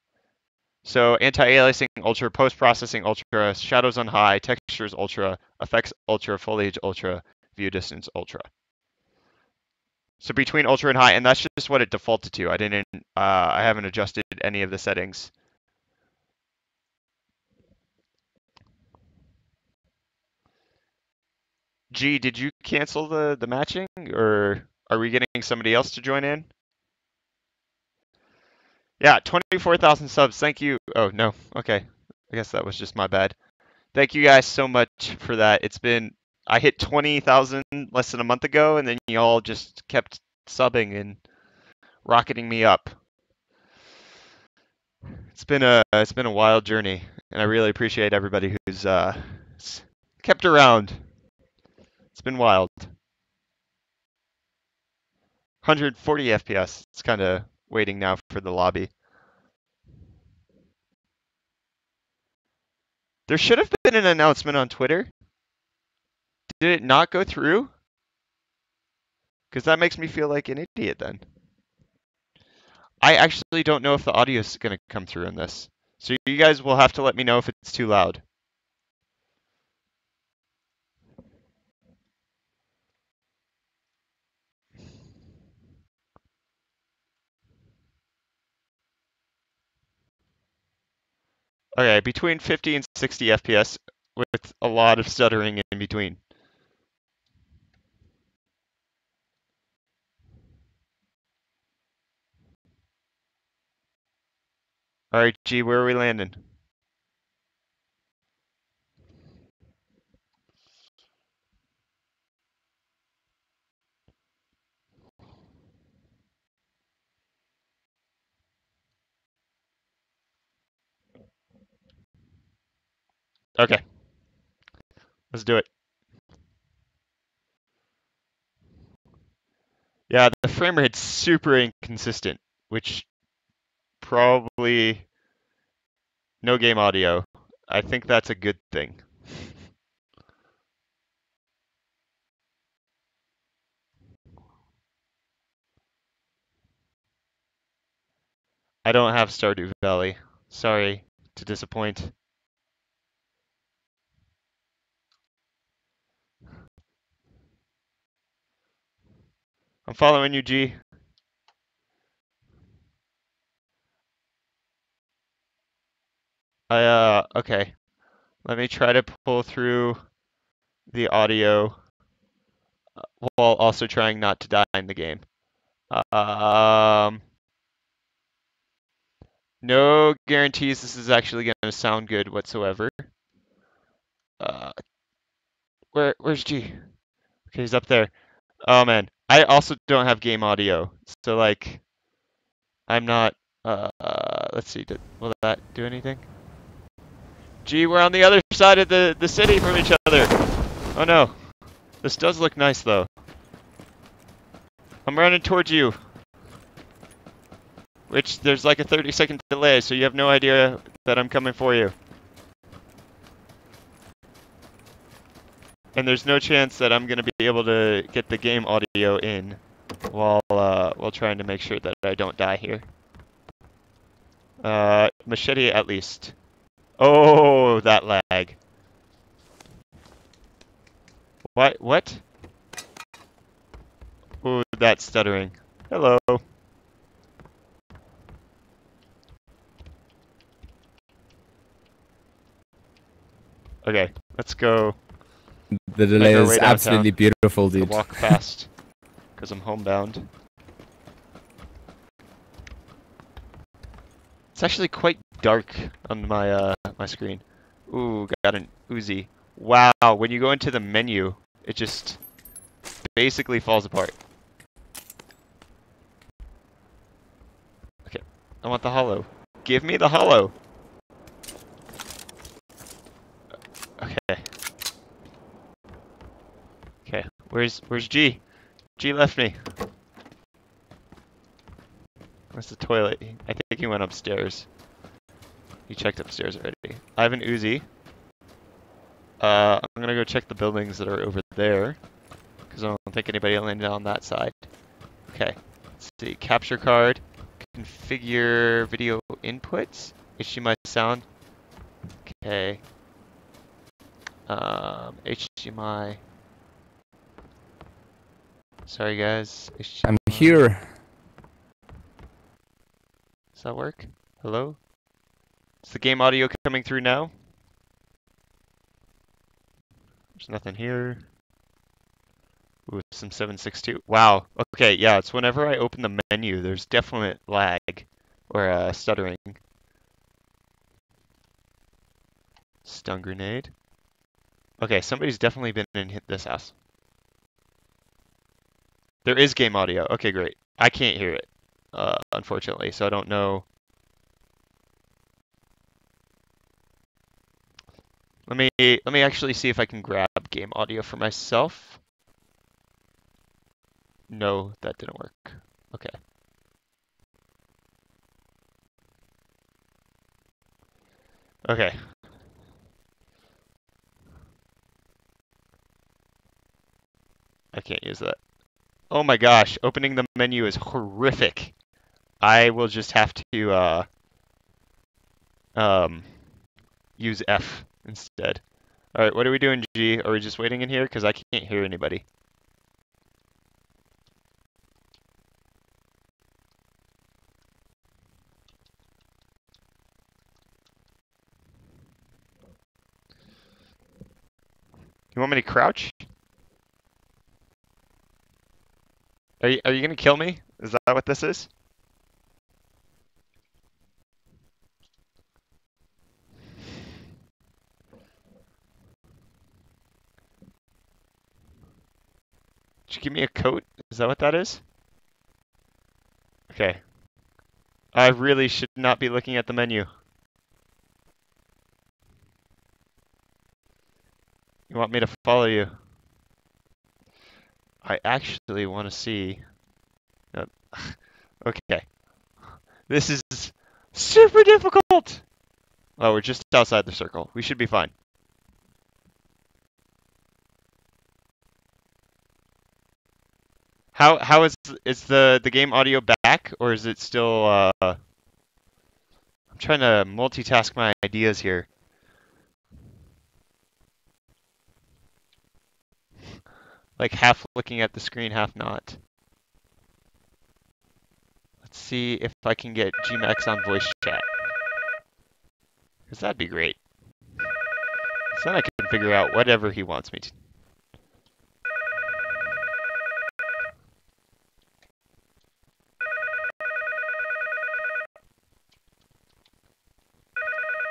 So anti-aliasing ultra, post-processing ultra, shadows on high, textures ultra, effects ultra, foliage ultra, view distance ultra. So between ultra and high, and that's just what it defaulted to. I haven't adjusted any of the settings. G, did you cancel the matching, or are we getting somebody else to join in? Yeah, 24,000 subs. Thank you. Oh, no. Okay. I guess that was just my bad. Thank you guys so much for that. I hit 20,000 less than a month ago, and then y'all just kept subbing and rocketing me up. It's been a wild journey, and I really appreciate everybody who's kept around. It's been wild. 140 FPS. It's kind of waiting now for the lobby. There should have been an announcement on Twitter. Did it not go through? Because that makes me feel like an idiot then. I actually don't know if the audio is going to come through in this. So you guys will have to let me know if it's too loud. Okay, between 50 and 60 FPS with a lot of stuttering in between. All right, G, where are we landing? Okay, let's do it. Yeah, the frame rate's super inconsistent, which probably no game audio. I think that's a good thing. I don't have Stardew Valley. Sorry to disappoint. I'm following you, G. Okay. Let me try to pull through the audio while also trying not to die in the game. No guarantees this is actually going to sound good whatsoever. Where's G? Okay, he's up there. Oh man, I also don't have game audio, so like, I'm not. Let's see. Will that do anything? G, we're on the other side of the city from each other. Oh no, this does look nice though. I'm running towards you. Which there's like a 30-second delay, so you have no idea that I'm coming for you. And there's no chance that I'm gonna be able to get the game audio in while trying to make sure that I don't die here. Machete at least. Oh, that lag. What? Oh, that stuttering. Hello. Okay, let's go. The delay is absolutely beautiful, dude. Walk fast, because I'm homebound. It's actually quite dark on my my screen. Ooh, got an Uzi. Wow, when you go into the menu, it just basically falls apart. Okay, I want the hollow. Give me the hollow. Okay. Okay, where's G? G left me. Where's the toilet? I think he went upstairs. He checked upstairs already. I have an Uzi. I'm gonna go check the buildings that are over there, because I don't think anybody landed on that side. Okay, let's see. Capture card. Configure video inputs. HDMI sound. Okay. HDMI. Sorry guys. HDMI. I'm here. Does that work? Hello? Is the game audio coming through now? There's nothing here. Ooh, some 762. Wow. Okay, yeah, it's whenever I open the menu, there's definite lag or stuttering. Stun grenade. Okay, somebody's definitely been in this house. There is game audio. Okay, great. I can't hear it, unfortunately, so I don't know. Let me actually see if I can grab game audio for myself. No, that didn't work. Okay. Okay. I can't use that. Oh my gosh, opening the menu is horrific. I will just have to use F instead. All right, what are we doing, G? Are we just waiting in here? Because I can't hear anybody. You want me to crouch? Are you gonna kill me? Is that what this is? Did you give me a coat? Is that what that is? Okay. I really should not be looking at the menu. You want me to follow you? I actually want to see. Okay. This is super difficult! Oh, we're just outside the circle. We should be fine. How is the game audio back, or is it still I'm trying to multitask my ideas here. Like half looking at the screen, half not. Let's see if I can get Gmax on voice chat. Because that'd be great. So then I can figure out whatever he wants me to.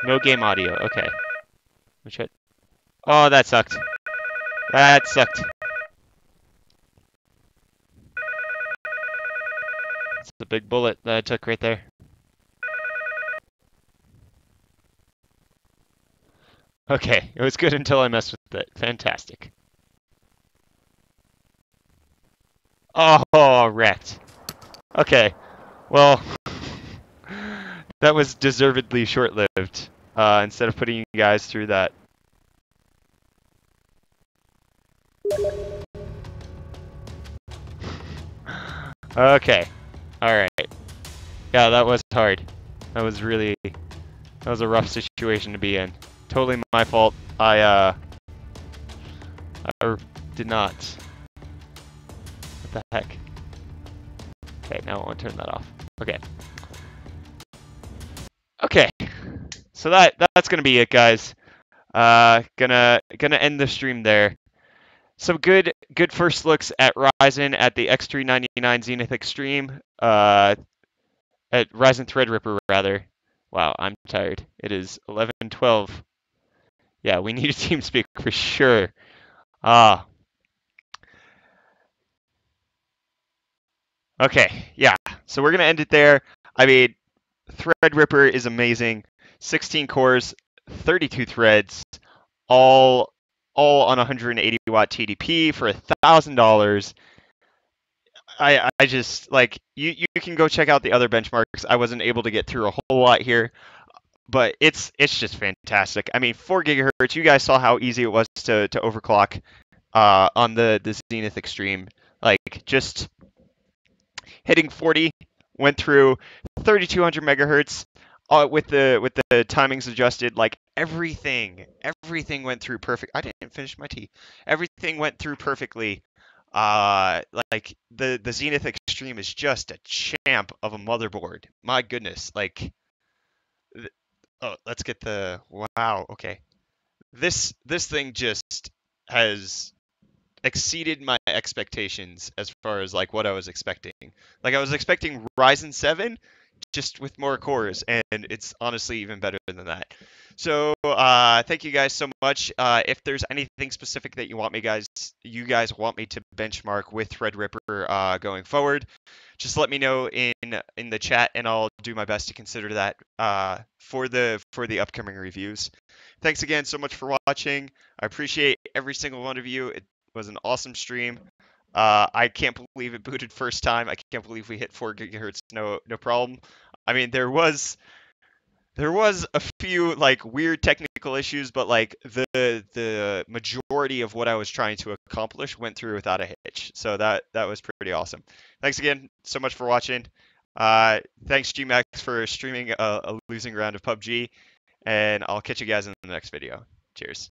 No game audio. Okay. Which it? Oh, that sucked. That sucked. It's a big bullet that I took right there. Okay, it was good until I messed with it. Fantastic. Oh, wrecked. Okay, well, that was deservedly short-lived. Instead of putting you guys through that. Okay, alright. Yeah, that was hard. That was a rough situation to be in. Totally my fault. I did not. What the heck? Okay, now I want to turn that off. Okay. Okay. So that's gonna be it, guys. Gonna end the stream there. Some good first looks at Ryzen at the X399 Zenith Extreme. At Ryzen Threadripper rather. Wow, I'm tired. It is 11:12. Yeah, we need a TeamSpeak for sure. Okay, yeah. So we're gonna end it there. I mean, Threadripper is amazing. 16 cores, 32 threads, all on 180 watt TDP for $1,000. I just like you can go check out the other benchmarks. I wasn't able to get through a whole lot here, but it's just fantastic. I mean, 4 gigahertz. You guys saw how easy it was to overclock on the Zenith Extreme. Like just hitting 40, went through 3200 megahertz with the timings adjusted. Like everything went through perfect. I didn't finish my tea. Everything went through perfectly. Like the Zenith Extreme is just a champ of a motherboard. My goodness, like. Oh, let's get the wow. Okay, this thing just has exceeded my expectations as far as like what I was expecting. Like I was expecting Ryzen 7 just with more cores, and it's honestly even better than that. So thank you guys so much. If there's anything specific that you guys want me to benchmark with Threadripper going forward, just let me know in the chat, and I'll do my best to consider that for the upcoming reviews. Thanks again so much for watching. I appreciate every single one of you. It was an awesome stream. I can't believe it booted first time. I can't believe we hit 4 gigahertz no problem. I mean, there was a few like weird technical issues, but like the majority of what I was trying to accomplish went through without a hitch. So that was pretty awesome. Thanks again so much for watching. Thanks GMAX for streaming a losing round of PUBG, and I'll catch you guys in the next video. Cheers.